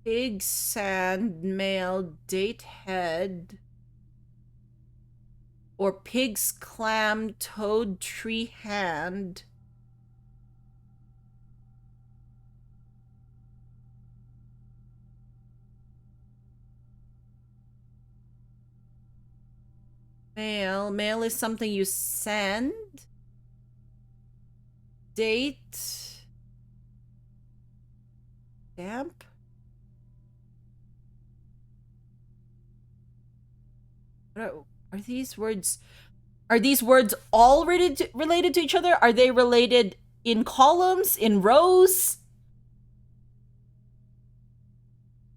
Speaker 1: Pig, sand, male, date head, or pig's clam, toad, tree hand. Mail is something you send. Date, stamp. Are these words? Are these words all related to each other? Are they related in columns, in rows?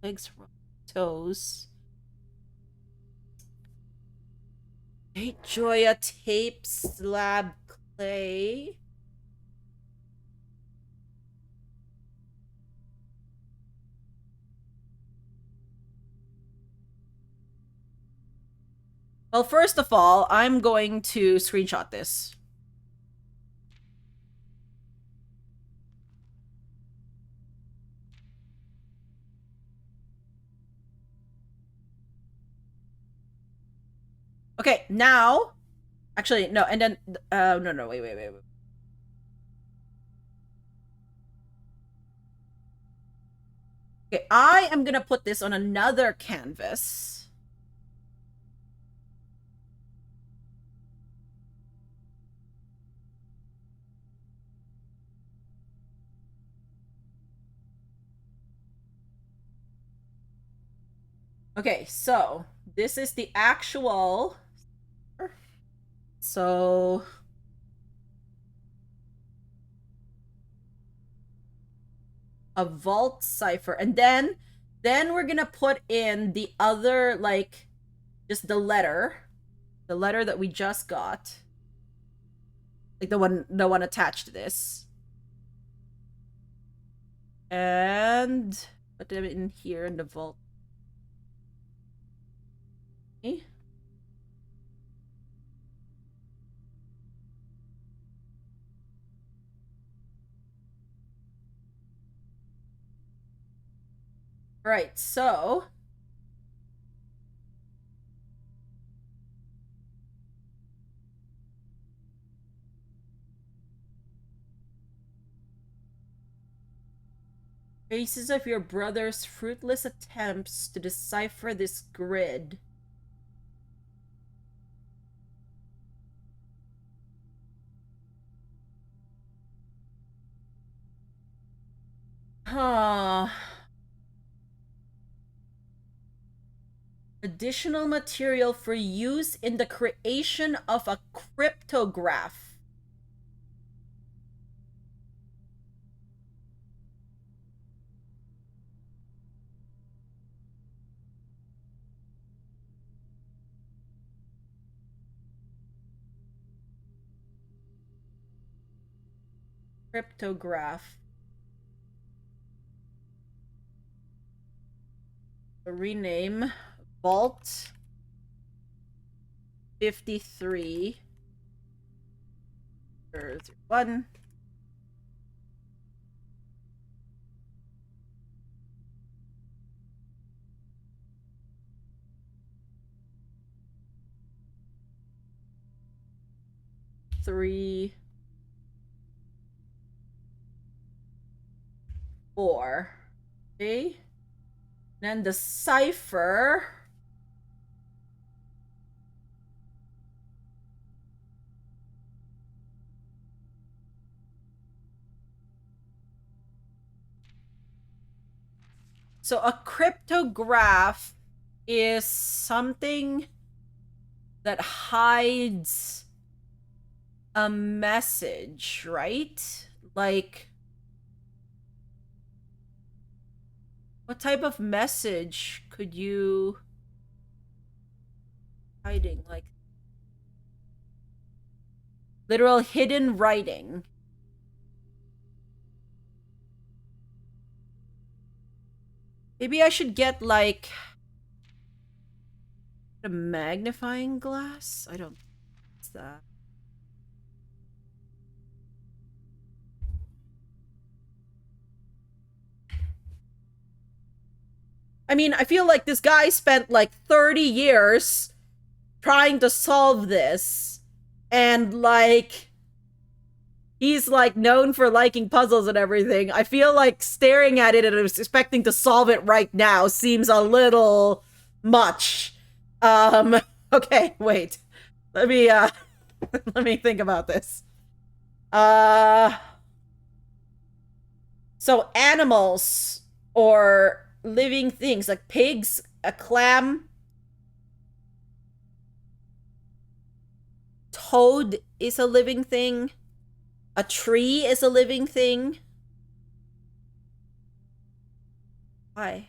Speaker 1: Legs, toes. Great Joya, tape, slab, clay. Well, first of all, I'm going to screenshot this. Okay, now, actually, no, and then, no, wait. Okay, I am gonna put this on another canvas. Okay, so this is the actual. So a vault cipher, and then we're gonna put in the other, like, just the letter that we just got, like the one attached to this, and put them in here in the vault. Okay. All right, so traces of your brother's fruitless attempts to decipher this grid. Huh. Additional material for use in the creation of a cryptograph. Cryptograph. Rename Vault 53 1. Three, 4. Okay. Then the cipher. So a cryptograph is something that hides a message, right? Like, what type of message could you hiding? Like, literal hidden writing. Maybe I should get, like, a magnifying glass? I don't think it's that. I mean, I feel like this guy spent like 30 years trying to solve this. And like, he's like known for liking puzzles and everything. I feel like staring at it and expecting to solve it right now seems a little much. Okay, wait. Let me let me think about this. So animals or living things like pigs, a clam, toad is a living thing. A tree is a living thing. Why?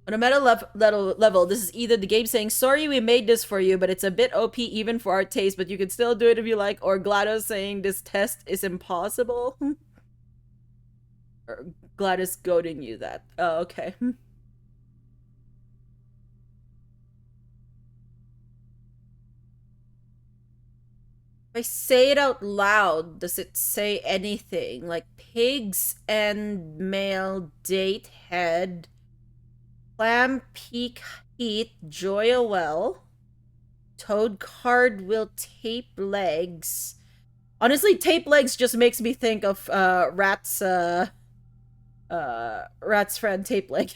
Speaker 1: On a meta level, this is either the game saying, sorry we made this for you, but it's a bit OP even for our taste, but you can still do it if you like, or GLaDOS saying this test is impossible. Or GLaDOS goading you that. Oh, okay. If I say it out loud, does it say anything? Like pigs and male date head, clam peak heat, joya well, toad card will tape legs. Honestly, tape legs just makes me think of Rat's friend Tape Leg.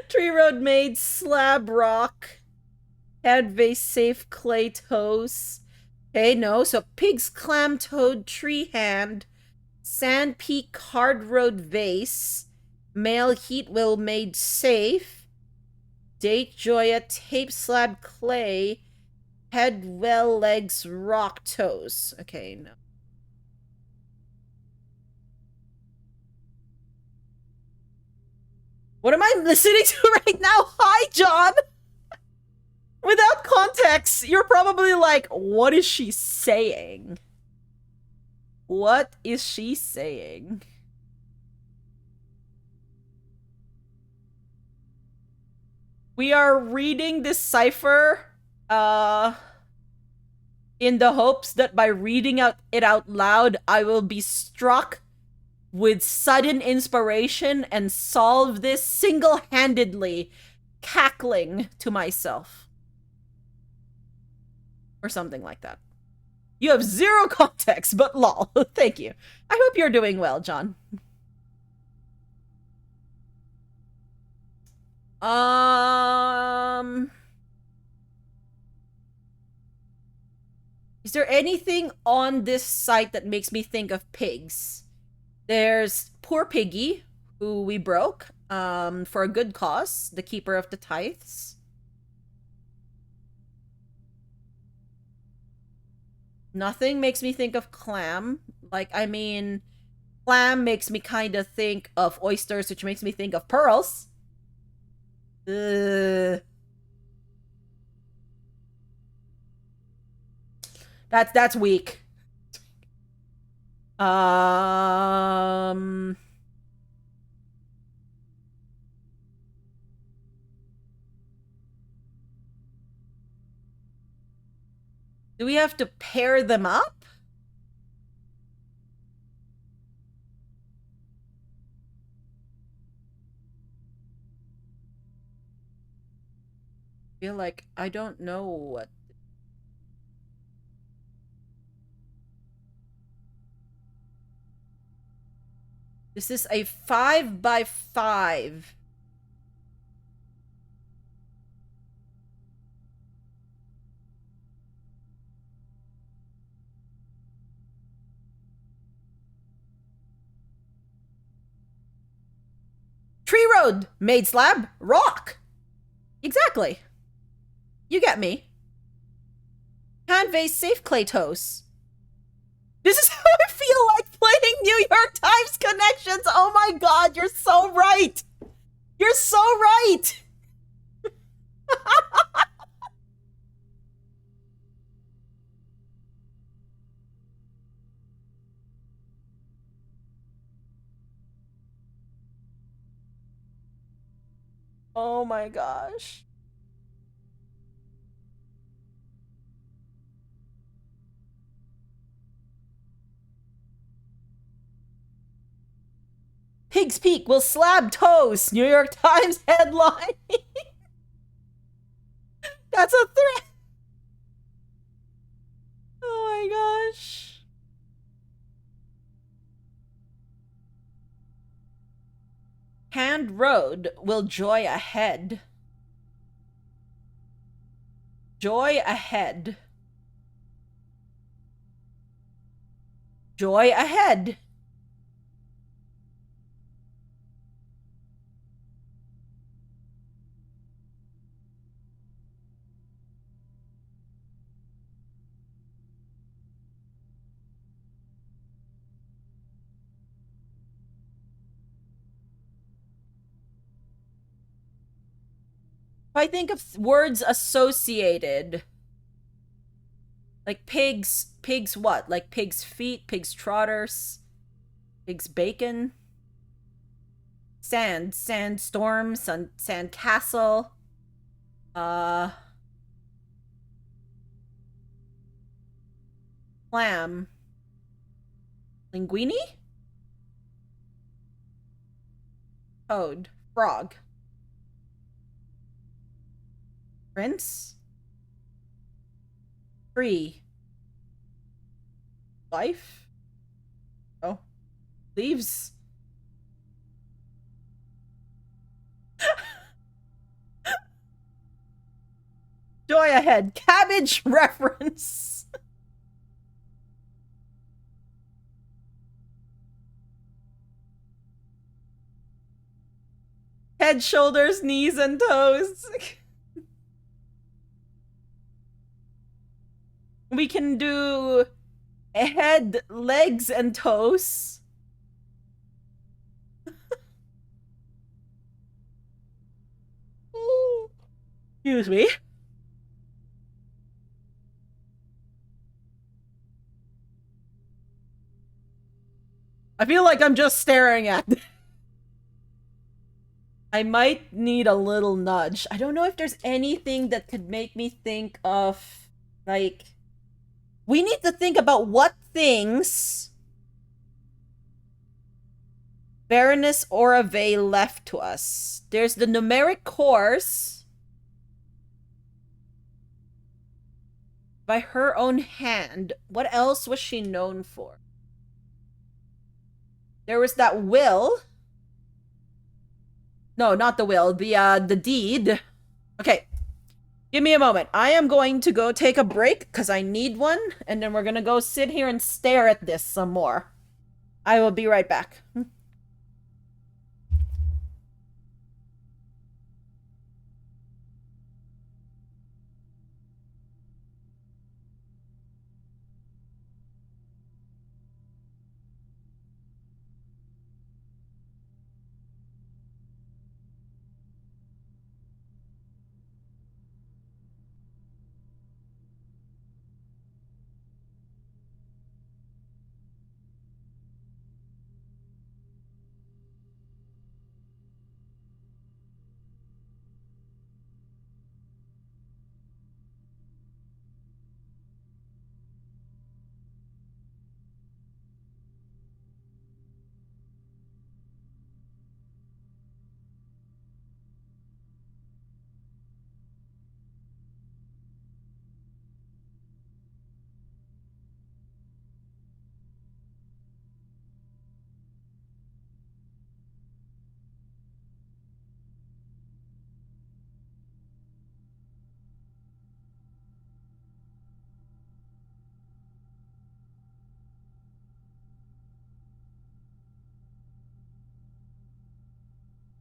Speaker 1: Tree road made, slab rock, head vase safe clay toes. Okay, no, so pigs, clam, toad, tree hand, sand peak, hard road vase, male heat will made safe, date joya, tape slab clay, head well legs, rock toes. Okay, no. What am I listening to right now? Hi, John! Without context, you're probably like, what is she saying? What is she saying? We are reading this cipher, in the hopes that by reading it out loud, I will be struck with sudden inspiration and solve this single-handedly, cackling to myself. Or something like that. You have zero context, but lol. Thank you. I hope you're doing well, John. Is there anything on this site that makes me think of pigs? There's Poor Piggy, who we broke, for a good cause, the keeper of the tithes. Nothing makes me think of clam. Like, I mean, clam makes me kind of think of oysters, which makes me think of pearls. That's weak. Do we have to pair them up? I feel like I don't know what. This is a 5x5. Tree road, made slab, rock. Exactly. You get me. Hand vase, safe clay toes. This is how I feel like playing New York Times connections. Oh my god, you're so right. You're so right. Oh my gosh. Pig's Peak will slab toast. New York Times headline. That's a threat. Oh my gosh. Hand road will joy ahead. Joy ahead. Joy ahead. If I think of words associated, like pigs what? Like pig's feet, pig's trotters, pig's bacon, sandstorm, sand castle, clam, linguine, toad, frog, prince, tree, life, oh, leaves. Joy ahead, cabbage reference. Head, shoulders, knees, and toes. We can do head, legs, and toes. Excuse me. I feel like I'm just staring at it. I might need a little nudge. I don't know if there's anything that could make me think of, like... We need to think about what things Baroness Orave left to us. There's the numeric course by her own hand. What else was she known for? There was that will. No, not the will. The deed. Okay. Give me a moment. I am going to go take a break because I need one, and then we're gonna go sit here and stare at this some more. I will be right back.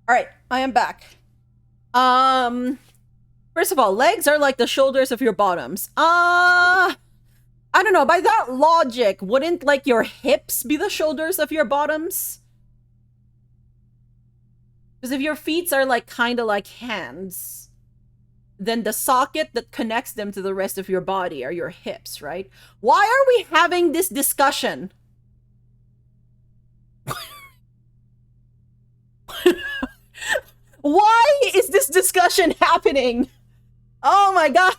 Speaker 1: All right, I am back. First of all, legs are like the shoulders of your bottoms. I don't know. By that logic, wouldn't like your hips be the shoulders of your bottoms? Because if your feet are like kind of like hands, then the socket that connects them to the rest of your body are your hips, right? Why are we having this discussion? Why is this discussion happening? Oh my god.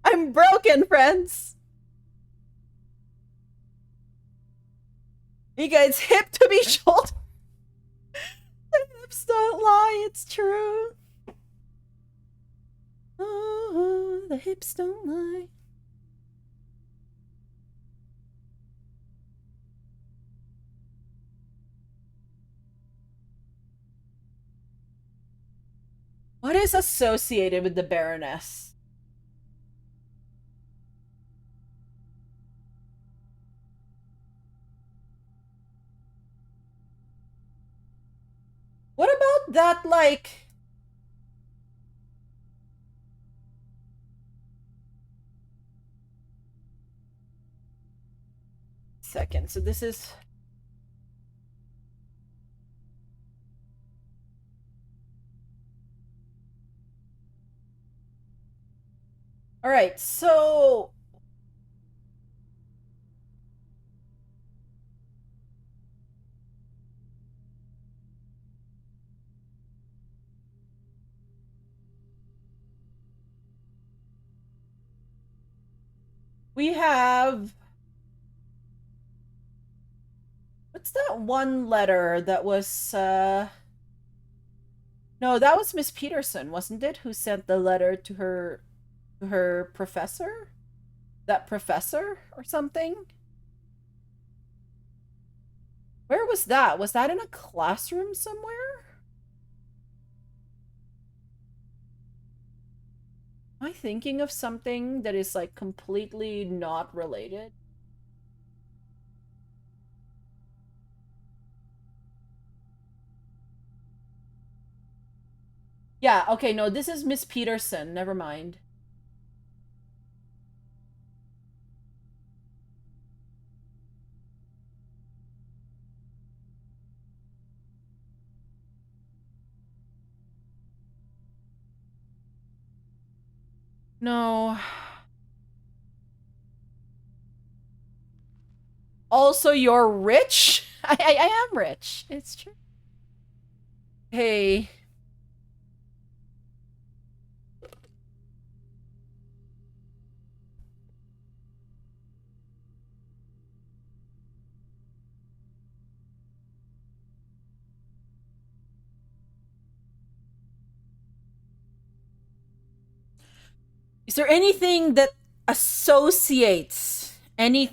Speaker 1: I'm broken, friends. You guys, hip to be shoulder. The hips don't lie, it's true. Oh, the hips don't lie. What is associated with the Baroness? What about that, like... Second, so this is... Alright, so... We have... What's that one letter that was, No, that was Miss Peterson, wasn't it? Who sent the letter to her professor? That professor or something? Where was that? Was that in a classroom somewhere? Am I thinking of something that is like completely not related? Yeah, okay, no, this is Miss Peterson. Never mind. No. Also, you're rich? I am rich. It's true. Hey. Is there anything that associates any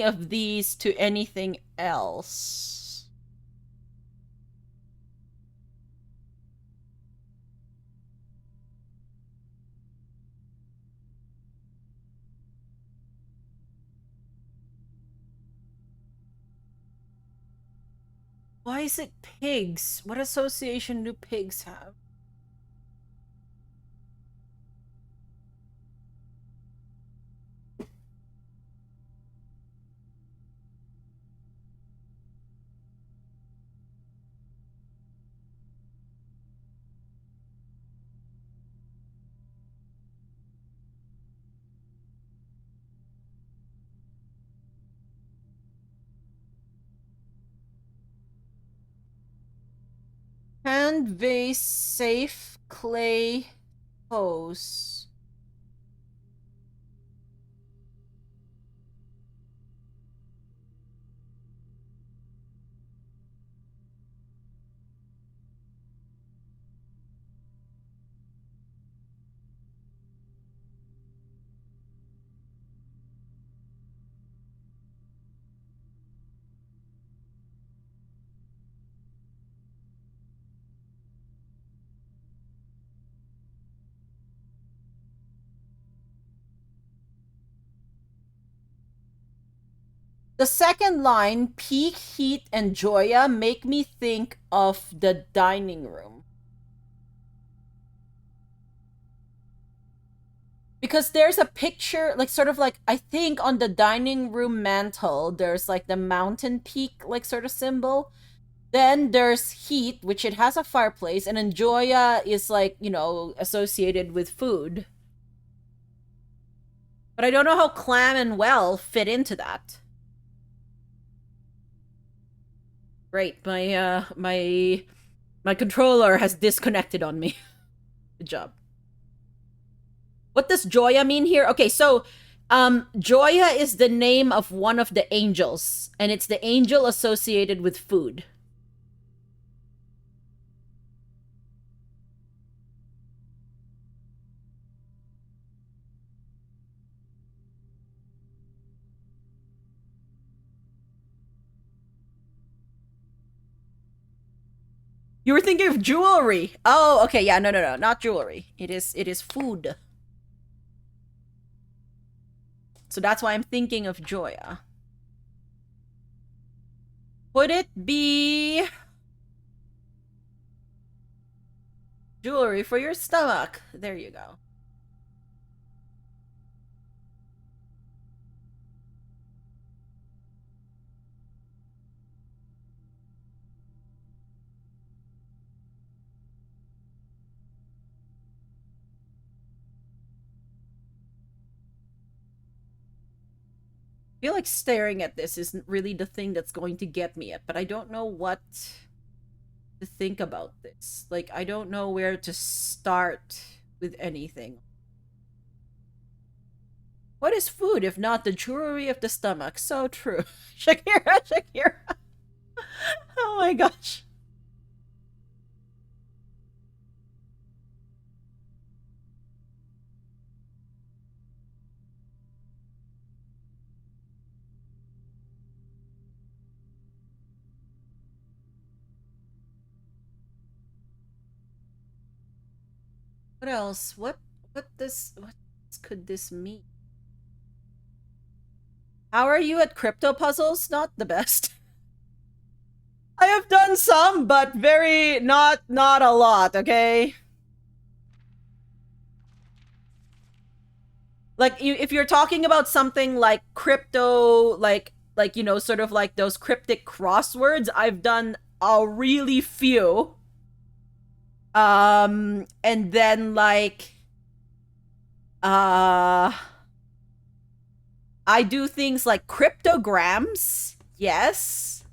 Speaker 1: of these to anything else? Why is it pigs? What association do pigs have? Hand vase safe clay hose. The second line, peak, heat, and Joya, make me think of the dining room. Because there's a picture, like, sort of like, I think on the dining room mantle, there's like the mountain peak, like, sort of symbol. Then there's heat, which it has a fireplace, and then Joya is like, associated with food. But I don't know how clam and well fit into that. Great, my controller has disconnected on me. Good job. What does Joya mean here? Okay, so Joya is the name of one of the angels, and it's the angel associated with food. You were thinking of jewelry. Oh, okay, yeah, no, not jewelry. It is food. So that's why I'm thinking of Joya. Would it be jewelry for your stomach? There you go. I feel like staring at this isn't really the thing that's going to get me it, but I don't know what to think about this. Like, I don't know where to start with anything. What is food if not the jewelry of the stomach? So true. Shakira, Shakira. Oh my gosh. What else? What could this mean? How are you at crypto puzzles? Not the best. I have done some, but very not a lot, okay? Like if you're talking about something like crypto, sort of like those cryptic crosswords, I've done a really few. And then uh I do things like cryptograms. Yes.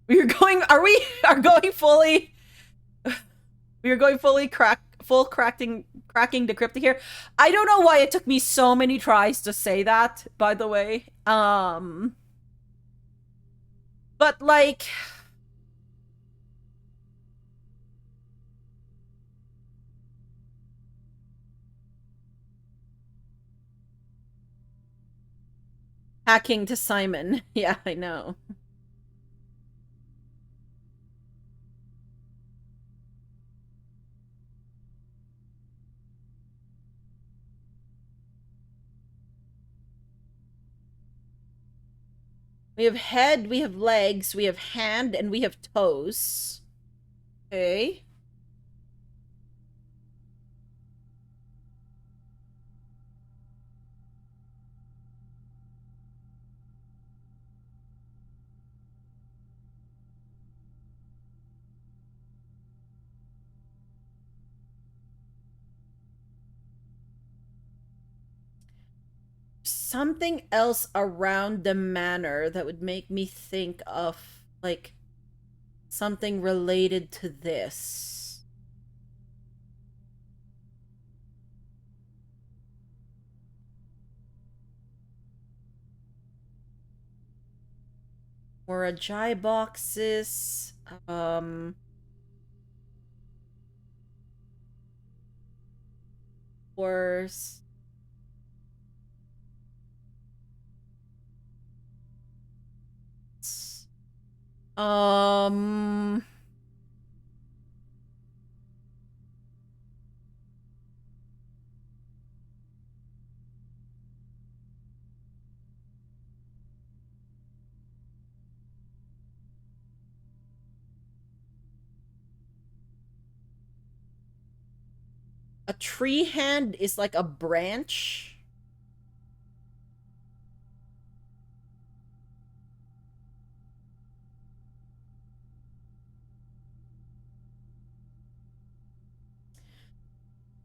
Speaker 1: We're going are we are going fully we're going fully cracking decrypting here. I don't know why it took me so many tries to say that, by the way. But like hacking to Simon. Yeah, I know. We have head, we have legs, we have hand, and we have toes. Okay. Something else around the manor that would make me think of, like, something related to this. Or Ajay boxes. Or um a tree hand is like a branch.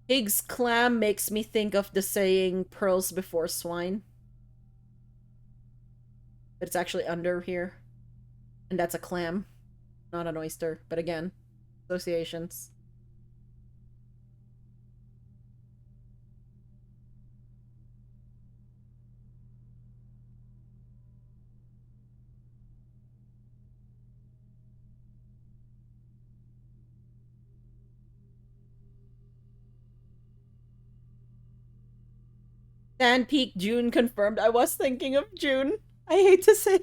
Speaker 1: Pig's clam makes me think of the saying pearls before swine. But it's actually under here. And that's a clam, not an oyster. But again, associations. Sand Peak June confirmed. I was thinking of June. I hate to say I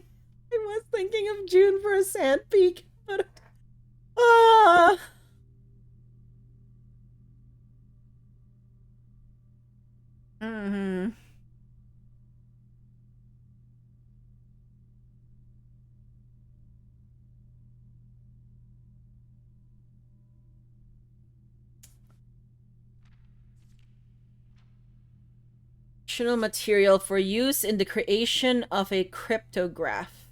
Speaker 1: was thinking of June for a Sand Peak, but ah. Mm-hmm. Material for use in the creation of a cryptograph.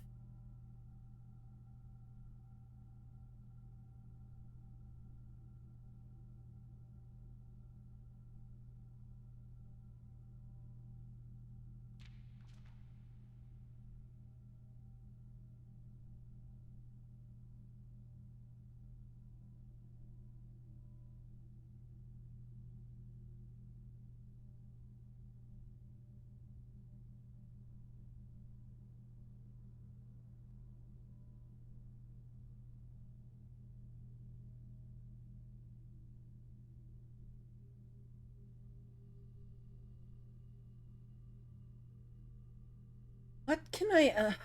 Speaker 1: What can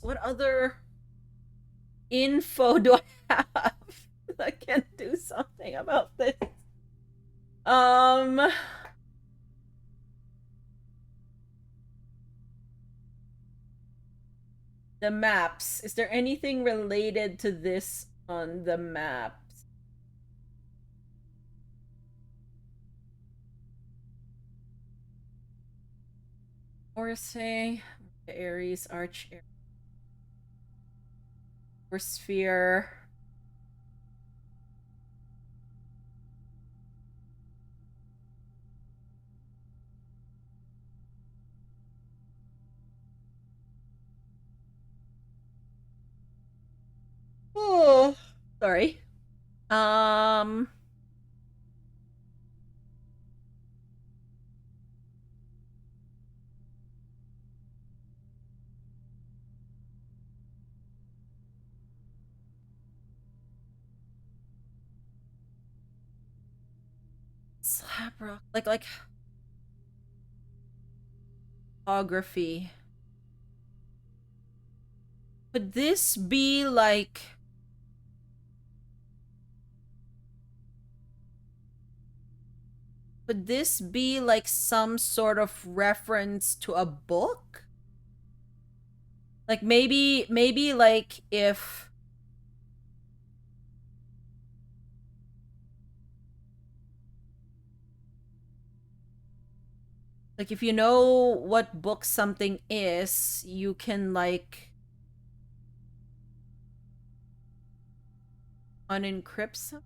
Speaker 1: what other info do I have that can do something about this? Um, the maps. Is there anything related to this on the maps? Or say Aries, Arch, or Sphere. Oh, sorry. Um, slab rock, like topography. Could this be like? Could this be like some sort of reference to a book? Like maybe like if if you know what book something is, you can like unencrypt some.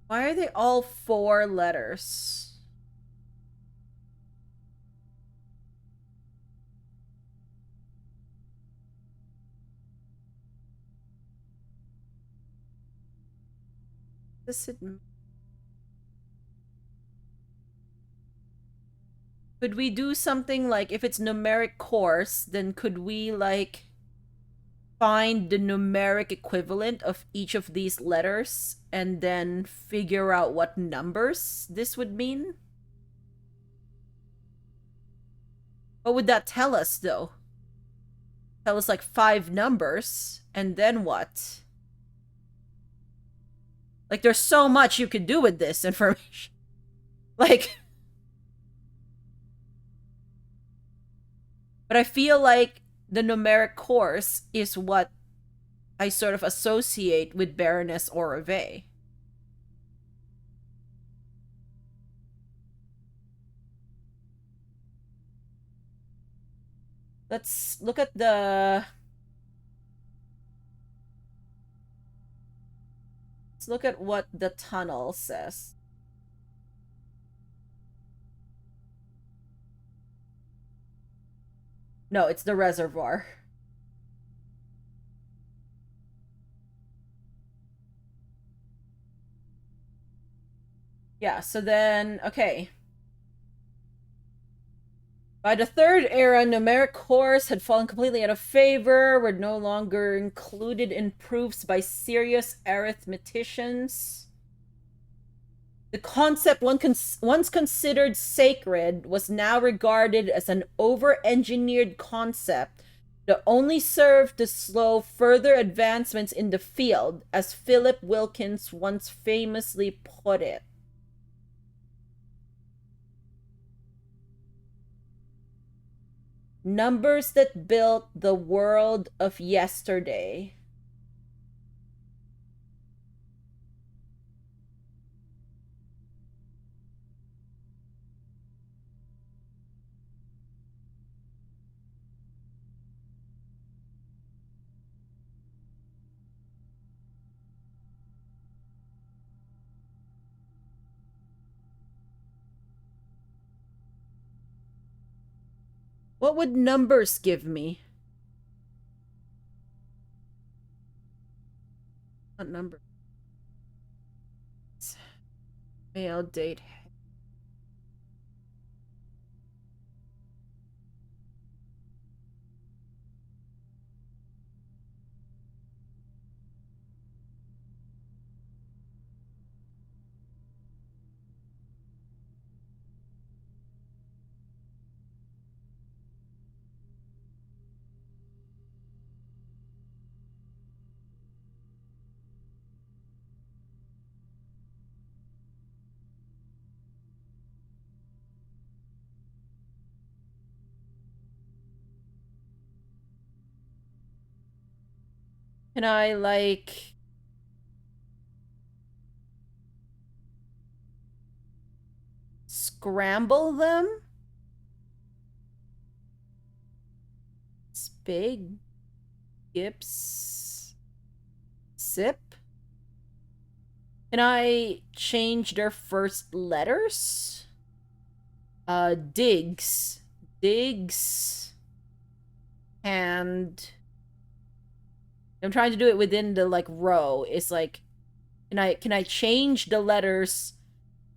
Speaker 1: Why are they all 4 letters? This it Could we do something like if it's numeric course, then could we like find the numeric equivalent of each of these letters and then figure out what numbers this would mean? What would that tell us though? Tell us like 5 numbers and then what? Like there's so much you could do with this information. Like, but I feel like the numeric course is what I sort of associate with Baroness Orave. Let's look at the let's look at what the tunnel says. No, it's the reservoir. Yeah, so then, okay. By the third era, numeric cores had fallen completely out of favor, were no longer included in proofs by serious arithmeticians. The concept once considered sacred was now regarded as an over-engineered concept that only served to slow further advancements in the field, as Philip Wilkins once famously put it. Numbers that built the world of yesterday. What would numbers give me? What number? Mail date. Can I like scramble them? Spig, Gips, Sip. Can I change their first letters? Diggs. Diggs. And I'm trying to do it within the like row. It's like can I change the letters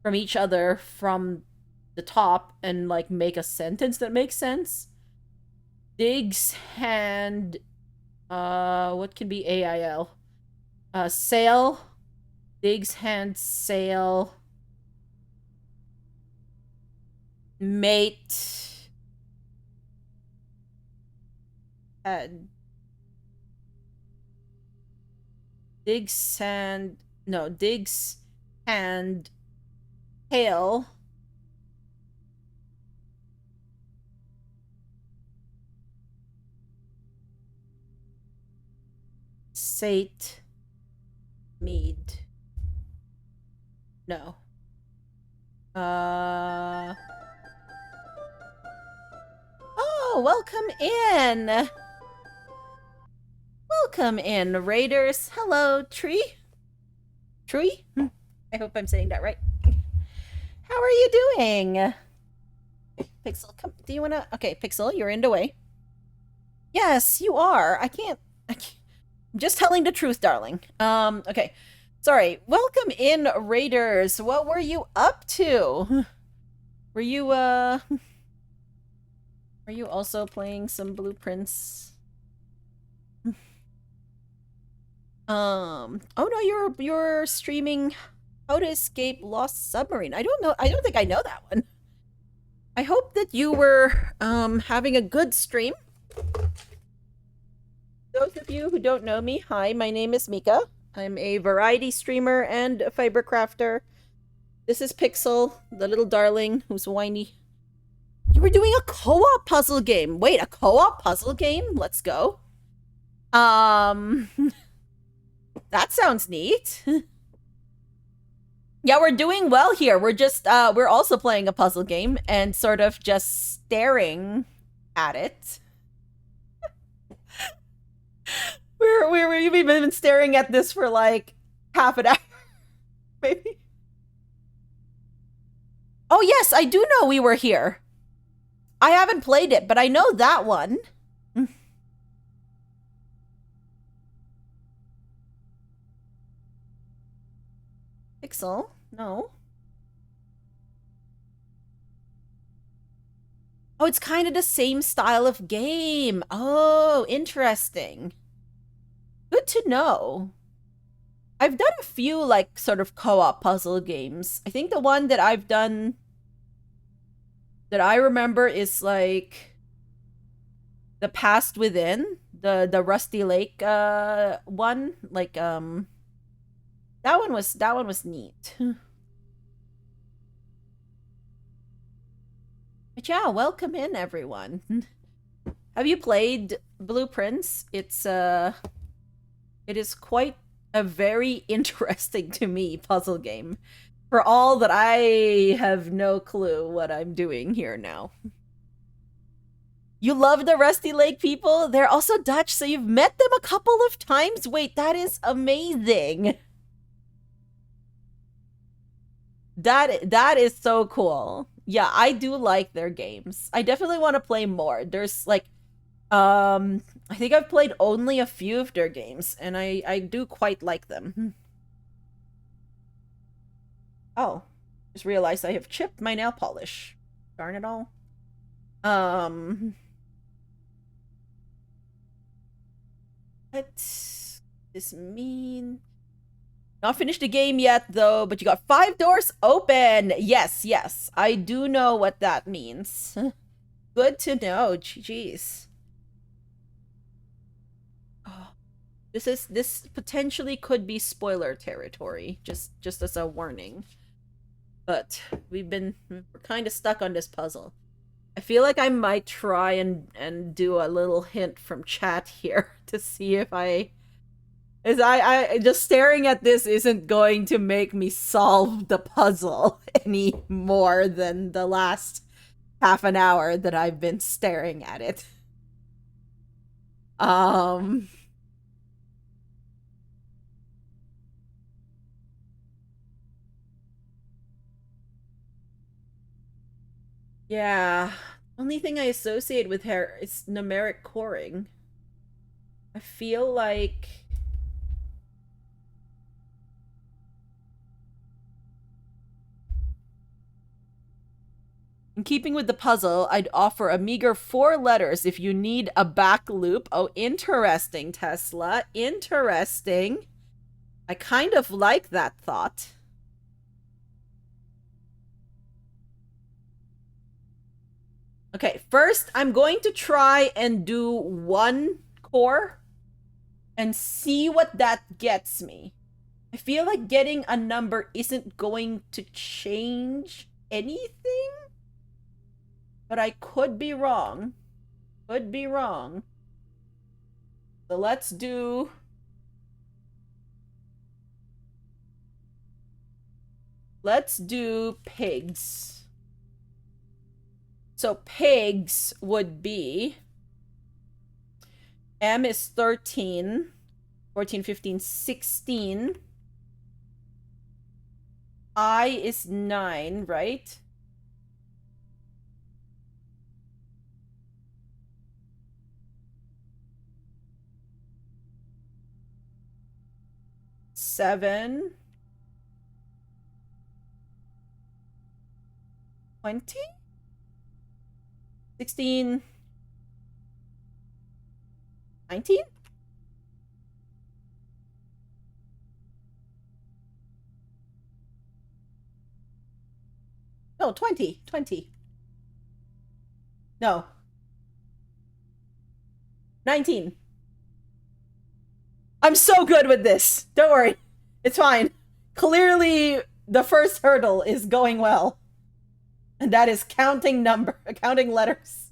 Speaker 1: from each other from the top and like make a sentence that makes sense? Diggs hand what can be AIL? Sail. Diggs hand sail. Mate. Diggs hand no, Diggs hand tail. Sate Mead. No. Oh, welcome in. Welcome in, Raiders. Hello, Tree. Tree? I hope I'm saying that right. How are you doing? Pixel, come. Do you wanna? Okay, Pixel, you're in the way. Yes, you are. I can't. I'm just telling the truth, darling. Okay. Sorry. Welcome in, Raiders. What were you up to? Were you also playing some blueprints? Oh no, you're streaming How to Escape Lost Submarine. I don't know. I don't think I know that one. I hope that you were having a good stream. Those of you who don't know me, hi, my name is Mika. I'm a variety streamer and a fiber crafter. This is Pixel, the little darling who's whiny. You were doing a co-op puzzle game. Wait, a co-op puzzle game? Let's go. That sounds neat. Yeah, we're doing well here. We're just, we're also playing a puzzle game and sort of just staring at it. We've been staring at this for like half an hour, maybe. Oh yes, I do know we were here. I haven't played it, but I know that one. Pixel? No. Oh, it's kind of the same style of game. Oh, interesting. Good to know. I've done a few, like, sort of co-op puzzle games. I think the one that I've done that I remember is, like, The Past Within, the Rusty Lake one. Like, that one was neat. But yeah, welcome in, everyone. Have you played Blueprints? It is quite a very interesting to me puzzle game. For all that I have no clue what I'm doing here now. You love the Rusty Lake people? They're also Dutch, so you've met them a couple of times? Wait, that is amazing. That is so cool. Yeah, I do like their games. I definitely want to play more. There's like I think I've played only a few of their games and I do quite like them. Oh, just realized I have chipped my nail polish. Darn it all. What does this mean? Not finished the game yet, though, but you got 5 doors open. Yes, yes. I do know what that means. Good to know. Jeez. Oh, this potentially could be spoiler territory, just as a warning. But we're kind of stuck on this puzzle. I feel like I might try and do a little hint from chat here to see if I just staring at this isn't going to make me solve the puzzle any more than the last half an hour that I've been staring at it. Yeah. Only thing I associate with her is numeric coring. I feel like in keeping with the puzzle, I'd offer a meager 4 letters if you need a back loop. Oh, interesting, Tesla. Interesting. I kind of like that thought. Okay, first I'm going to try and do 1 core and see what that gets me. I feel like getting a number isn't going to change anything, but I could be wrong. Could be wrong. So let's do let's do pigs. So pigs would be M is 13, 14, 15, 16. I is 9, right? Seven. 20? 16. 19? No, 20. 20. No. 19. I'm so good with this. Don't worry. It's fine. Clearly, the first hurdle is going well. And that is counting letters.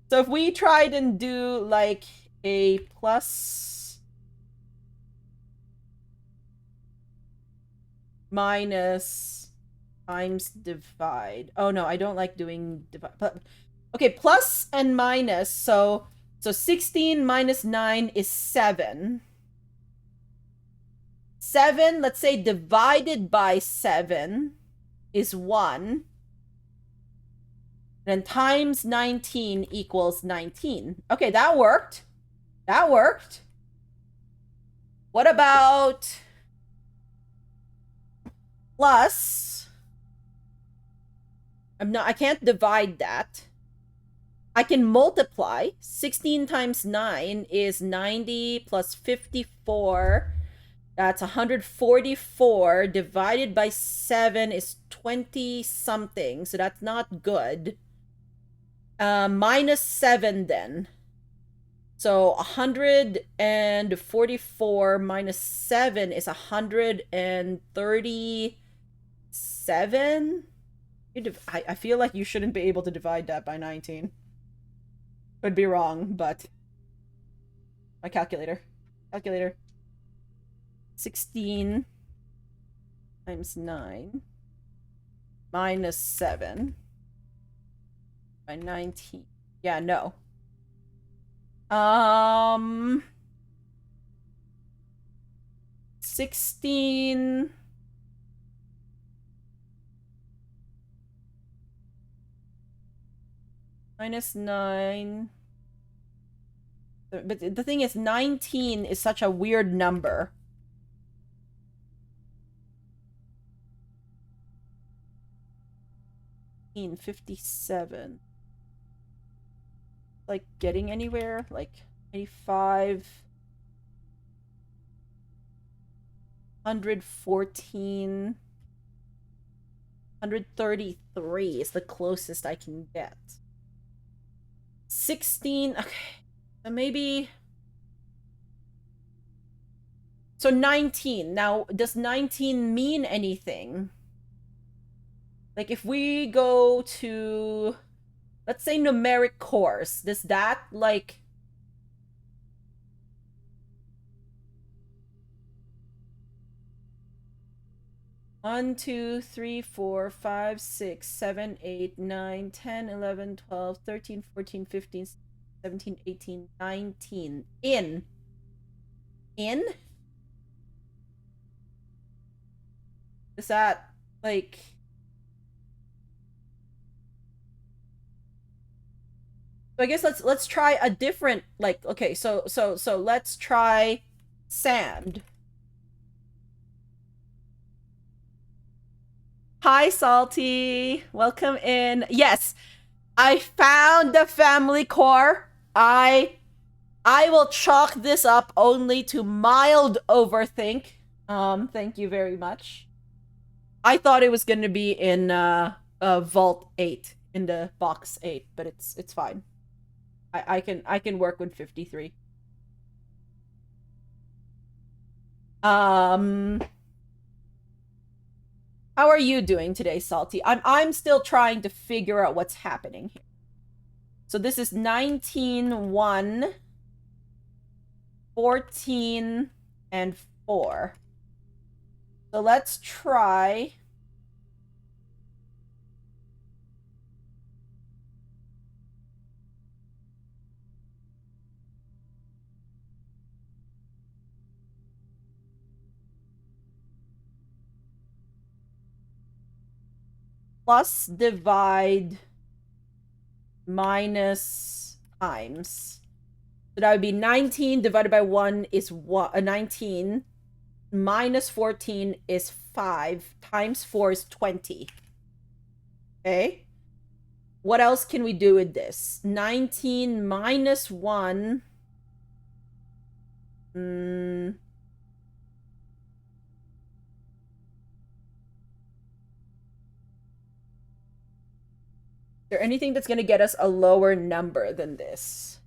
Speaker 1: So if we tried and do like a plus minus times divide. Oh no, I don't like doing divide. Okay, plus and minus. So 16 minus 9 is 7. 7, let's say divided by 7 is 1. And times 19 equals 19. Okay, that worked. That worked. What about plus? I can't divide that. I can multiply. 16 times 9 is 90 plus 54. That's 144. Divided by 7 is 20 something. So that's not good. Minus 7 then. So 144 minus 7 is 137. I feel like you shouldn't be able to divide that by 19. Could be wrong, but my calculator. 16 times 9 minus 7 by 19. Yeah, no. 16 minus 9. But the thing is, 19 is such a weird number. In 57. Like getting anywhere? Like 85. 114. 133 is the closest I can get. 16. Okay. So maybe. So 19. Now, does 19 mean anything? Like if we go to, let's say, numeric course, does that like one, 2, 3, 4, 5, 6, 7, 8, 9, 10, 11, 12, 13, 14, 15, 17, 18, 19. In? Is that like I guess let's try a different, like, okay, so let's try sand. Hi, Salty. Welcome in. Yes, I found the family core. I will chalk this up only to mild overthink. Thank you very much. I thought it was gonna be in Vault 8, in the box 8, but it's fine. I can work with 53. How are you doing today, Salty? I'm still trying to figure out what's happening here. So this is 19, 1, 14, and 4. So let's try. Plus divide minus times. So that would be 19 divided by 1 is 19. Minus 14 is 5. Times 4 is 20. Okay? What else can we do with this? 19 minus 1. Is there anything that's going to get us a lower number than this?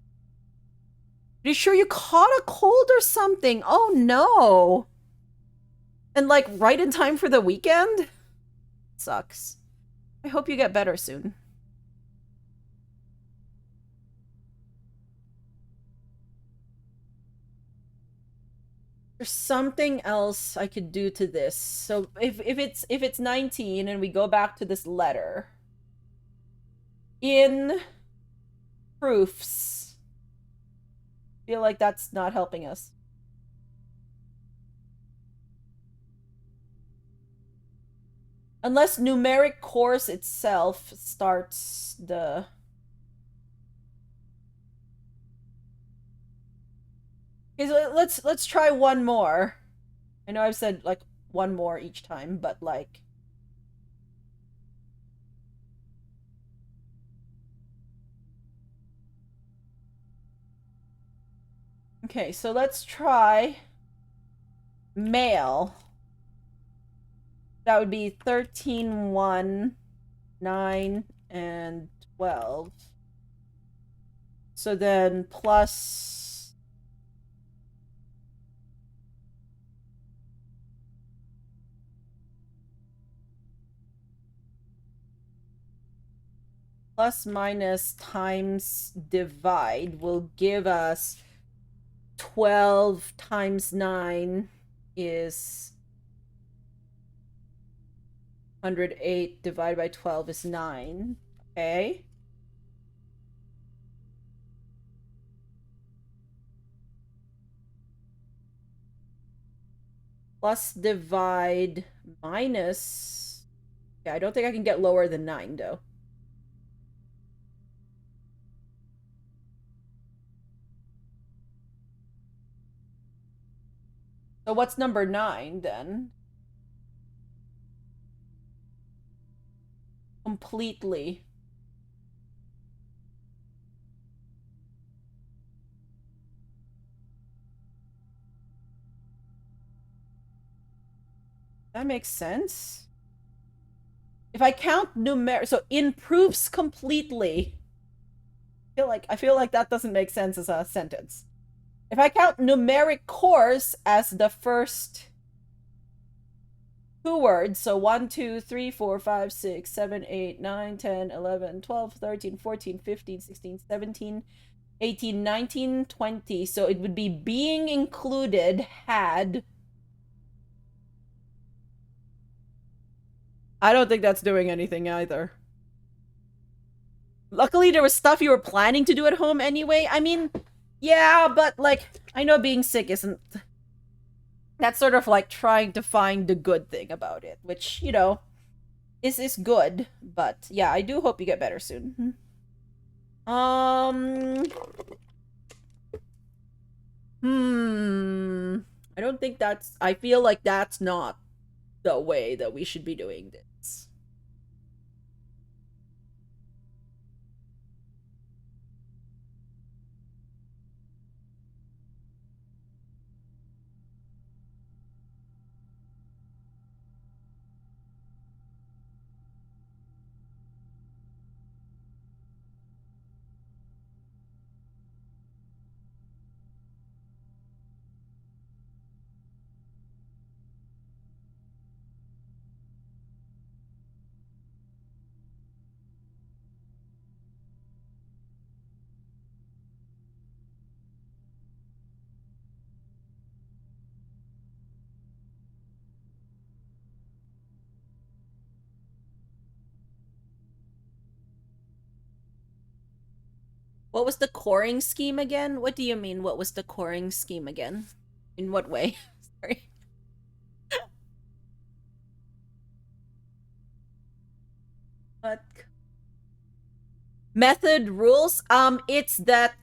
Speaker 1: Are you sure you caught a cold or something? Oh no. And like right in time for the weekend? Sucks. I hope you get better soon. There's something else I could do to this. So if it's 19 and we go back to this letter in proofs, I feel like that's not helping us. Unless numeric course itself starts the... Okay, so let's try one more. I know I've said like one more each time, but like... Okay, so let's try male. That would be 13, 1, 9, and 12. So then plus... plus minus times divide will give us 12 times 9 is 108 divided by 12 is 9. Okay. Plus divide minus... Yeah, I don't think I can get lower than 9, though. So what's number 9, then? Completely. That makes sense. If I count numeric... So improves completely. I feel like that doesn't make sense as a sentence. If I count numeric course as the first two words, so 1, 2, 3, 4, 5, 6, 7, 8, 9, 10, 11, 12, 13, 14, 15, 16, 17, 18, 19, 20. So it would be being included had... I don't think that's doing anything either. Luckily, there was stuff you were planning to do at home anyway. I mean, yeah, but like, I know being sick isn't... That's sort of like trying to find the good thing about it, which, you know, is good. But yeah, I do hope you get better soon. I don't think that's... I feel like that's not the way that we should be doing this. What was the coring scheme again? What do you mean, what was the coring scheme again? In what way? Sorry. What? Method rules? It's that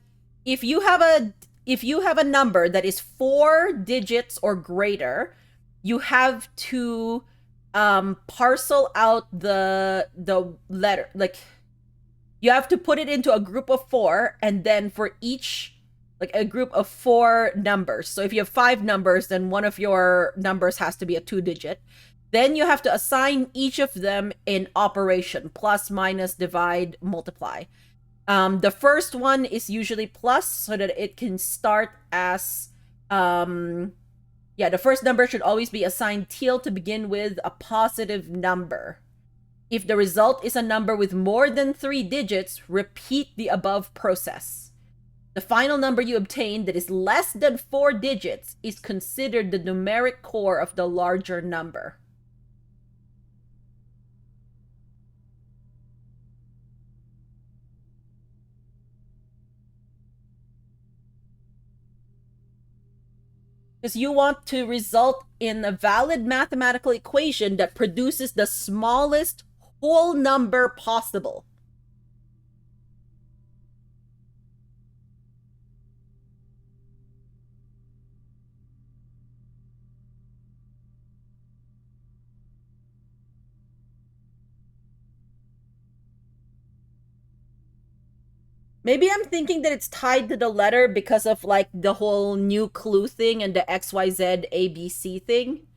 Speaker 1: if you have a number that is 4 digits or greater, you have to parcel out the letter, like you have to put it into a group of 4, and then for each, like a group of 4 numbers. So if you have 5 numbers, then one of your numbers has to be a 2-digit. Then you have to assign each of them an operation: plus, minus, divide, multiply. The first one is usually plus, so that it can start as the first number should always be assigned teal to begin with, a positive number. If the result is a number with more than 3 digits, repeat the above process. The final number you obtain that is less than 4 digits is considered the numeric core of the larger number. Because you want to result in a valid mathematical equation that produces the smallest whole number possible. Maybe I'm thinking that it's tied to the letter because of like the whole new clue thing and the XYZ ABC thing.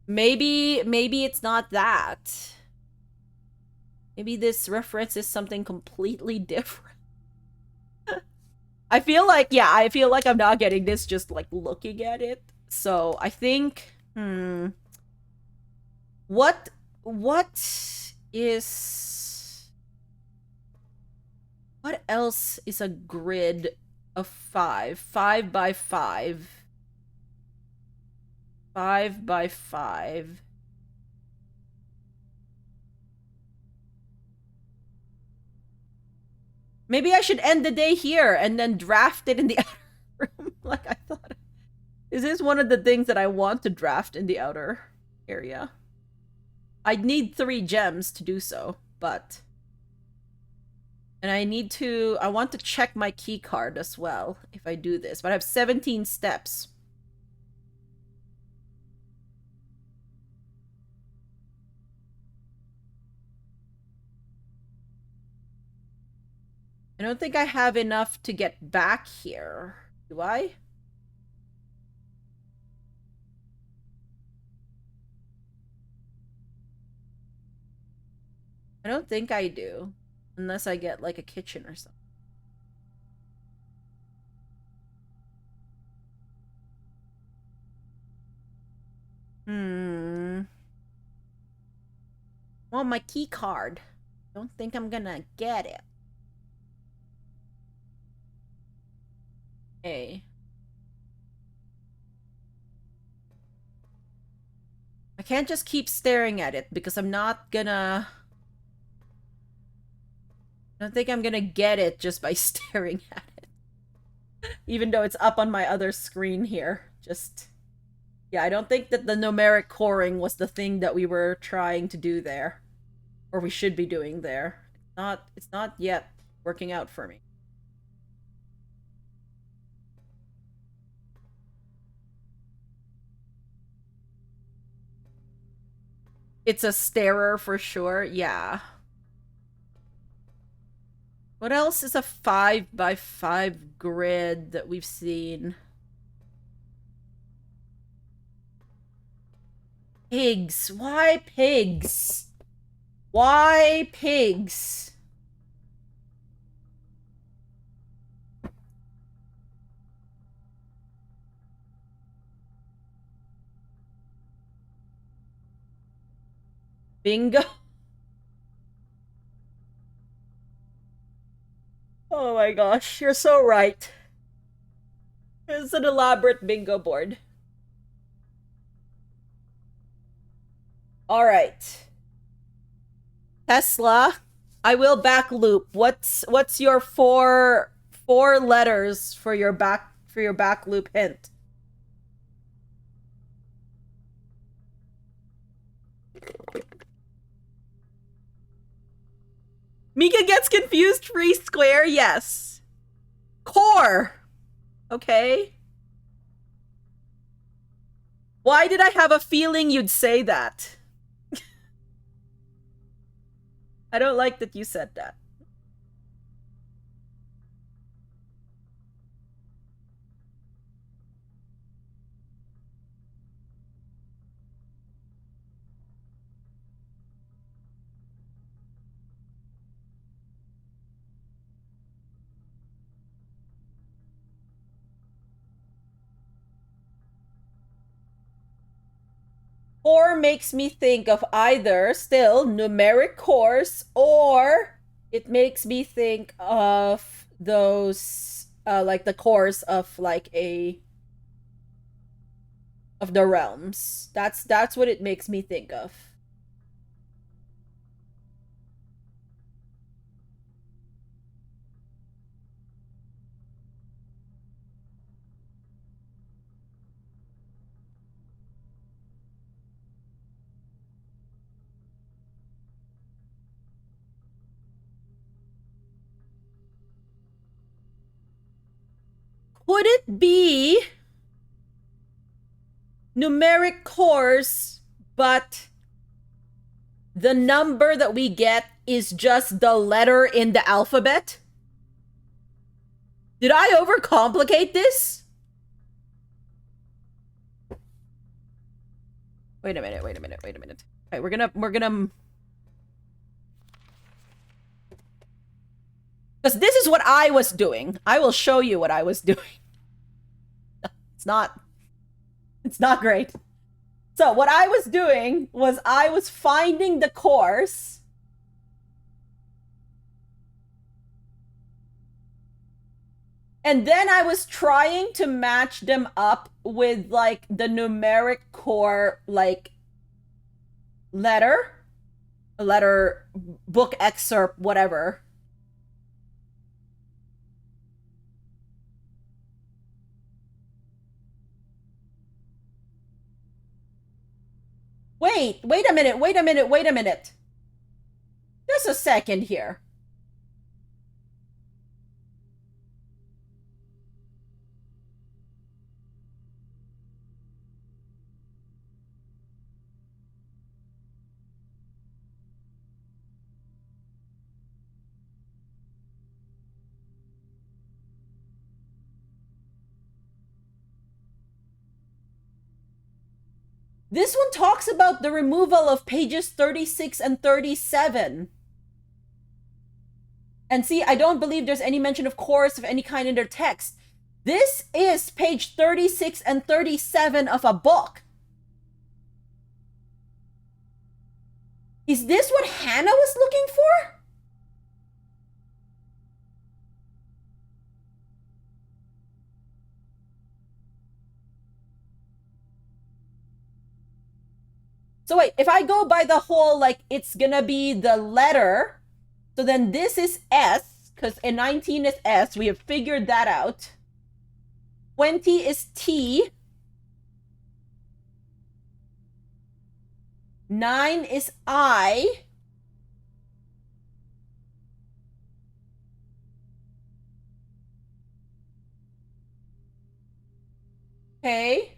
Speaker 1: Maybe it's not that. Maybe this reference is something completely different. I feel like I'm not getting this just like looking at it. So I think what is what else is a grid of 5? 5 by 5. 5 by 5. Maybe I should end the day here and then draft it in the outer room like I thought. Is this one of the things that I want to draft in the outer area? I'd need 3 gems to do so, but... And I want to check my key card as well if I do this, but I have 17 steps. I don't think I have enough to get back here. Do I? I don't think I do. Unless I get like a kitchen or something. Well, my key card. Don't think I'm gonna get it. Hey. I can't just keep staring at it because I'm not gonna... I don't think I'm gonna get it just by staring at it. Even though it's up on my other screen here. Just... Yeah, I don't think that the numeric coring was the thing that we were trying to do there. Or we should be doing there. It's not yet working out for me. It's a starer for sure, yeah. What else is a 5 by 5 grid that we've seen? Pigs. Why pigs? Why pigs? Bingo. Oh my gosh, you're so right. It's an elaborate bingo board. All right. Tesla, I will back loop. What's your 4 4 letters for your back loop hint. Mika gets confused. Free square, yes. Core. Okay. Why did I have a feeling you'd say that? I don't like that you said that. Or makes me think of either still numeric cores, or it makes me think of those like the cores of like of the realms. That's what it makes me think of. Could it be numeric cores, but the number that we get is just the letter in the alphabet? Did I overcomplicate this? Wait a minute. Okay, we're gonna because this is what I was doing. I will show you what I was doing. It's not great. So what I was doing was I was finding the cores, and then I was trying to match them up with like the numeric core like letter, book excerpt, whatever. Wait a minute. Just a second here. This one talks about the removal of pages 36 and 37. And see, I don't believe there's any mention of chorus of any kind in their text. This is page 36 and 37 of a book. Is this what Hannah was looking for? So wait, if I go by the whole, like, it's gonna be the letter, so then this is S, because in 19 is S, we have figured that out. 20 is T. 9 is I. Okay.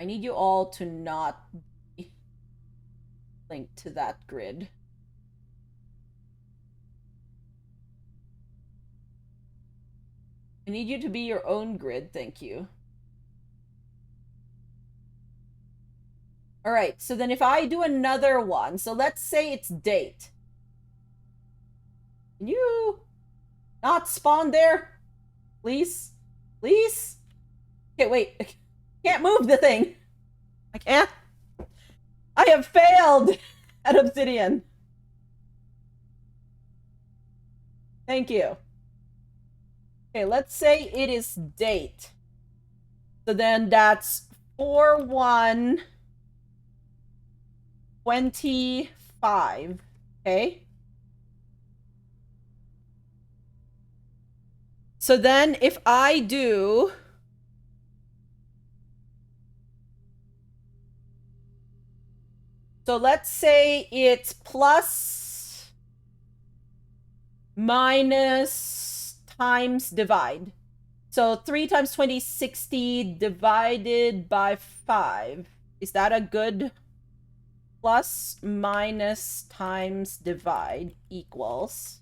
Speaker 1: I need you all to not be linked to that grid. I need you to be your own grid, thank you. All right, so then if I do another one, so let's say it's date. Can you not spawn there? Please? Please? Okay, wait. I can't move the thing. I can't. I have failed at Obsidian. Thank you. Okay, let's say it is date. So then that's 4/1/25. Okay. So then if I do... So let's say it's plus, minus, times, divide. So 3 times 20, 60 divided by 5. Is that a good plus, minus, times, divide equals?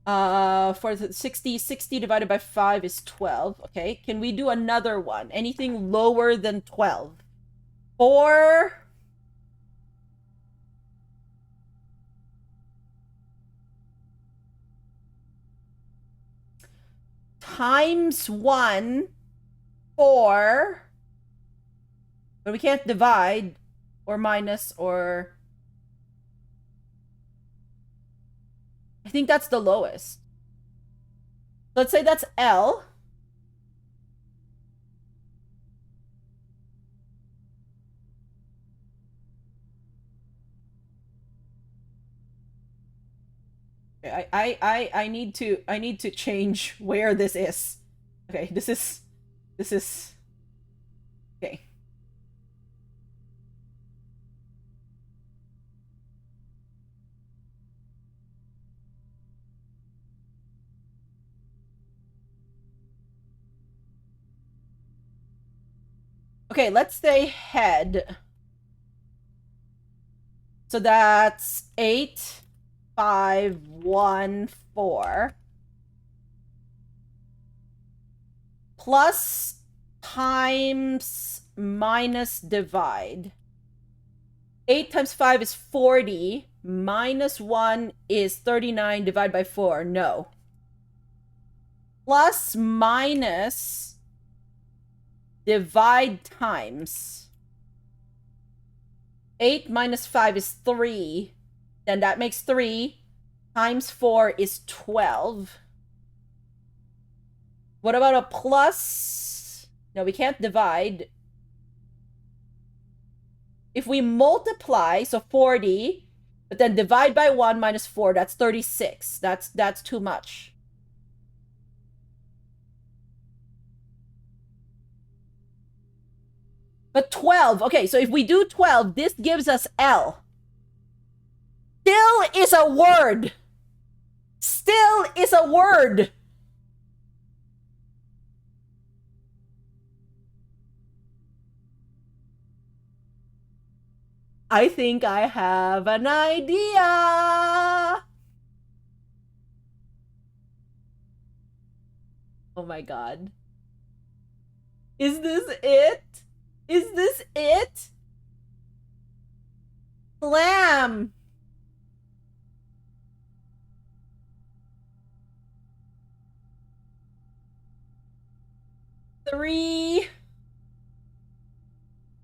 Speaker 1: For the 60 divided by 5 is 12. Okay, can we do another one? Anything lower than 12? 4 times 1, 4. But we can't divide or minus or... I think that's the lowest. Let's say that's L. I need to change where this is. Okay, this is okay. Okay, let's say head. So that's 8, 5, 1, 4. Plus, times, minus, divide. 8 times 5 is 40. Minus 1 is 39. Divide by 4. No. Plus, minus, divide, times. 8 minus 5 is 3. Then that makes 3. Times 4 is 12. What about a plus? No, we can't divide. If we multiply, so 40, but then divide by 1 minus 4, that's 36. That's too much. But 12, okay, so if we do 12, this gives us L. Still is a word. Still is a word. I think I have an idea. Oh my god. Is this it? Is this it? Slam! Three,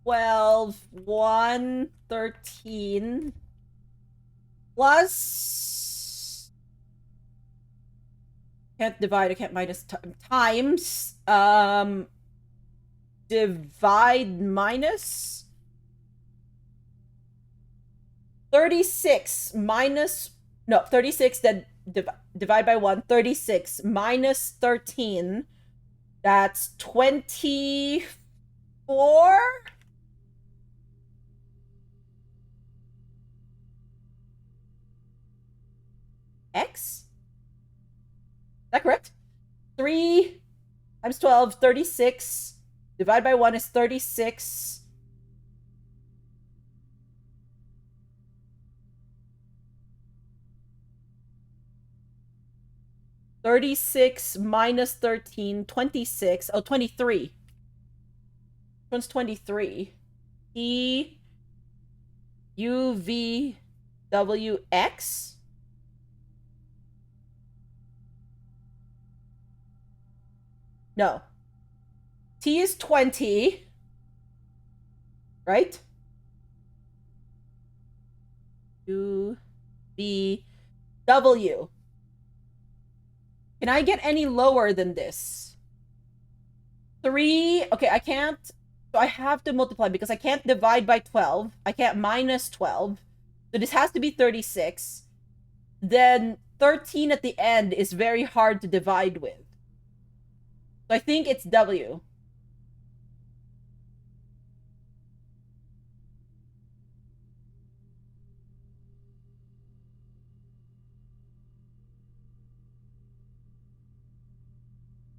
Speaker 1: 12, 1, 13, plus... Can't divide, I can't minus, times, divide, minus... 36 minus... No, 36, then divide by 1. 36 minus 13. That's 24? X? Is that correct? 3 times 12, 36. Divide by 1 is 36. Minus 13, 26. Oh, 23. Which one's 23? E U V W X? No. T is 20. Right? U, B, W. Can I get any lower than this? 3. Okay, I can't. So I have to multiply because I can't divide by 12. I can't minus 12. So this has to be 36. Then 13 at the end is very hard to divide with. So I think it's W.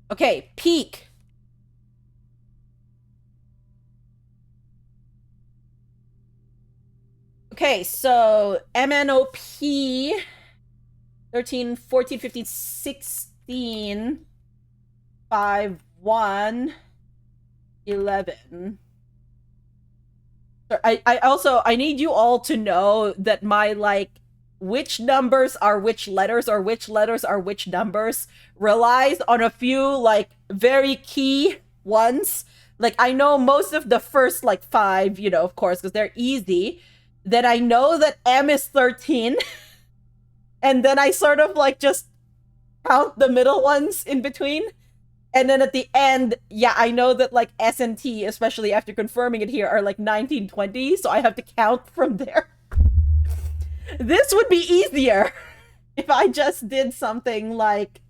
Speaker 1: Okay, peak. Okay, so MNOP 13, 14, 15, 16, 5, 1, 11. I need you all to know that my, like, which numbers are which letters or which letters are which numbers relies on a few, like, very key ones. Like, I know most of the first, like, 5, you know, of course, because they're easy. Then I know that M is 13. And then I sort of, like, just count the middle ones in between. And then at the end, yeah, I know that, like, S and T, especially after confirming it here, are like 1920, so I have to count from there. This would be easier if I just did something like,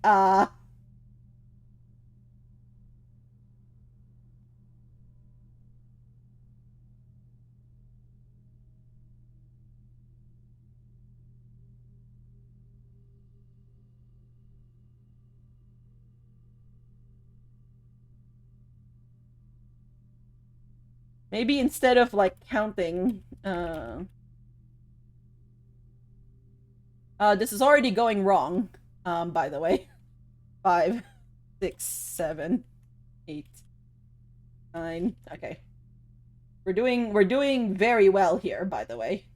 Speaker 1: maybe instead of, like, counting, this is already going wrong, by the way. 5, 6, 7, 8, 9. Okay. We're doing very well here, by the way.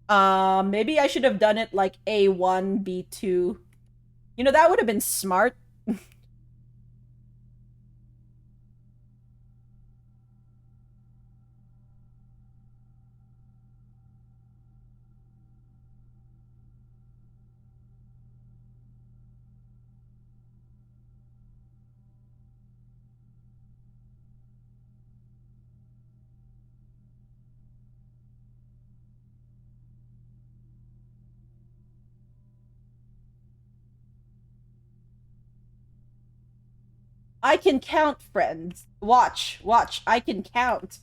Speaker 1: Maybe I should have done it like A1, B2. You know, that would have been smart. I can count, friends. Watch, I can count.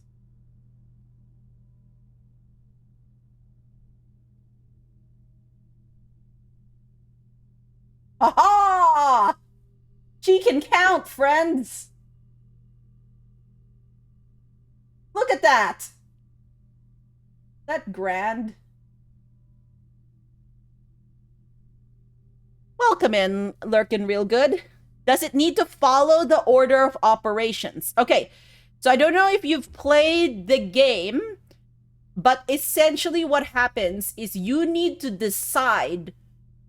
Speaker 1: Ha! She can count, friends. Look at that. That grand. Welcome in, lurkin' real good. Does it need to follow the order of operations? Okay, so I don't know if you've played the game, but essentially what happens is you need to decide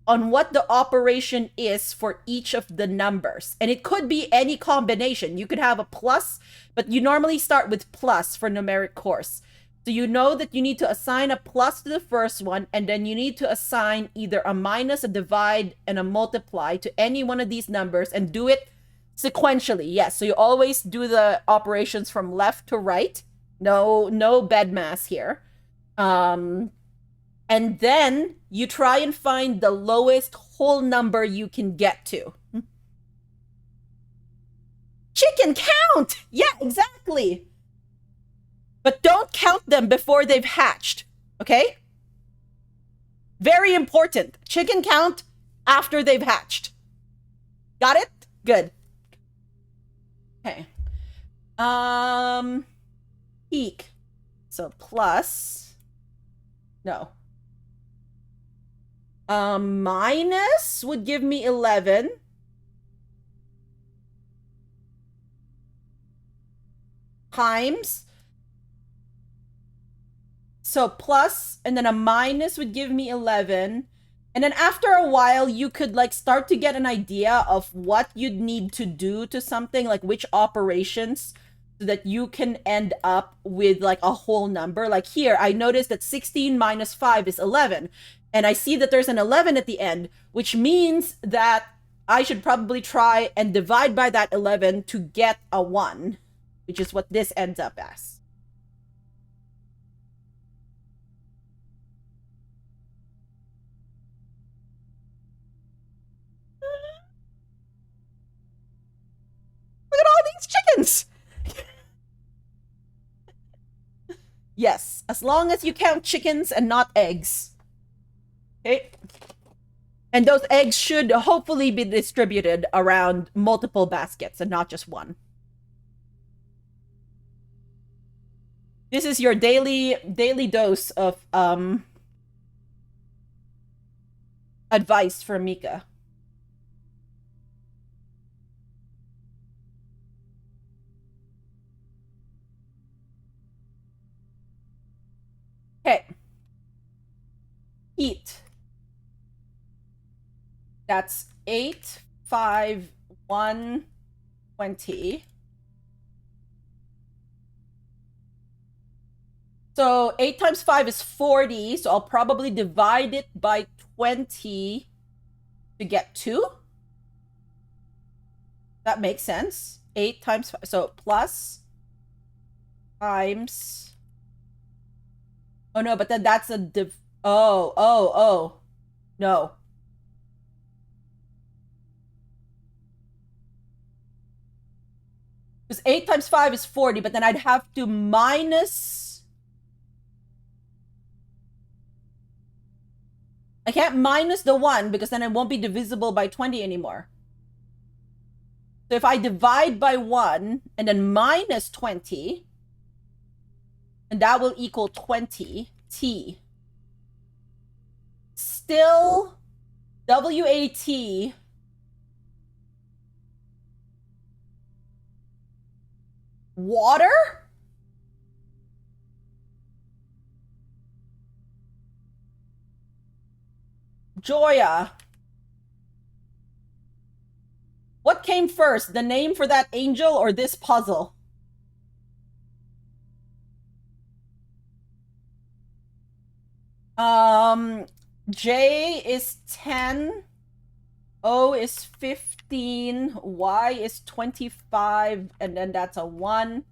Speaker 1: on what the operation is for each of the numbers. And it could be any combination. You could have a plus, but you normally start with plus for numeric course. So you know that you need to assign a plus to the first one, and then you need to assign either a minus, a divide, and a multiply to any one of these numbers and do it sequentially. Yes, so you always do the operations from left to right. No bed mass here. And then you try and find the lowest whole number you can get to. Chicken count! Yeah, exactly. But don't count them before they've hatched, okay? Very important. Chicken count after they've hatched. Got it? Good. Okay. Peak. So plus. No. Minus would give me 11. Times. So plus, and then a minus would give me 11. And then after a while, you could, like, start to get an idea of what you'd need to do to something, like which operations so that you can end up with like a whole number. Like here, I noticed that 16 minus 5 is 11. And I see that there's an 11 at the end, which means that I should probably try and divide by that 11 to get a 1, which is what this ends up as. Look at all these chickens! Yes, as long as you count chickens and not eggs. Okay. And those eggs should hopefully be distributed around multiple baskets and not just one. This is your daily dose of advice from Mika. Okay. Heat. That's 8, 5, 1, 20. So 8 times 5 is 40, so I'll probably divide it by 20 to get 2. That makes sense. 8 times 5, so plus times... Oh no, but then that's a oh. No. Because 8 times 5 is 40, but then I'd have to minus... I can't minus the 1 because then it won't be divisible by 20 anymore. So if I divide by 1 and then minus 20, and that will equal 20 t. Still, WAT water? Joya. What came first, the name for that angel or this puzzle? J is 10, O is 15, Y is 25, and then that's a 1.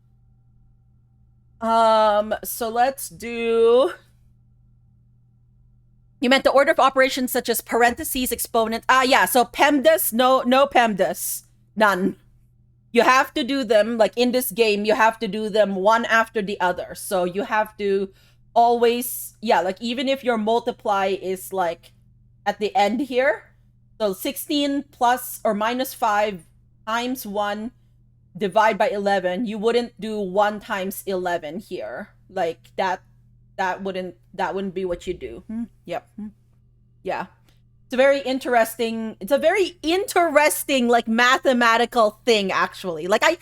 Speaker 1: So let's do... You meant the order of operations such as parentheses, exponent. Yeah, so PEMDAS, no PEMDAS. None. You have to do them, like in this game, you have to do them one after the other. So you have to always, yeah, like even if your multiply is like at the end here, so 16 plus or minus 5 times 1 divide by 11, you wouldn't do 1 times 11 here. Like that wouldn't be what you do. Yep. Yeah. It's a very interesting like mathematical thing actually. Like I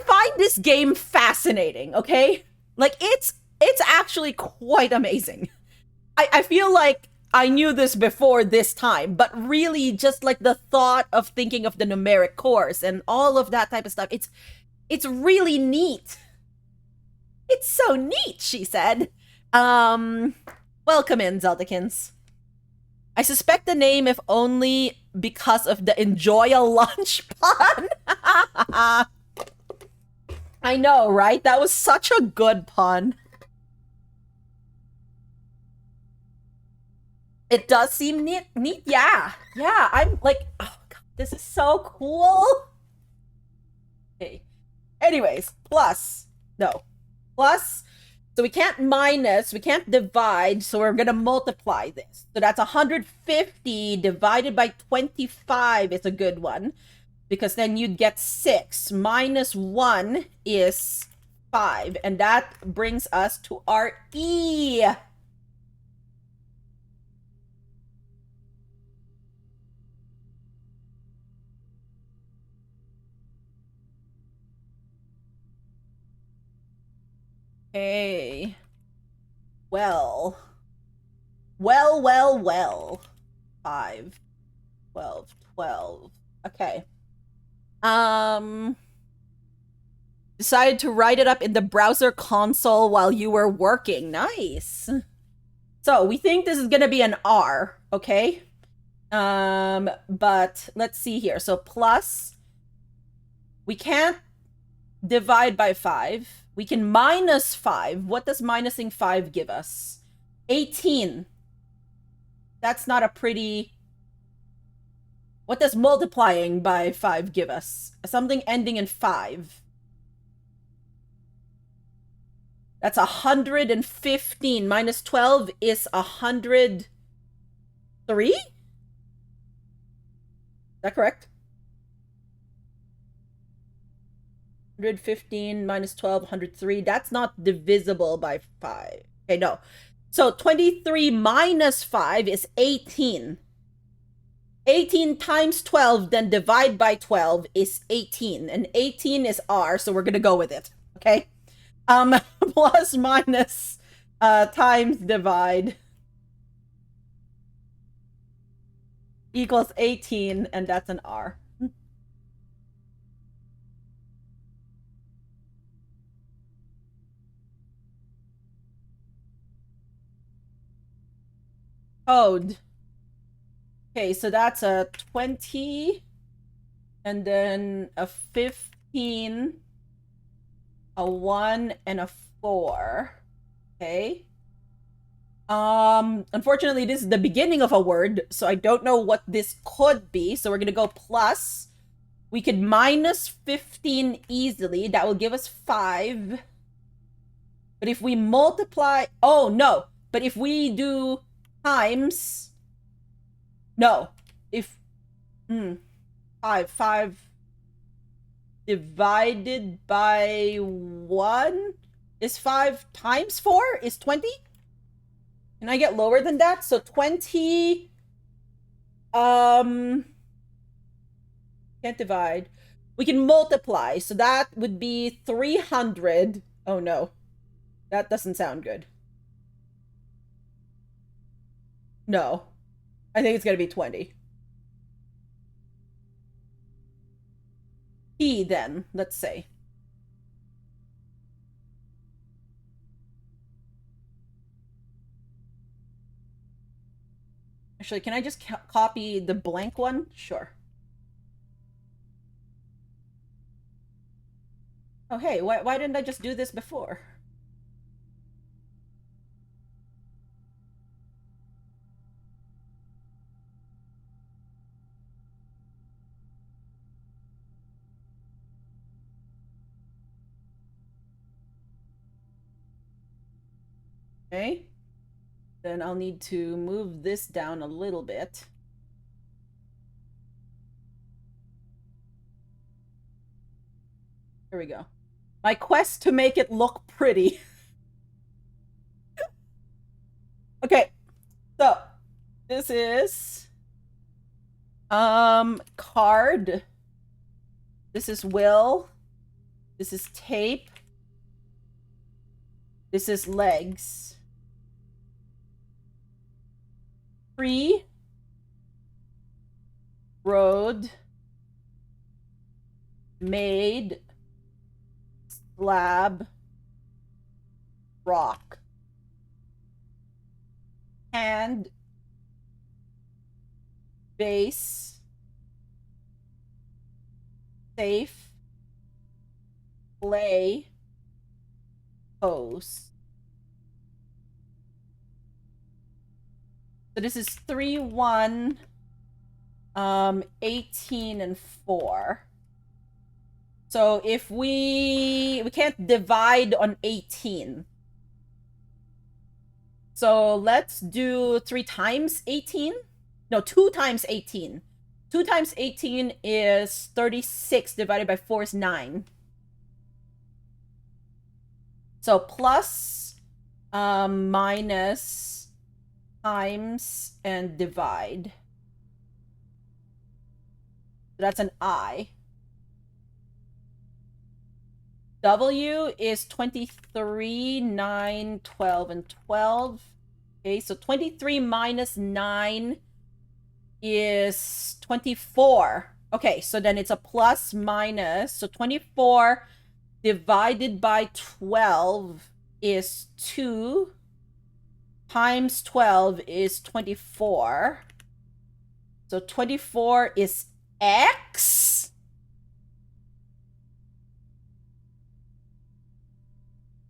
Speaker 1: find this game fascinating, okay? Like it's actually quite amazing. I feel like I knew this before this time, but really just like the thought of thinking of the numeric course and all of that type of stuff, it's really neat. It's so neat, she said. Welcome in, Zeldakins. I suspect the name if only because of the enjoy a lunch pun. I know, right? That was such a good pun. It does seem neat. Yeah. I'm like, oh god, this is so cool. Okay. Anyways, plus. So we can't minus, we can't divide, so we're gonna multiply this. So that's 150 divided by 25 is a good one, because then you'd get 6. Minus 1 is 5, and that brings us to our E. Okay. Well. 5, 12, 12. Okay. Decided to write it up in the browser console while you were working. Nice. So we think this is gonna be an R, okay? But let's see here. So plus, we can't divide by 5. We can minus 5. What does minusing 5 give us? 18. That's not a pretty... What does multiplying by 5 give us? Something ending in 5. That's 115. Minus 12 is 103? Is that correct? 115 minus 12, 103. That's not divisible by 5. Okay, no. So 23 minus 5 is 18. 18 times 12, then divide by 12 is 18. And 18 is R, so we're going to go with it. Okay? Plus minus times divide equals 18, and that's an R. Code. Okay, so that's a 20, and then a 15, a 1, and a 4. Okay. Unfortunately, this is the beginning of a word, so I don't know what this could be. So we're gonna go plus. We could minus 15 easily. That will give us 5. But if we multiply... Oh, no. But if we do times... No. If... 5 divided by 1 is 5 times 4 is 20? Can I get lower than that? So 20... Can't divide. We can multiply. So that would be 300. Oh, no. That doesn't sound good. No. I think it's going to be 20. P, then. Let's say. Actually, can I just copy the blank one? Sure. Oh, hey, why didn't I just do this before? Okay. Then I'll need to move this down a little bit. Here we go. My quest to make it look pretty. Okay. So, this is card. This is will. This is tape. This is legs. Tree. Road. Made. Slab. Rock. Hand. Base. Safe. Play. Pose. So this is 3, 1, 18, and 4. So if we can't divide on 18. So let's do 3 times 18. No, 2 times 18. 2 times 18 is 36 divided by 4 is 9. So plus, minus, times, and divide. So that's an I. W is 23, 9, 12, and 12. Okay, so 23 minus 9 is 24. Okay, so then it's a plus minus. So 24 divided by 12 is 2 times 12 is 24. So 24 is x.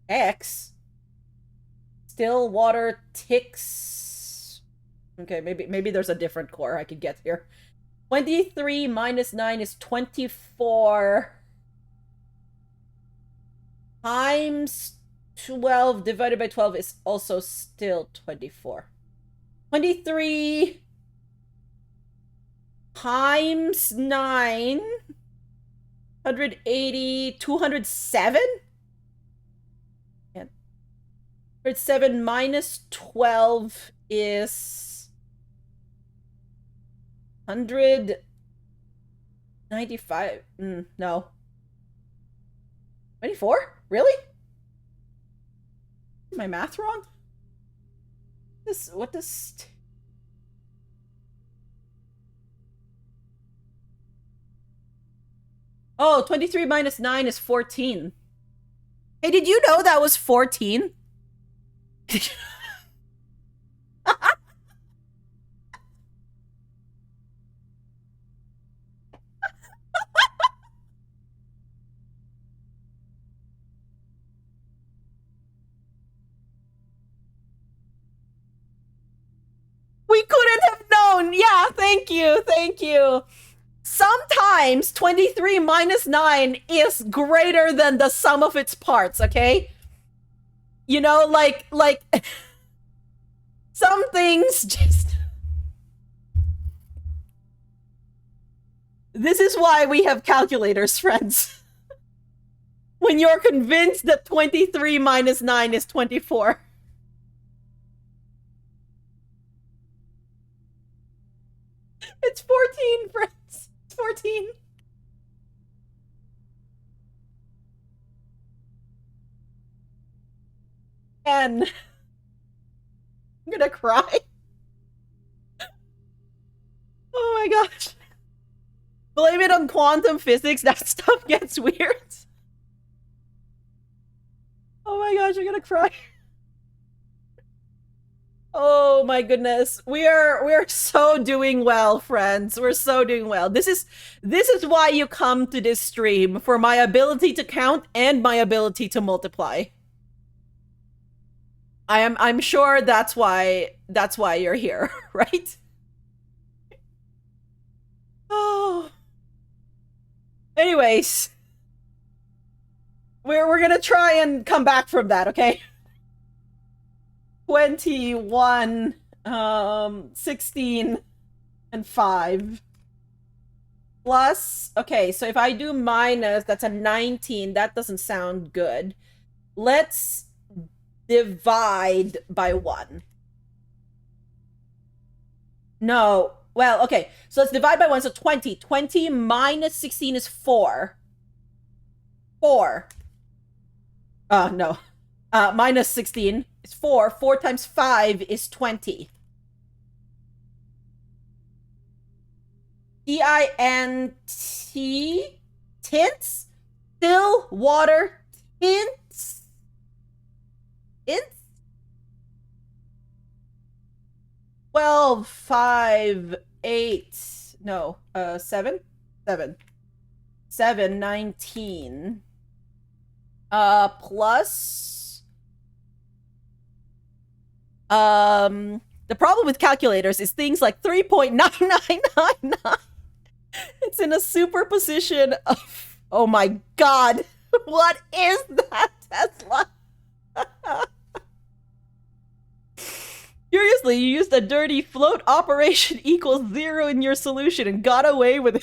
Speaker 1: X. Still water ticks. Okay, maybe there's a different core I could get here. 23 minus 9 is 24 times 12 divided by 12 is also still 24. 23 times 9, 180, 207? 107 minus 12 is 195. No. 24? Really? Is my math wrong? What does... Oh, 23 minus 9 is 14. Hey, did you know that was 14? We couldn't have known. Yeah, thank you. Thank you. Sometimes 23 minus 9 is greater than the sum of its parts, okay? You know, like some things just... This is why we have calculators, friends. When you're convinced that 23 minus 9 is 24. It's 14, friends. It's 14. And I'm gonna cry. Oh my gosh. Blame it on quantum physics. That stuff gets weird. Oh my gosh, I'm gonna cry. Oh my goodness. We're so doing well, friends. We're so doing well. This is why you come to this stream, for my ability to count and my ability to multiply. I'm sure that's why you're here, right? Oh. Anyways, we're gonna try and come back from that, okay? 21, 16, and 5. Plus, okay, so if I do minus, that's a 19. That doesn't sound good. Let's divide by 1. No. Well, okay. So let's divide by 1. So 20. 20 minus 16 is 4. 4. No. Minus 16 is 4. 4 times 5 is 20. T-I-N-T? Tints? Still water tints? Tints? 12, 5, 8. No, 7? 7. 7, 19. Plus... The problem with calculators is things like 3.9999. It's in a superposition of... Oh my god! What is that, Tesla? Curiously, you used a dirty float operation equals 0 in your solution and got away with it.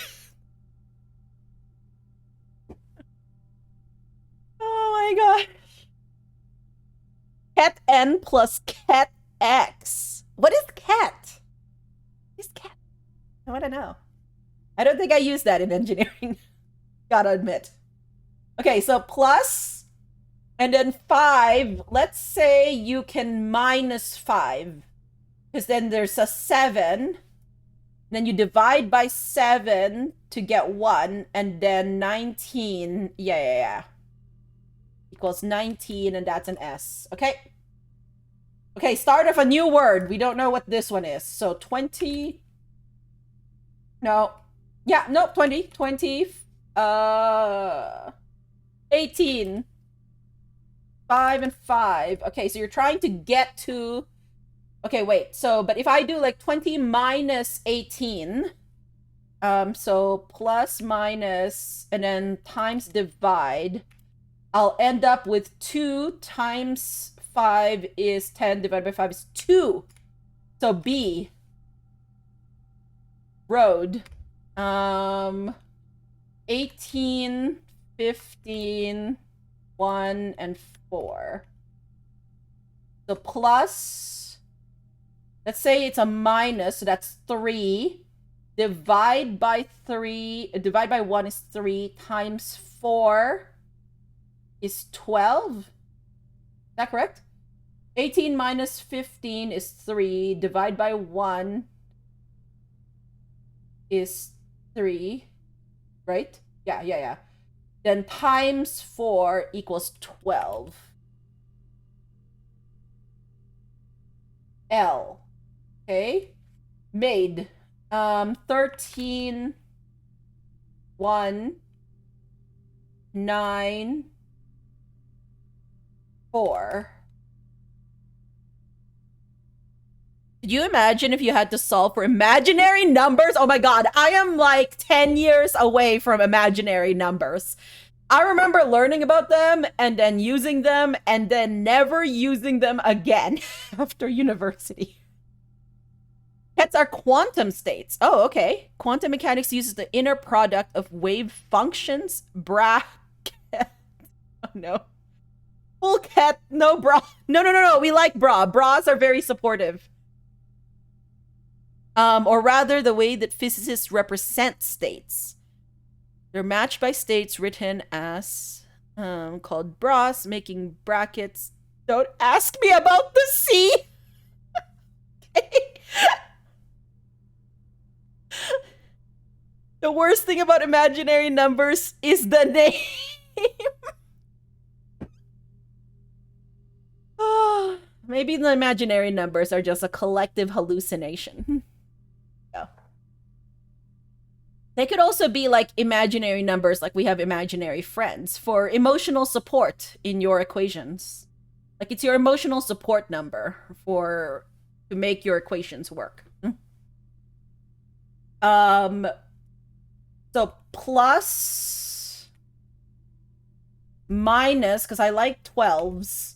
Speaker 1: Oh my gosh. Cat N plus cat X. What is cat? What is cat? I want to know. I don't think I used that in engineering. Gotta admit. Okay, so plus, and then 5. Let's say you can minus 5. Because then there's a 7. Then you divide by 7 to get 1. And then 19. Yeah. equals 19, and that's an S. Okay. Okay, start of a new word. We don't know what this one is. So 20. No. Yeah, no, 20. 20. 18. 5 and 5. Okay, so you're trying to get to... Okay, wait. So, but if I do like 20 minus 18, so plus, minus, and then times, divide, I'll end up with 2 times 5 is 10 divided by 5 is 2. So B, road, 18, 15, 1, and 4. So plus, let's say it's a minus, so that's 3. Divide by 1 is 3, times 4 is 12. Is that correct? 18 minus 15 is 3. Divide by 1 is 3. Right? Yeah. Then times 4 equals 12. L. Okay? Made. 13, 1, 9, 4. Could you imagine if you had to solve for imaginary numbers? Oh my god, I am like 10 years away from imaginary numbers. I remember learning about them and then using them and then never using them again after university. Pets are quantum states. Oh, okay. Quantum mechanics uses the inner product of wave functions. Bracket. Oh, no. Full cat. No bra. No. We like bra. Bras are very supportive. Or rather, the way that physicists represent states. They're matched by states written as called bras, making brackets. Don't ask me about the C. Okay. The worst thing about imaginary numbers is the name. Maybe the imaginary numbers are just a collective hallucination. Yeah. They could also be like imaginary numbers, like we have imaginary friends, for emotional support in your equations. Like it's your emotional support number to make your equations work. So plus, minus, because I like 12s.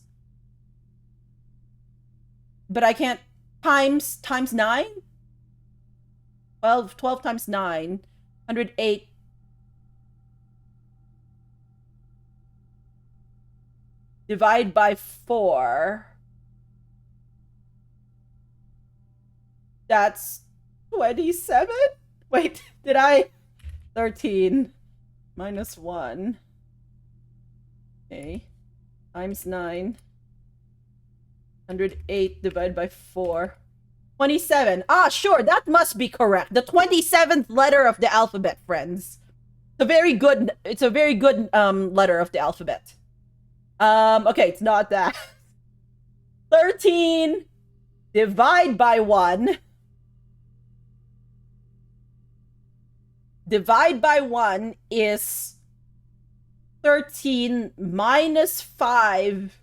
Speaker 1: But I can't, times 9? 12 times 9, 108. Divide by 4. That's 27? Wait, did I? 13 minus 1. Okay. Times 9. 108 divided by 4. 27. Ah, sure, that must be correct. The 27th letter of the alphabet, friends. It's a very good letter of the alphabet. Okay, it's not that. 13 divide by 1. Divide by 1 is 13 minus 5.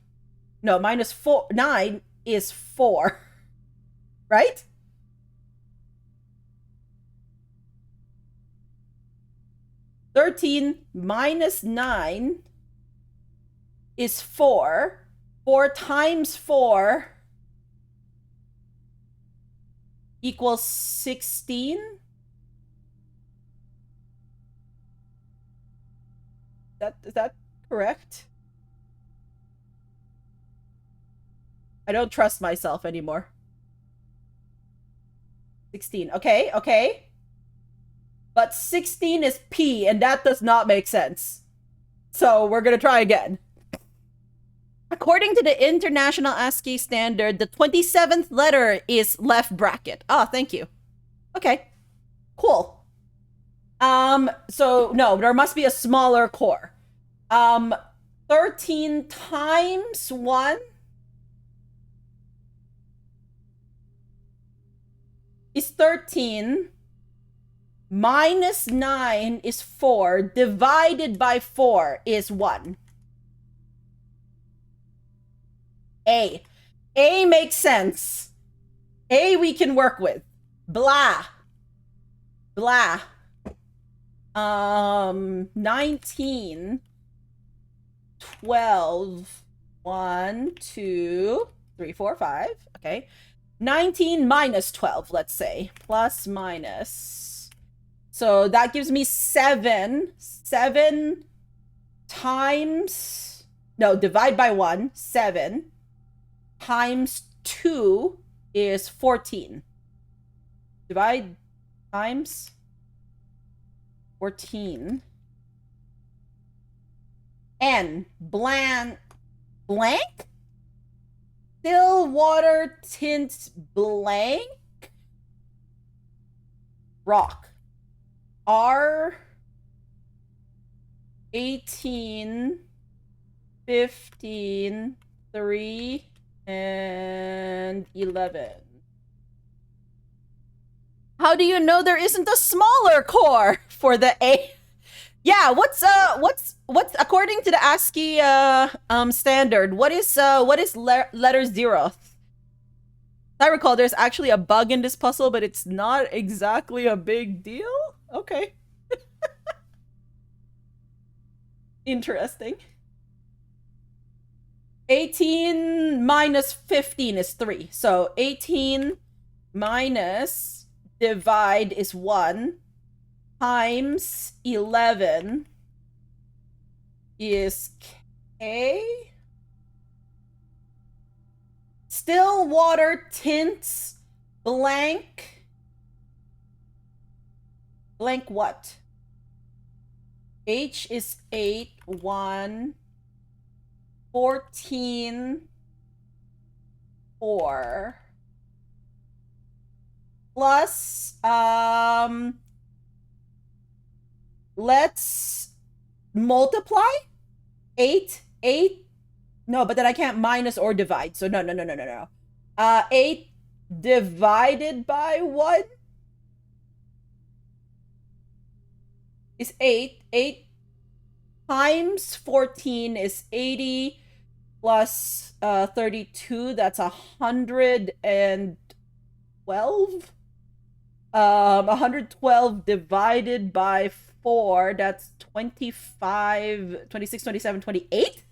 Speaker 1: No, minus 4. 9 is 4. Right? $13 minus 9 is 4. 4 times 4 equals 16. Is that correct? I don't trust myself anymore. 16. Okay. But 16 is P, and that does not make sense. So we're gonna try again. According to the International ASCII standard, the 27th letter is left bracket. Ah, thank you. Okay. Cool. So no, there must be a smaller core. 13 times 1 is 13. Minus 9 is 4. Divided by 4 is 1. A. A makes sense. A we can work with. Blah. Blah. 19, 12, 1, 2, 3, 4, 5. Okay. 19 minus 12, let's say. Plus, minus. So that gives me 7. 7 times... No, divide by 1. 7 times 2 is 14. Divide times 14. N. Blank. Still water tint blank. Rock. R. 18, 15, 3, and 11. How do you know there isn't a smaller core for the A? Yeah, what's according to the ASCII standard, what is letter 0? I recall there's actually a bug in this puzzle, but it's not exactly a big deal. Okay. Interesting. 18 minus 15 is 3. So 18 minus divide is 1 times 11 is K. Still water tints blank. Blank what? H is 8, 1, 14, 4. Plus, let's multiply. 8. No, but then I can't minus or divide. So no. 8 divided by 1 is 8. 8 times 14 is 80 plus 32. That's 112. 112 divided by 4, that's 25, 26, 27, 28?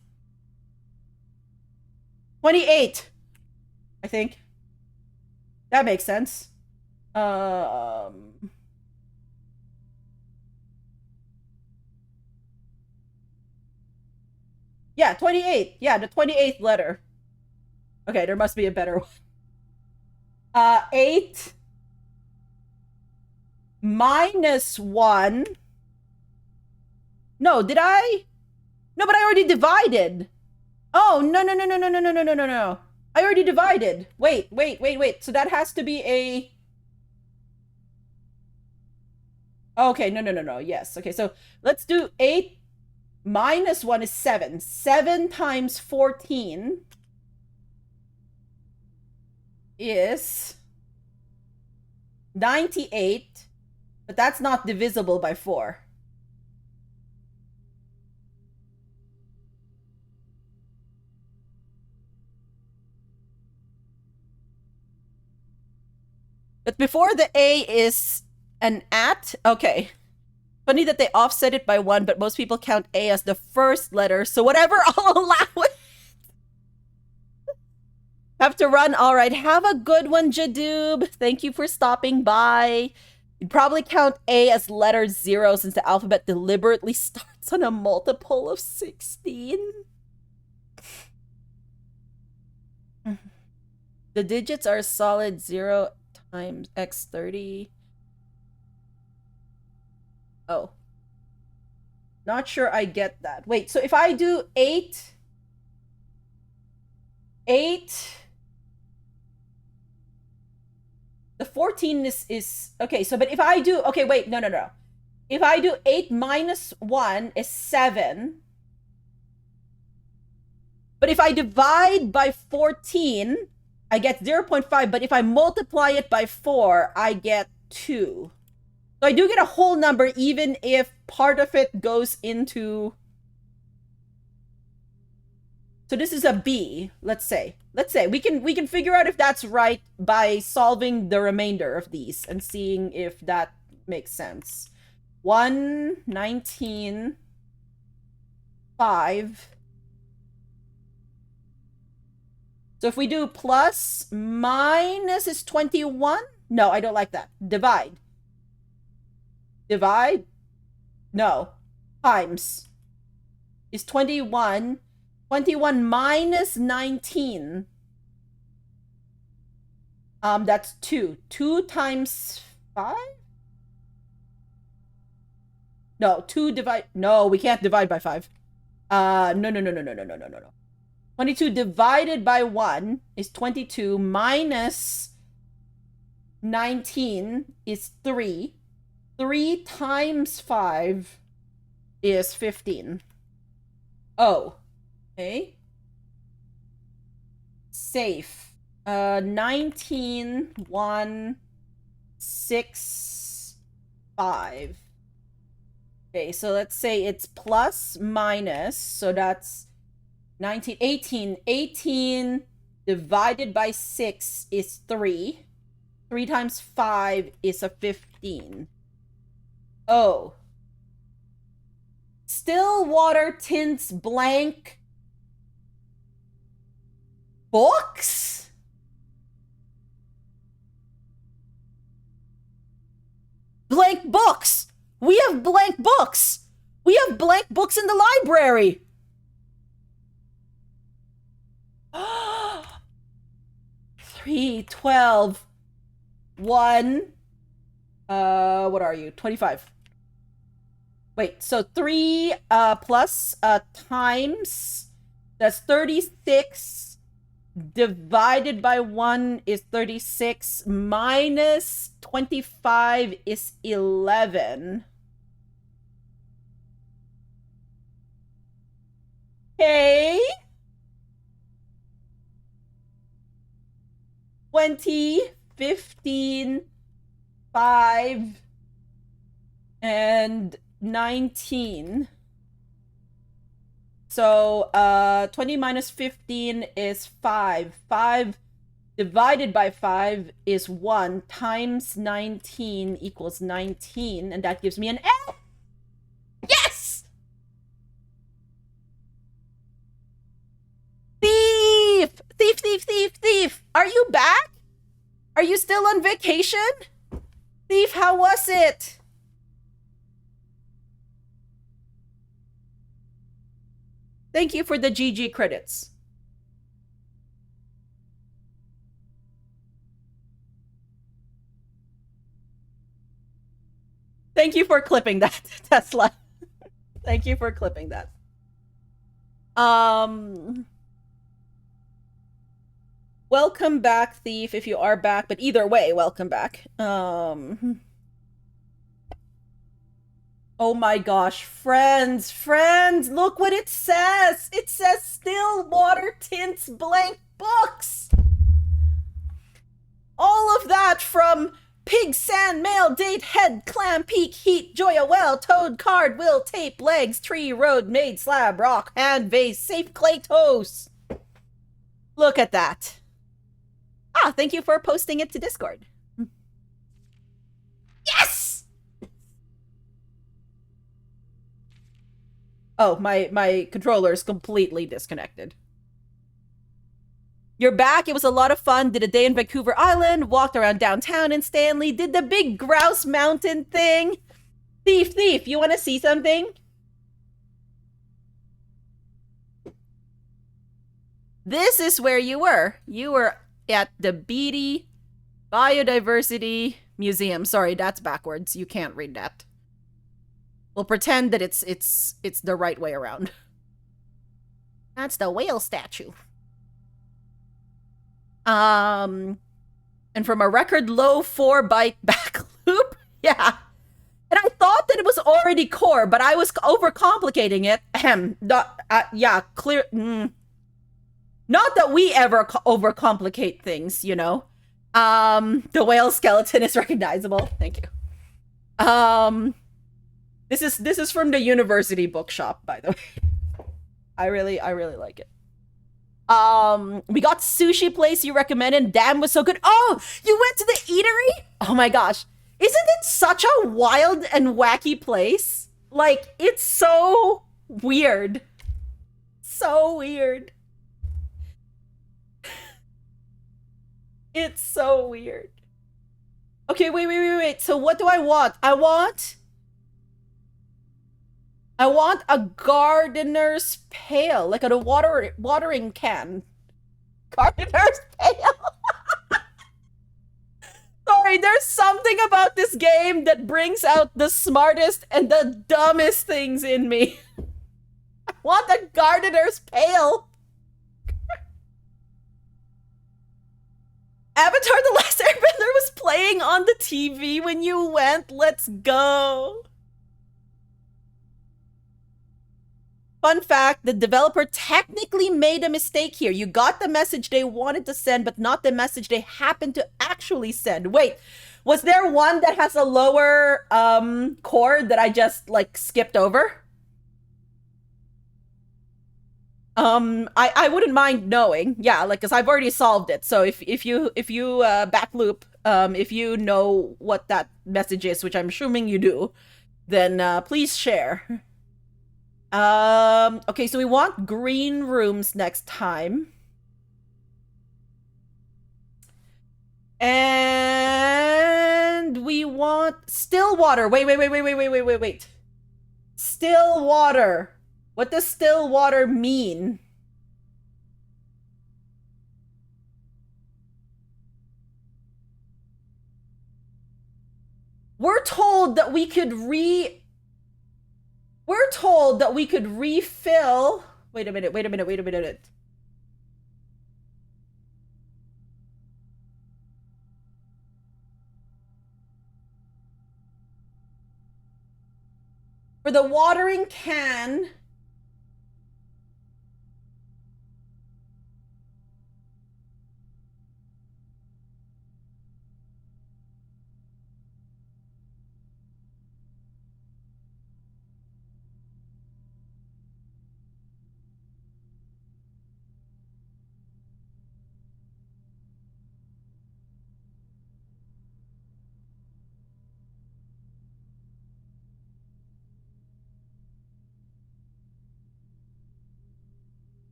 Speaker 1: 28, I think. That makes sense. Yeah, 28. Yeah, the 28th letter. Okay, there must be a better one. 8 minus 1. No, did I? No, but I already divided. Oh, no. I already divided. Wait. So that has to be a... Okay, no. Yes. Okay, so let's do 8 minus 1 is 7. 7 times 14 is 98. But that's not divisible by 4. But before the A is an at, okay. Funny that they offset it by 1, but most people count A as the first letter, so whatever, I'll allow it. Have to run. All right, have a good one, Jadoob. Thank you for stopping by. You'd probably count A as letter 0 since the alphabet deliberately starts on a multiple of 16. The digits are solid 0 times x 30. Oh. Not sure I get that. Wait, so if I do 8... The 14 is okay, so but if I do... Okay, wait, no. If I do 8 minus 1 is 7. But if I divide by 14, I get 0.5. But if I multiply it by 4, I get 2. So I do get a whole number even if part of it goes into... So this is a B, let's say. Let's say we can figure out if that's right by solving the remainder of these and seeing if that makes sense. 1, 19, 5. So if we do plus, minus is 21. No, I don't like that. Divide. Divide? No. Times is 21. 21 minus 19. That's 2. 2 times 5? No, 2 divide... No, we can't divide by 5. No. 22 divided by 1 is 22 minus 19 is 3. 3 times 5 is 15. Oh. Okay. Safe. 19, 1, 6, 5. Okay, so let's say it's plus, minus, so that's 19, 18. 18 divided by 6 is 3. 3 times 5 is a 15. Oh. Still water tints blank books? Blank books! We have blank books! We have blank books in the library! 3, 12, 1, what are you? 25. Wait, so 3 plus times, that's 36. Divided by 1 is 36. Minus 25 is 11. Okay. 20, 15, 5, and 19. So 20 minus 15 is 5. 5 divided by 5 is 1 times 19 equals 19, and that gives me an F. Yes! Thief! Thief, thief, thief, thief! Are you back? Are you still on vacation? Thief, how was it? Thank you for the GG credits. Thank you for clipping that, Tesla. Thank you for clipping that. Welcome back, Thief, if you are back, but either way, welcome back. Oh my gosh, friends, look what it says! It says still water tints blank books! All of that from Pig, Sand, Mail, Date, Head, Clam, Peak, Heat, Joya, Well, Toad, Card, Will, Tape, Legs, Tree, Road, Maid, Slab, Rock, Hand, Vase, Safe, Clay, Toes. Look at that. Ah, thank you for posting it to Discord. Yes! Oh, my controller is completely disconnected. You're back. It was a lot of fun. Did a day in Vancouver Island. Walked around downtown in Stanley. Did the big Grouse Mountain thing. Thief, you want to see something? This is where you were. You were at the Beatty Biodiversity Museum. Sorry, that's backwards. You can't read that. We'll pretend that it's the right way around. That's the whale statue. And from a record low 4-byte back loop. Yeah. And I thought that it was already core, but I was overcomplicating it. Yeah, clear. Not that we ever overcomplicate things, you know. The whale skeleton is recognizable. Thank you. This is from the university bookshop, by the way. I really like it. We got sushi place you recommended. Damn, was so good. Oh, you went to the eatery? Oh my gosh. Isn't it such a wild and wacky place? Like, it's so weird. So weird. It's so weird. Okay, wait. So what do I want? I want a gardener's pail, like a watering can. Gardener's pail. Sorry, there's something about this game that brings out the smartest and the dumbest things in me. I want a gardener's pail. Avatar: The Last Airbender was playing on the TV when you went. Let's go. Fun fact, the developer technically made a mistake here. You got the message they wanted to send, but not the message they happened to actually send. Wait, was there one that has a lower chord that I just, like, skipped over? I wouldn't mind knowing. Yeah, like, because I've already solved it. So if you back loop, if you know what that message is, which I'm assuming you do, then please share. Okay, so we want green rooms next time. And we want still water. Wait. Still water. What does still water mean? We're told that we could refill. Wait a minute. For the watering can,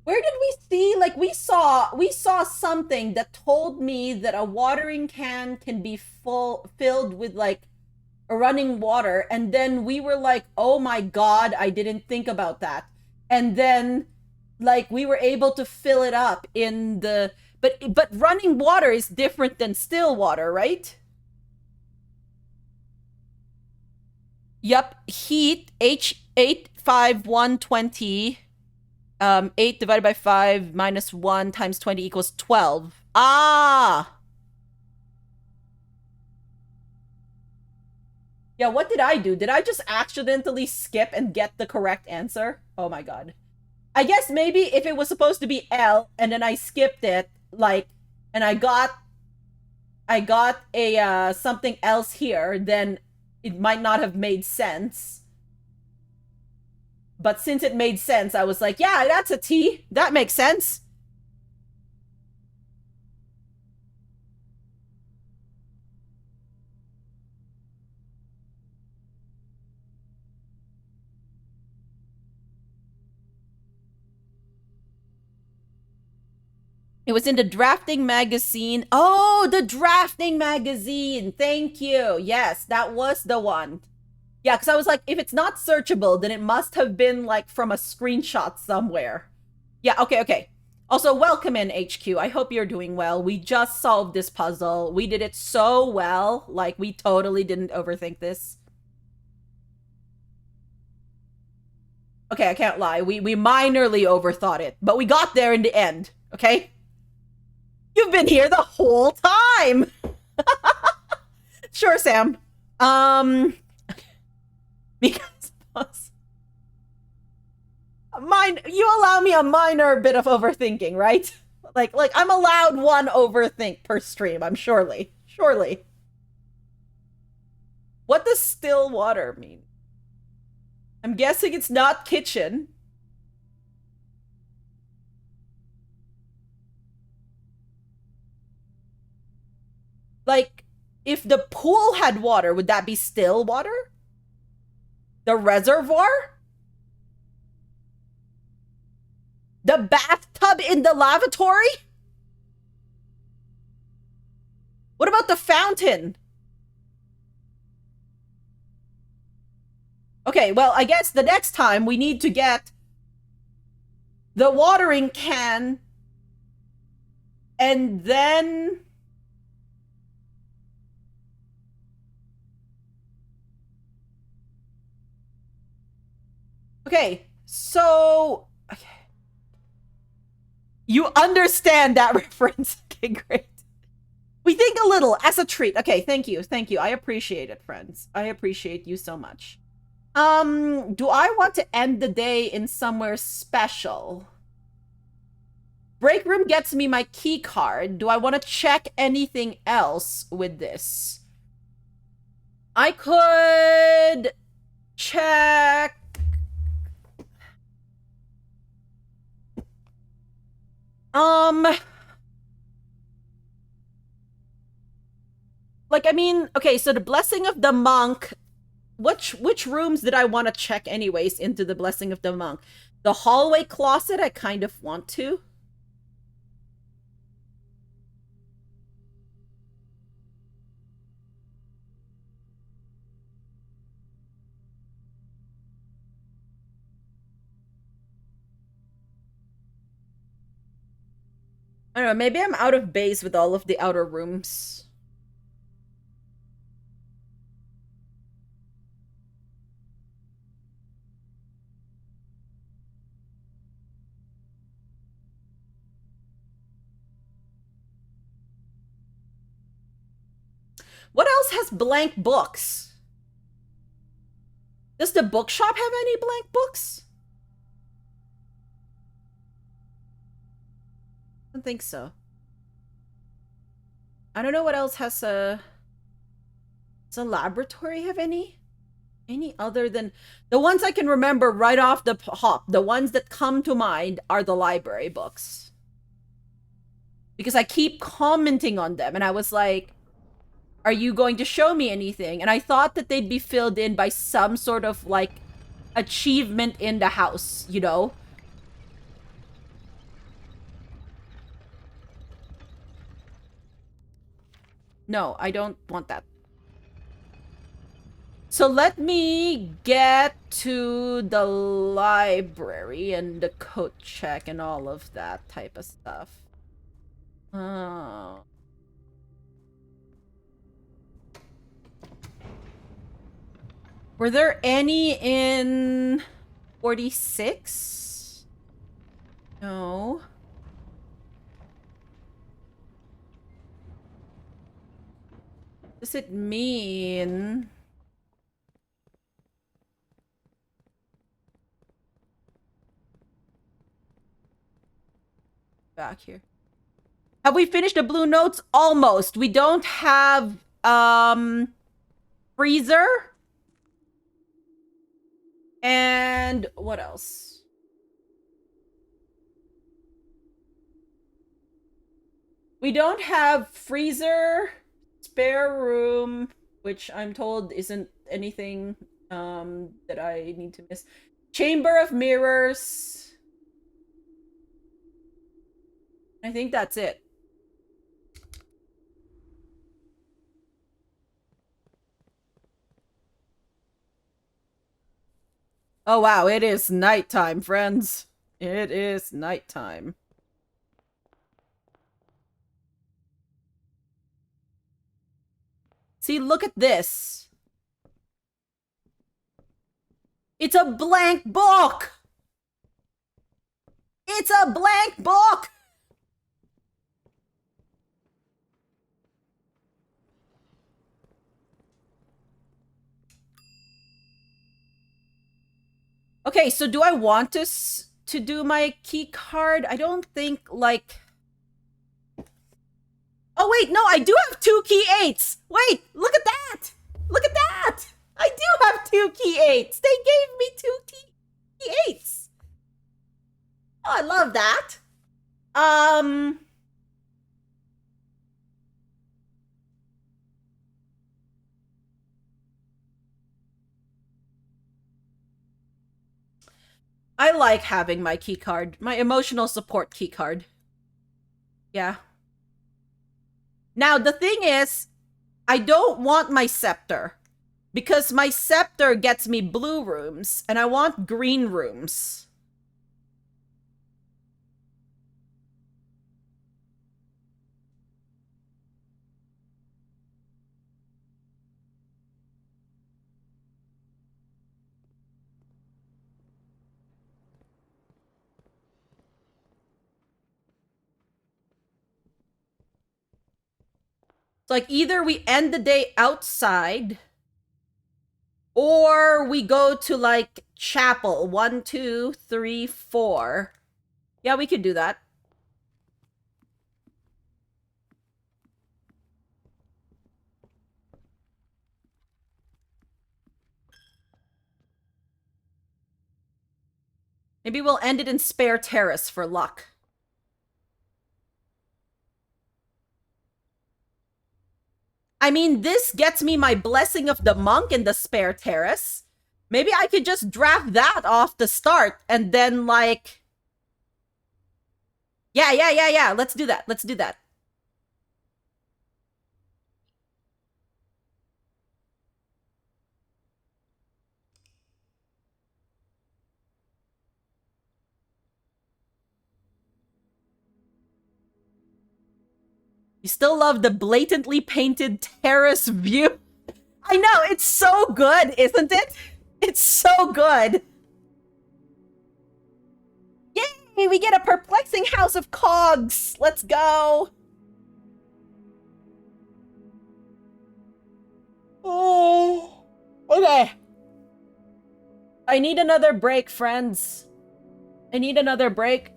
Speaker 1: where did we see, like, we saw something that told me that a watering can can be filled with, like, a running water, and then we were like, oh my god, I didn't think about that. And then, like, we were able to fill it up in the but running water is different than still water, right? Yup, heat H85120. 8 divided by 5 minus 1 times 20 equals 12. Ah! Yeah, what did I do? Did I just accidentally skip and get the correct answer? Oh my god. I guess maybe if it was supposed to be L and then I skipped it, like, and I got a something else here, then it might not have made sense. But since it made sense, I was like, yeah, that's a T. That makes sense. It was in the drafting magazine. Oh, the drafting magazine. Thank you. Yes, that was the one. Yeah, because I was like, if it's not searchable, then it must have been, like, from a screenshot somewhere. Yeah, okay. Also, welcome in, HQ. I hope you're doing well. We just solved this puzzle. We did it so well. Like, we totally didn't overthink this. Okay, I can't lie. We minorly overthought it, but we got there in the end, okay? You've been here the whole time! Sure, Sam. Because You allow me a minor bit of overthinking, right? Like I'm allowed one overthink per stream, I'm surely. Surely. What does still water mean? I'm guessing it's not kitchen. Like, if the pool had water, would that be still water? The reservoir? The bathtub in the lavatory? What about the fountain? Okay, well, I guess the next time we need to get the watering can and then... Okay, so... Okay. You understand that reference. Okay, great. We think a little as a treat. Okay, thank you. Thank you. I appreciate it, friends. I appreciate you so much. Do I want to end the day in somewhere special? Break room gets me my key card. Do I want to check anything else with this? I could check... Like, I mean, okay, so the Blessing of the Monk... Which rooms did I want to check anyways into the Blessing of the Monk? The hallway closet, I kind of want to. I don't know, maybe I'm out of base with all of the outer rooms. What else has blank books? Does the bookshop have any blank books? I don't think so. I don't know what else has a... Does a laboratory have any? Any other than... The ones I can remember right off the hop, the ones that come to mind are the library books. Because I keep commenting on them, and I was like, are you going to show me anything? And I thought that they'd be filled in by some sort of, like, achievement in the house, you know? No, I don't want that. So let me get to the library and the coat check and all of that type of stuff. Oh. Were there any in 46? No. What does it mean? Back here. Have we finished the blue notes? Almost. We don't have freezer. And what else? We don't have freezer, spare room, which I'm told isn't anything that I need to miss. Chamber of mirrors. I think that's it. Oh wow, it is nighttime, friends. It is nighttime. See, look at this. It's a blank book! It's a blank book! Okay, so do I want to do my key card? I don't think, like... Oh, wait, no, I do have 2 key 8s! Wait, look at that! Look at that! I do have 2 key 8s! They gave me 2 key 8s! Oh, I love that! I like having my key card. My emotional support key card. Yeah. Now, the thing is, I don't want my scepter. Because my scepter gets me blue rooms, and I want green rooms. It's like either we end the day outside, or we go to like chapel. 1, 2, 3, 4. Yeah, we could do that. Maybe we'll end it in Spare Terrace for luck. I mean, this gets me my Blessing of the Monk in the Spare Terrace. Maybe I could just draft that off the start and then, like... Yeah. Let's do that. Let's do that. You still love the blatantly painted terrace view? I know, it's so good, isn't it? It's so good. Yay, we get a perplexing house of cogs. Let's go. Oh, okay. I need another break, friends. I need another break.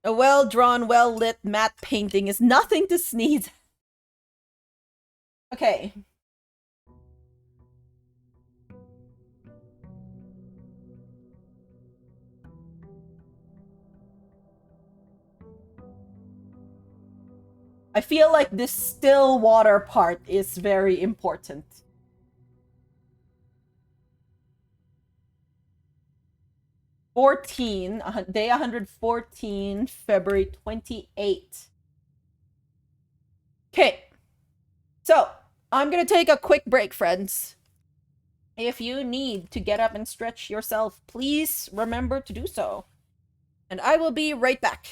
Speaker 1: A well-drawn, well-lit matte painting is nothing to sneeze. Okay. I feel like this still water part is very important. Day 114, February 28. Okay. So, I'm gonna take a quick break, friends. If you need to get up and stretch yourself, please remember to do so. And I will be right back.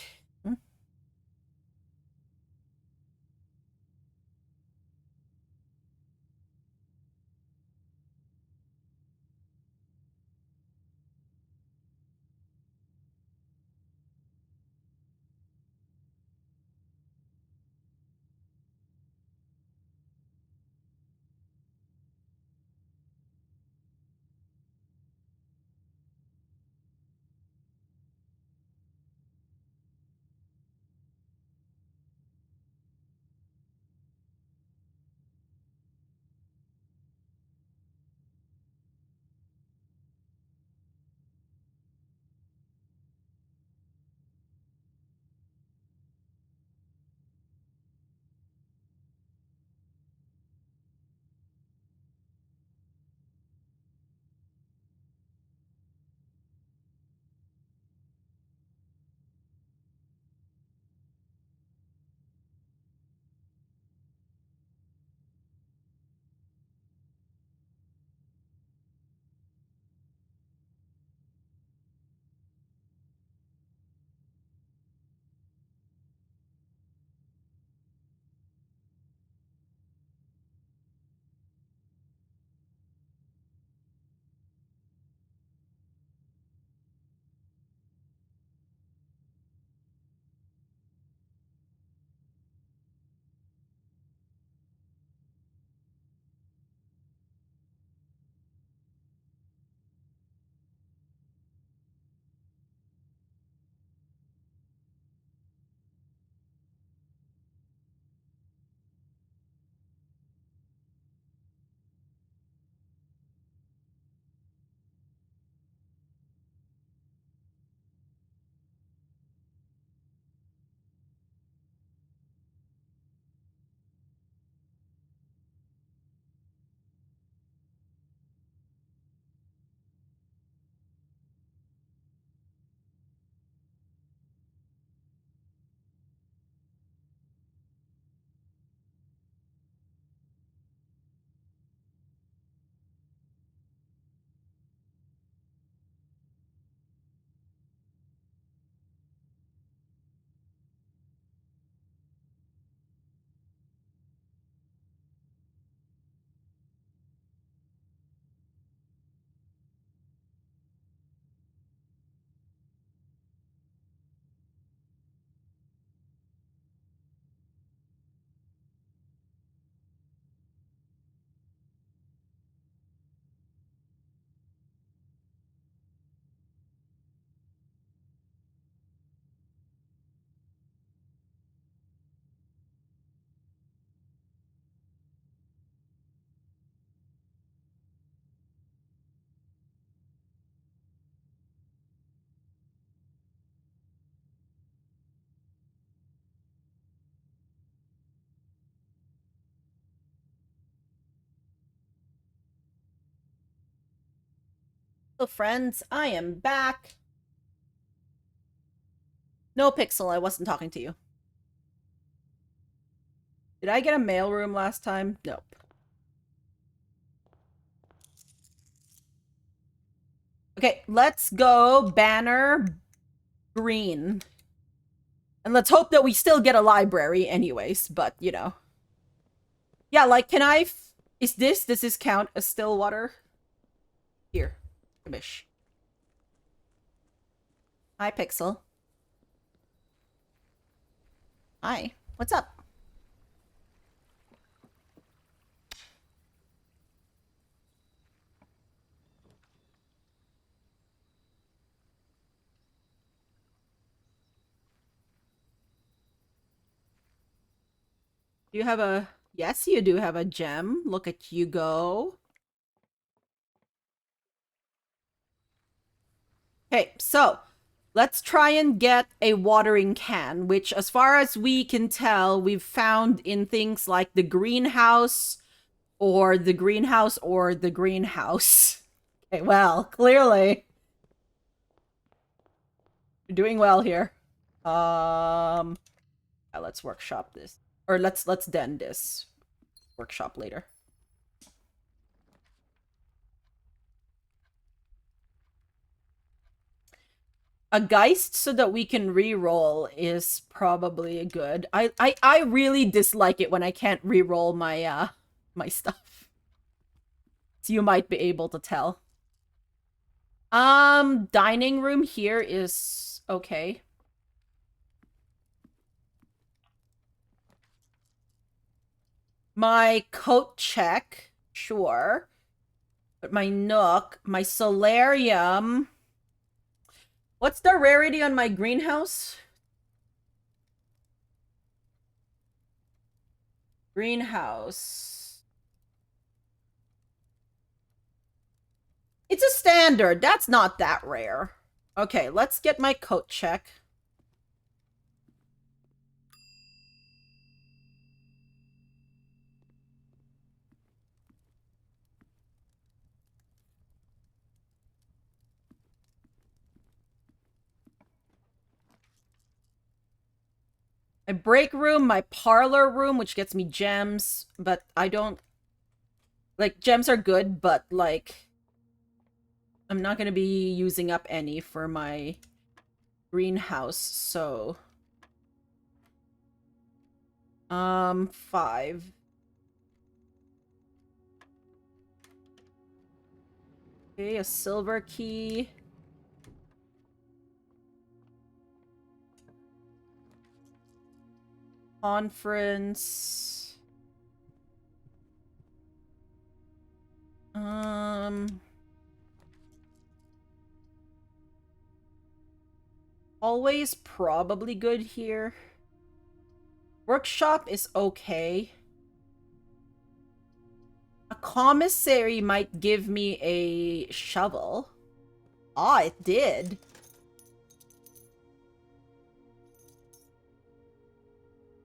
Speaker 1: Hello, friends. I am back. No, Pixel, I wasn't talking to you. Did I get a mailroom last time? Nope. Okay, let's go banner green. And let's hope that we still get a library anyways, but, you know. Yeah, like, can I... Does this count as Stillwater? Here. Kamish. Hi, Pixel. Hi. What's up? Do you have a... Yes, you do have a gem. Look at you go. Okay, so let's try and get a watering can, which, as far as we can tell, we've found in things like the greenhouse or the greenhouse or the greenhouse. Okay, well, clearly we're doing well here. Let's workshop this. Or let's den this. Workshop later. A Geist so that we can re-roll is probably good. I really dislike it when I can't re-roll my my stuff. So you might be able to tell. Dining room here is okay. My coat check, sure. But my nook, my solarium. What's the rarity on my greenhouse? Greenhouse. It's a standard. That's not that rare. Okay, let's get my coat check. My break room, my parlor room, which gets me gems, but I don't... Like, gems are good, but, like... I'm not gonna be using up any for my greenhouse, so... 5. Okay, a silver key. Conference. Always probably good here. Workshop is okay. A commissary might give me a shovel. Ah, it did.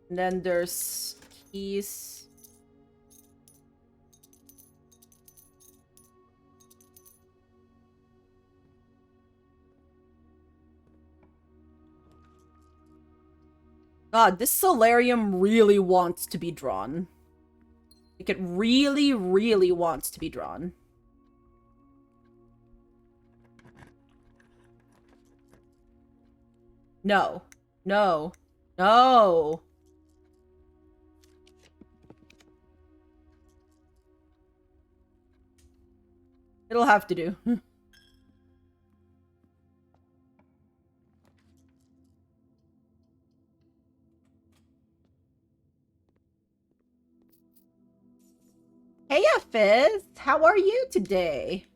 Speaker 1: And then there's keys. God, this solarium really wants to be drawn. Like, it really, really wants to be drawn. No. No. No. It'll have to do. Hey, Fizz! How are you today?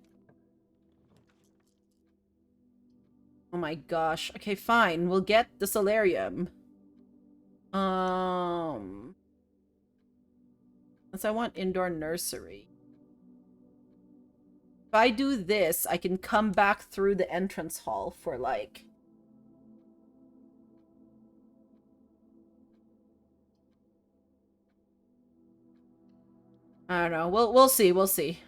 Speaker 1: Oh my gosh. Okay, fine. We'll get the solarium. Unless I want indoor nursery. If I do this, I can come back through the entrance hall for, like... I don't know. We'll see. We'll see.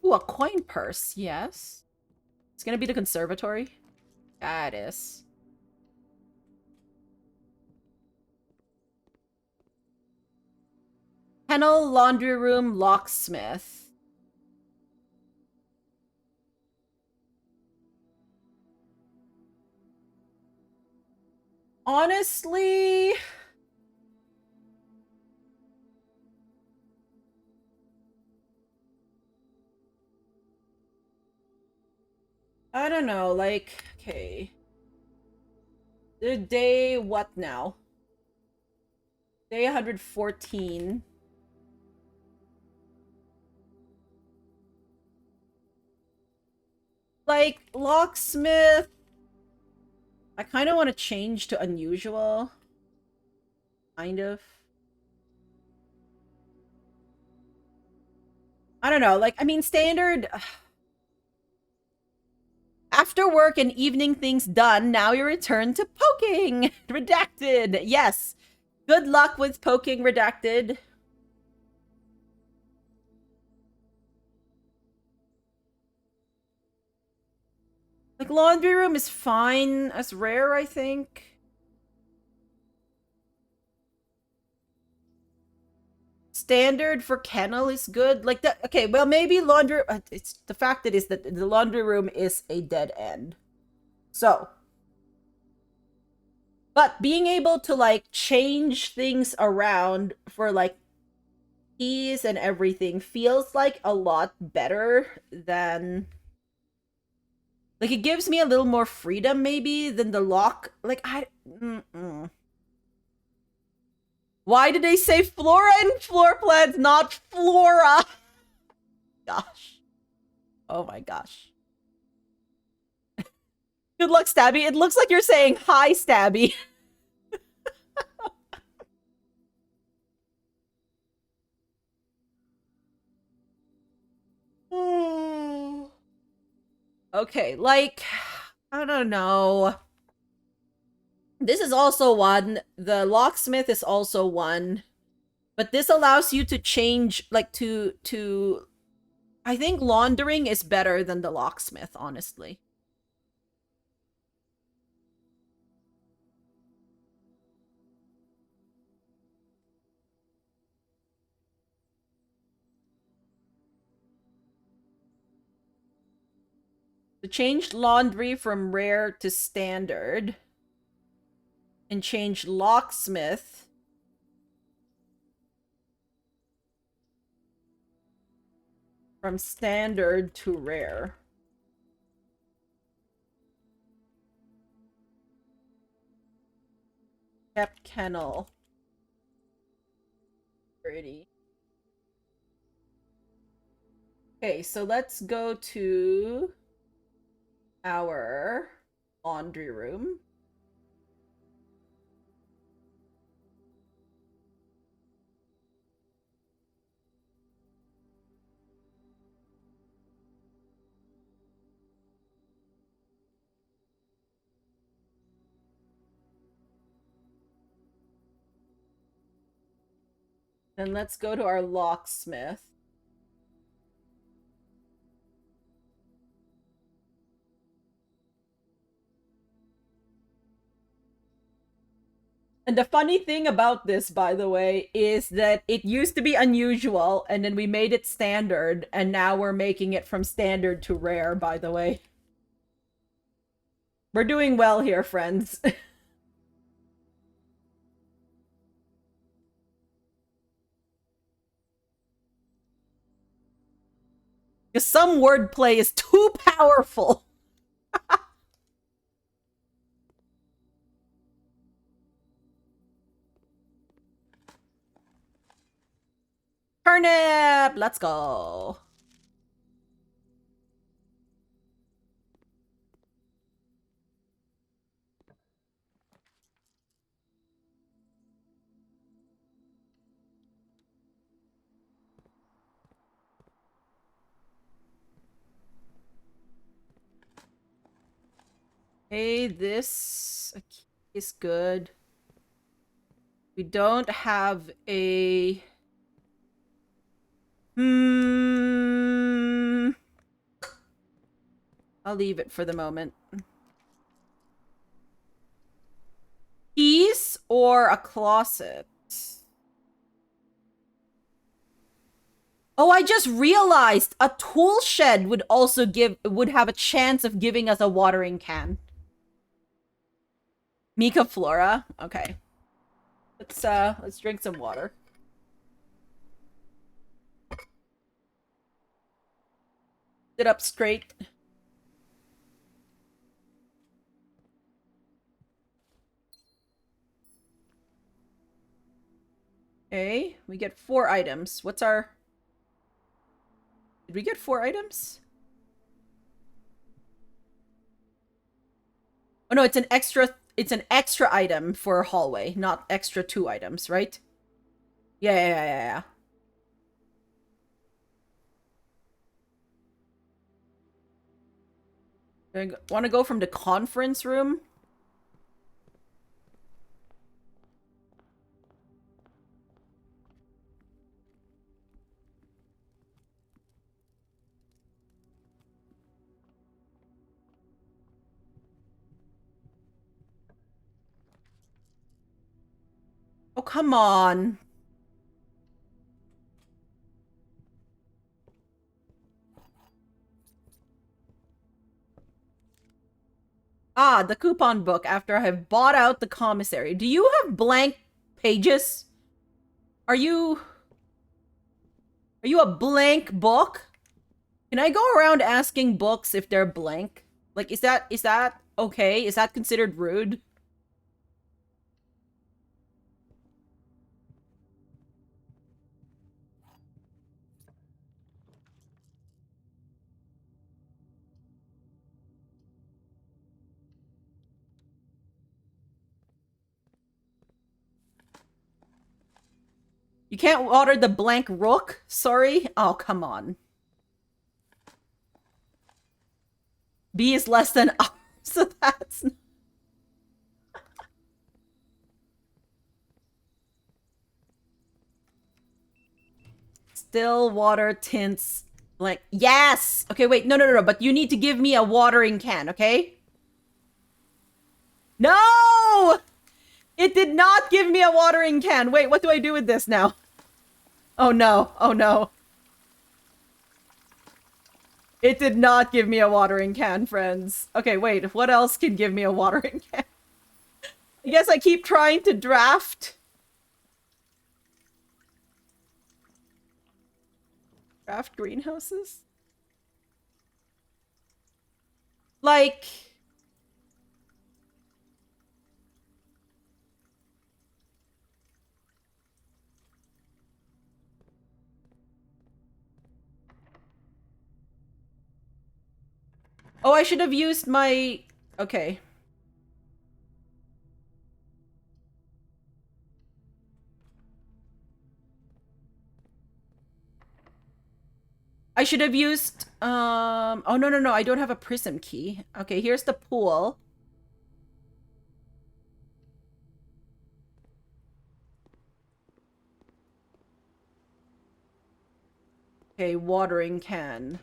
Speaker 1: Ooh, Ooh, a coin purse. Yes. It's gonna be the conservatory. Yeah, it is. Kennel, laundry room, locksmith. Honestly, I don't know, like, okay. The day, what now? Day 114. Like, locksmith, I kind of want to change to unusual. Kind of. I don't know, like, I mean, standard... After work and evening things done, now you return to poking! Redacted! Yes! Good luck with poking, redacted. Like, laundry room is fine as rare, I think. Standard for kennel is good. Like, that. Okay, well, maybe laundry... it's the fact that is that the laundry room is a dead end. So... But being able to, like, change things around for, like, keys and everything feels like a lot better than... Like, it gives me a little more freedom, maybe, than the lock. Like, Why did they say flora and floor plans, not flora? Gosh. Oh my gosh. Good luck, Stabby. It looks like you're saying hi, Stabby. Okay, like, I don't know. This is also one. The locksmith is also one. But this allows you to change, like, to... I think laundering is better than the locksmith, honestly. To change laundry from rare to standard. And change locksmith from standard to rare. Kept kennel. Pretty. Okay, so let's go to our laundry room. And let's go to our locksmith. And the funny thing about this, by the way, is that it used to be unusual, and then we made it standard, and now we're making it from standard to rare, by the way. We're doing well here, friends. Because some wordplay is too powerful. Turnip! Let's go. Hey, this is good. We don't have a... I'll leave it for the moment. Keys or a closet? Oh, I just realized a tool shed would also would have a chance of giving us a watering can. Mika Flora. Okay. Let's drink some water. Sit up straight. Okay, we get 4 items. What's our... Did we get 4 items? Oh no, it's an extra item for a hallway, not extra 2 items, right? Yeah. I want to go from the conference room. Oh, come on. Ah, the coupon book after I have bought out the commissary. Do you have blank pages? Are you a blank book? Can I go around asking books if they're blank? Like, is that okay? Is that considered rude? You can't order the blank rook? Sorry? Oh, come on. B is less than R, so that's... Still water tints blank. Yes! Okay, wait, no, but you need to give me a watering can, okay? No! It did not give me a watering can. Wait, what do I do with this now? Oh no, oh no. It did not give me a watering can, friends. Okay, wait, what else can give me a watering can? I guess I keep trying to draft. Draft greenhouses? Like... Oh, I should have used my... Okay. I should have used... Oh, no. I don't have a prism key. Okay, here's the pool. Okay, watering can.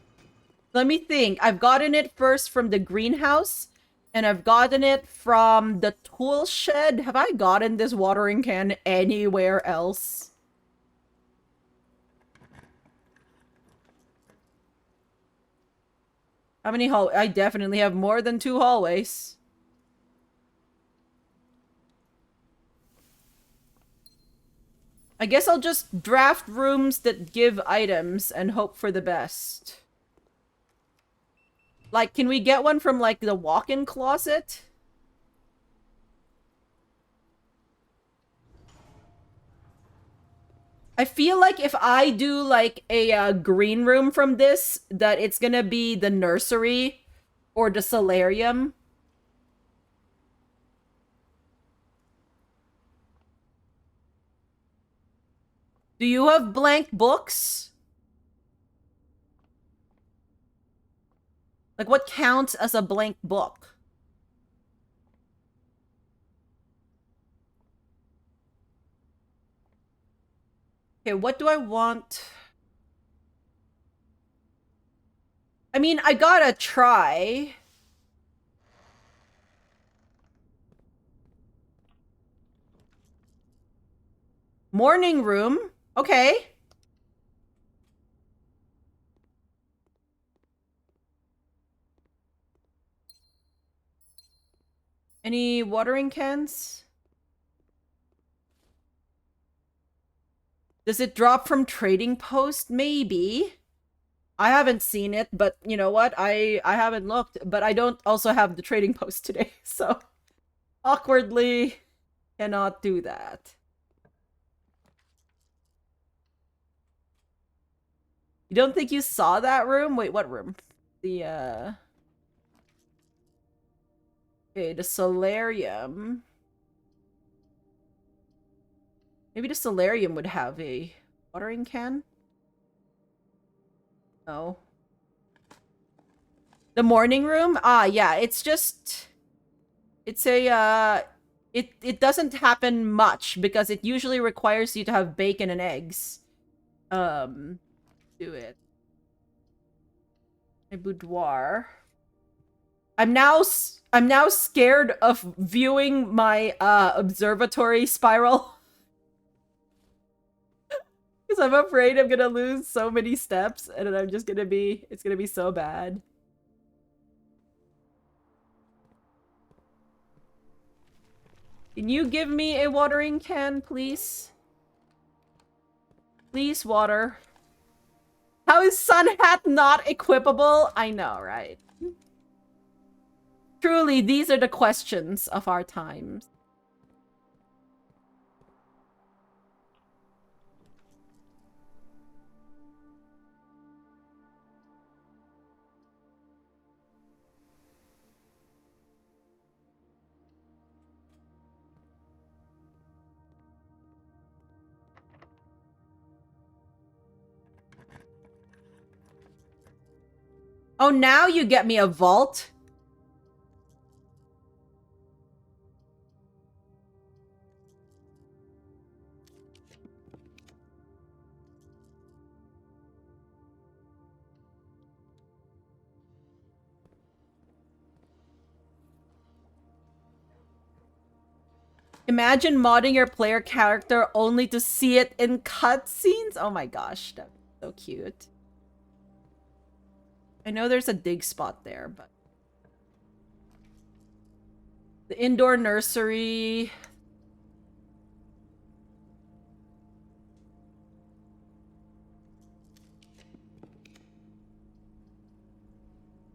Speaker 1: Let me think. I've gotten it first from the greenhouse, and I've gotten it from the tool shed. Have I gotten this watering can anywhere else? How many I definitely have more than 2 hallways. I guess I'll just draft rooms that give items and hope for the best. Like, can we get one from, like, the walk-in closet? I feel like if I do, like, a green room from this, that it's gonna be the nursery or the solarium. Do you have blank books? Like, what counts as a blank book? Okay, what do I want? I mean, I gotta try. Morning room. Okay. Any watering cans? Does it drop from trading post? Maybe. I haven't seen it, but you know what? I haven't looked, but I don't also have the trading post today, so awkwardly cannot do that. You don't think you saw that room? Wait, what room? The okay, the solarium. Maybe the solarium would have a watering can? No. The morning room? Ah, yeah, it's just it's a it doesn't happen much because it usually requires you to have bacon and eggs. Do it. My boudoir. I'm now scared of viewing my observatory spiral because I'm afraid I'm gonna lose so many steps and then I'm just gonna be it's gonna be so bad. Can you give me a watering can, please? Please, water. How is Sun Hat not equipable? I know, right? Truly, these are the questions of our times. Oh, now you get me a vault? Imagine modding your player character only to see it in cutscenes? Oh my gosh, that's so cute. I know there's a dig spot there, but... The indoor nursery...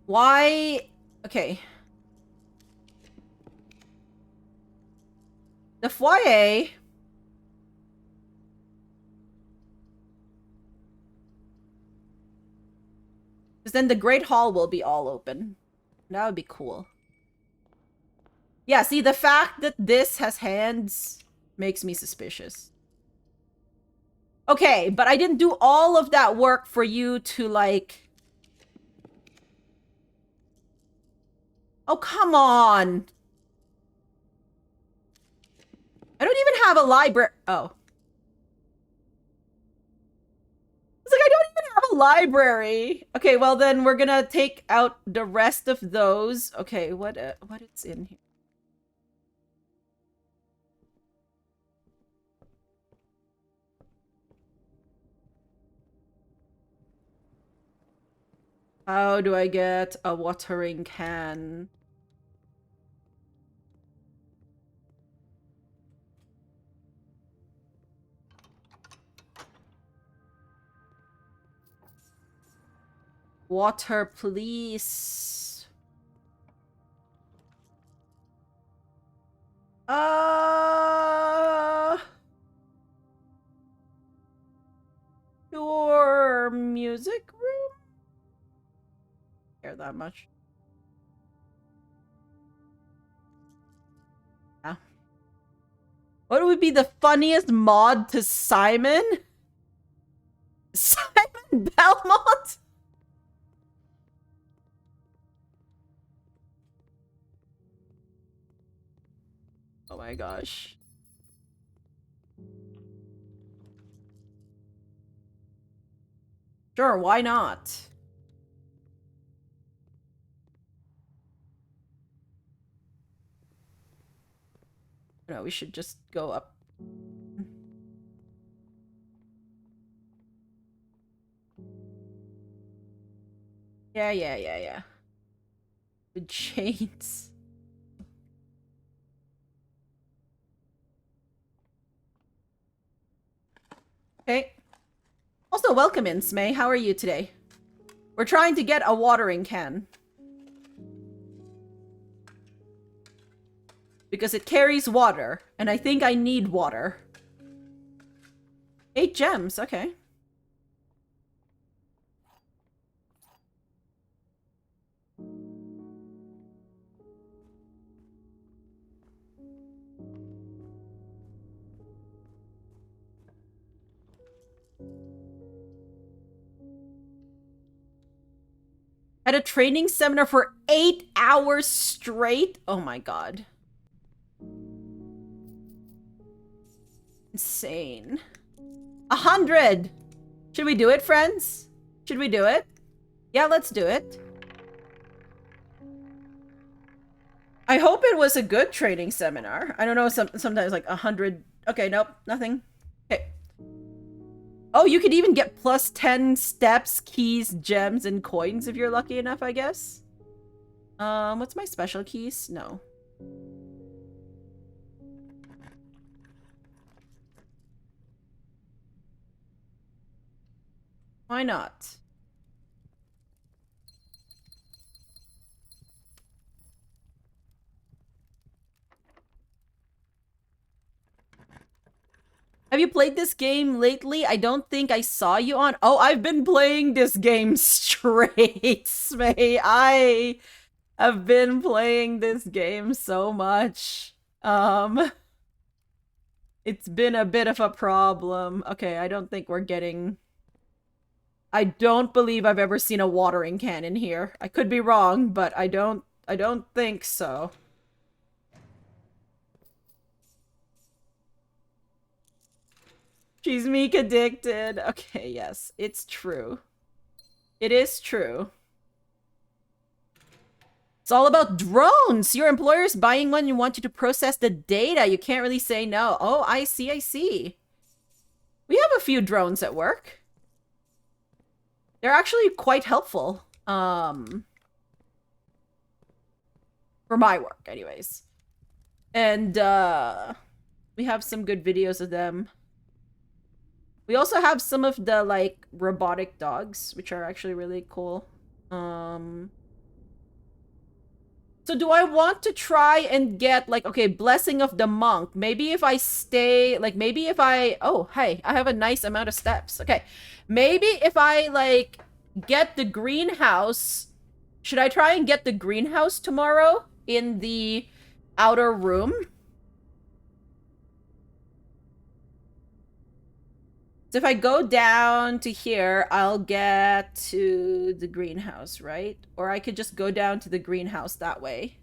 Speaker 1: Why... Okay. The foyer... Because then the Great Hall will be all open. That would be cool. Yeah, see, the fact that this has hands makes me suspicious. Okay, but I didn't do all of that work for you to, like... Oh, come on! I don't even have a library. Oh. It's like, I don't even have a library. Okay, well then we're gonna take out the rest of those. Okay, what is in here? How do I get a watering can? Water, please. Your music room? Care that much? Yeah. What would be the funniest mod to Simon? Simon Belmont? Oh my gosh. Sure, why not? No, we should just go up. Yeah. The chains. Okay. Also, welcome in, Smay. How are you today? We're trying to get a watering can. Because it carries water, and I think I need water. 8 gems, okay. Had a training seminar for 8 hours straight? Oh my god. Insane. 100! Should we do it, friends? Should we do it? Yeah, let's do it. I hope it was a good training seminar. I don't know, sometimes like 100... Okay, nope, nothing. Okay. Oh, you could even get plus 10 steps, keys, gems, and coins if you're lucky enough, I guess. What's my special keys? No. Why not? Have you played this game lately? I don't think I saw you on. Oh, I've been playing this game straight, Smay. I have been playing this game so much. It's been a bit of a problem. Okay, I don't think we're getting... I don't believe I've ever seen a watering can in here. I could be wrong, but I don't think so. She's meek addicted. Okay, yes, it's true. It is true. It's all about drones. Your employer's buying one and want you to process the data. You can't really say no. Oh, I see. We have a few drones at work. They're actually quite helpful. For my work, anyways. And, we have some good videos of them. We also have some of the, like, robotic dogs, which are actually really cool. So do I want to try and get, like, okay, Blessing of the Monk. Maybe if I stay, like, maybe if I... Oh, hey, I have a nice amount of steps. Okay. Maybe if I, like, get the greenhouse... Should I try and get the greenhouse tomorrow in the outer room? So if I go down to here, I'll get to the greenhouse, right? Or I could just go down to the greenhouse that way.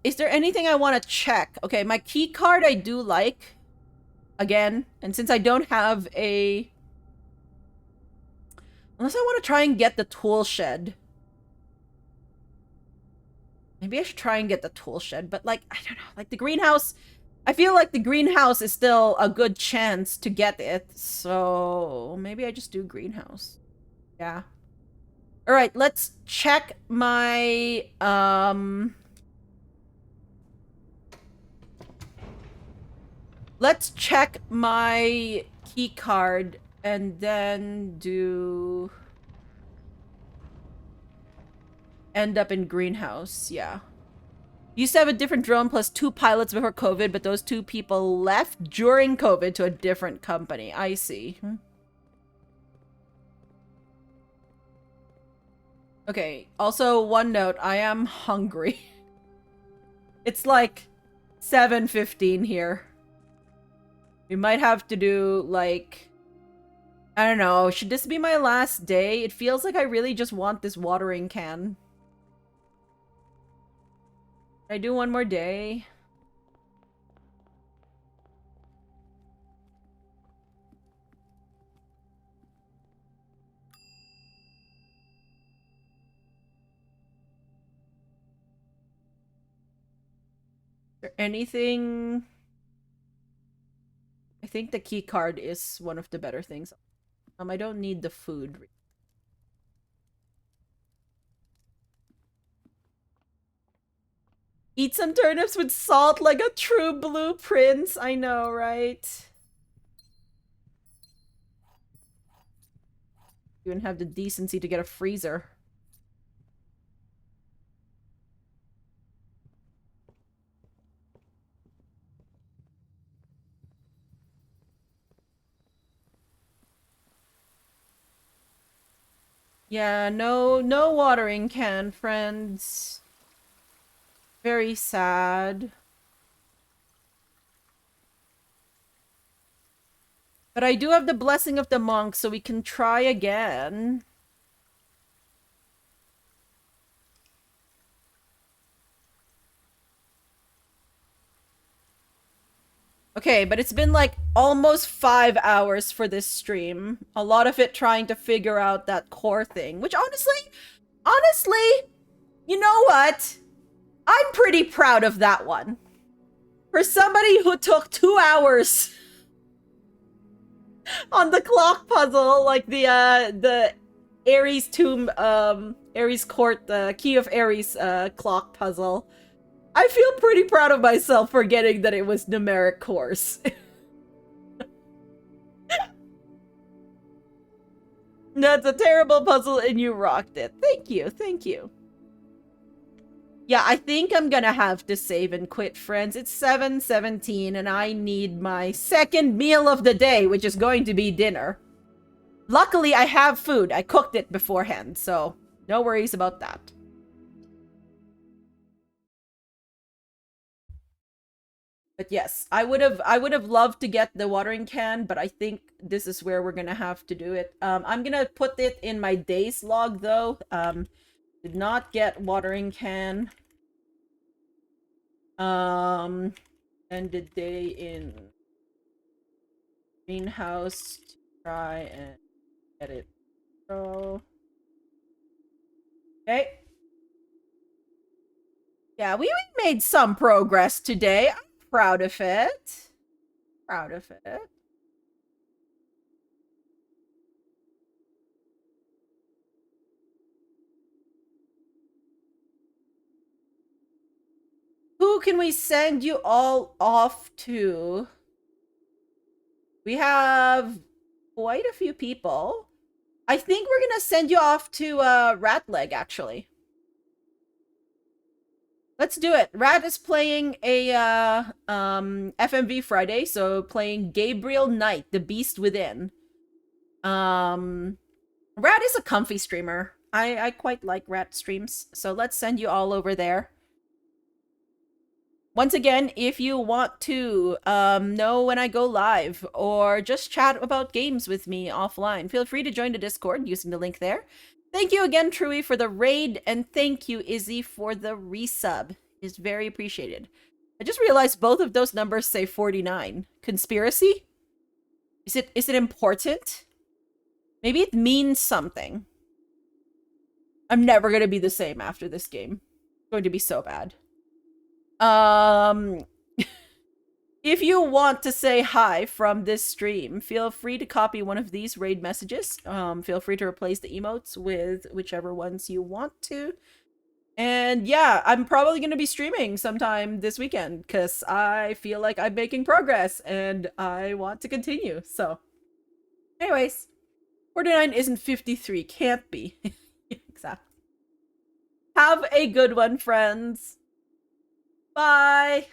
Speaker 1: Is there anything I want to check? Okay, my key card I do like. Again, and since I don't have a... Unless I want to try and get the tool shed. Maybe I should try and get the tool shed, but, like, I don't know. Like, the greenhouse... I feel like the greenhouse is still a good chance to get it, so maybe I just do greenhouse. Yeah. Alright, let's check my, let's check my key card and then do... End up in greenhouse, yeah. Used to have a different drone plus 2 pilots before COVID, but those 2 people left during COVID to a different company. I see. Okay, also one note, I am hungry. It's like 7:15 here. We might have to do, like... I don't know, should this be my last day? It feels like I really just want this watering can. Can I do one more day? there anything? I think the key card is one of the better things. I don't need the food. Eat some turnips with salt like a true blue prince. I know, right? You even have the decency to get a freezer. Yeah, no watering can, friends. Very sad. But I do have the blessing of the monk, so we can try again. Okay, but it's been like almost 5 hours for this stream. A lot of it trying to figure out that core thing, which honestly, you know what? I'm pretty proud of that one. For somebody who took 2 hours on the clock puzzle, like the Ares tomb, Ares court, the key of Ares clock puzzle. I feel pretty proud of myself for getting that it was numeric cores. That's a terrible puzzle and you rocked it. Thank you, thank you. Yeah, I think I'm gonna have to save and quit, friends. It's 7:17 and I need my second meal of the day, which is going to be dinner. Luckily, I have food. I cooked it beforehand, so no worries about that. But yes, I would have loved to get the watering can, but I think this is where we're gonna have to do it. I'm gonna put it in my days log though. Did not get watering can. Ended day in greenhouse to try and get it. So okay. Yeah, we made some progress today. I'm proud of it. Proud of it. Who can we send you all off to? We have quite a few people. I think we're gonna send you off to Ratleg, actually. Let's do it. Rat is playing a FMV Friday, so playing Gabriel Knight, the Beast Within. Rat is a comfy streamer. I quite like Rat streams, so let's send you all over there. Once again, if you want to know when I go live or just chat about games with me offline, feel free to join the Discord using the link there. Thank you again, Truey, for the raid, and thank you, Izzy, for the resub. It's very appreciated. I just realized both of those numbers say 49. Conspiracy? Is it important? Maybe it means something. I'm never going to be the same after this game. It's going to be so bad. If you want to say hi from this stream, feel free to copy one of these raid messages. Feel free to replace the emotes with whichever ones you want to. And yeah, I'm probably going to be streaming sometime this weekend because I feel like I'm making progress and I want to continue. So, anyways, 49 isn't 53. Can't be. Exactly. Have a good one, friends. Bye.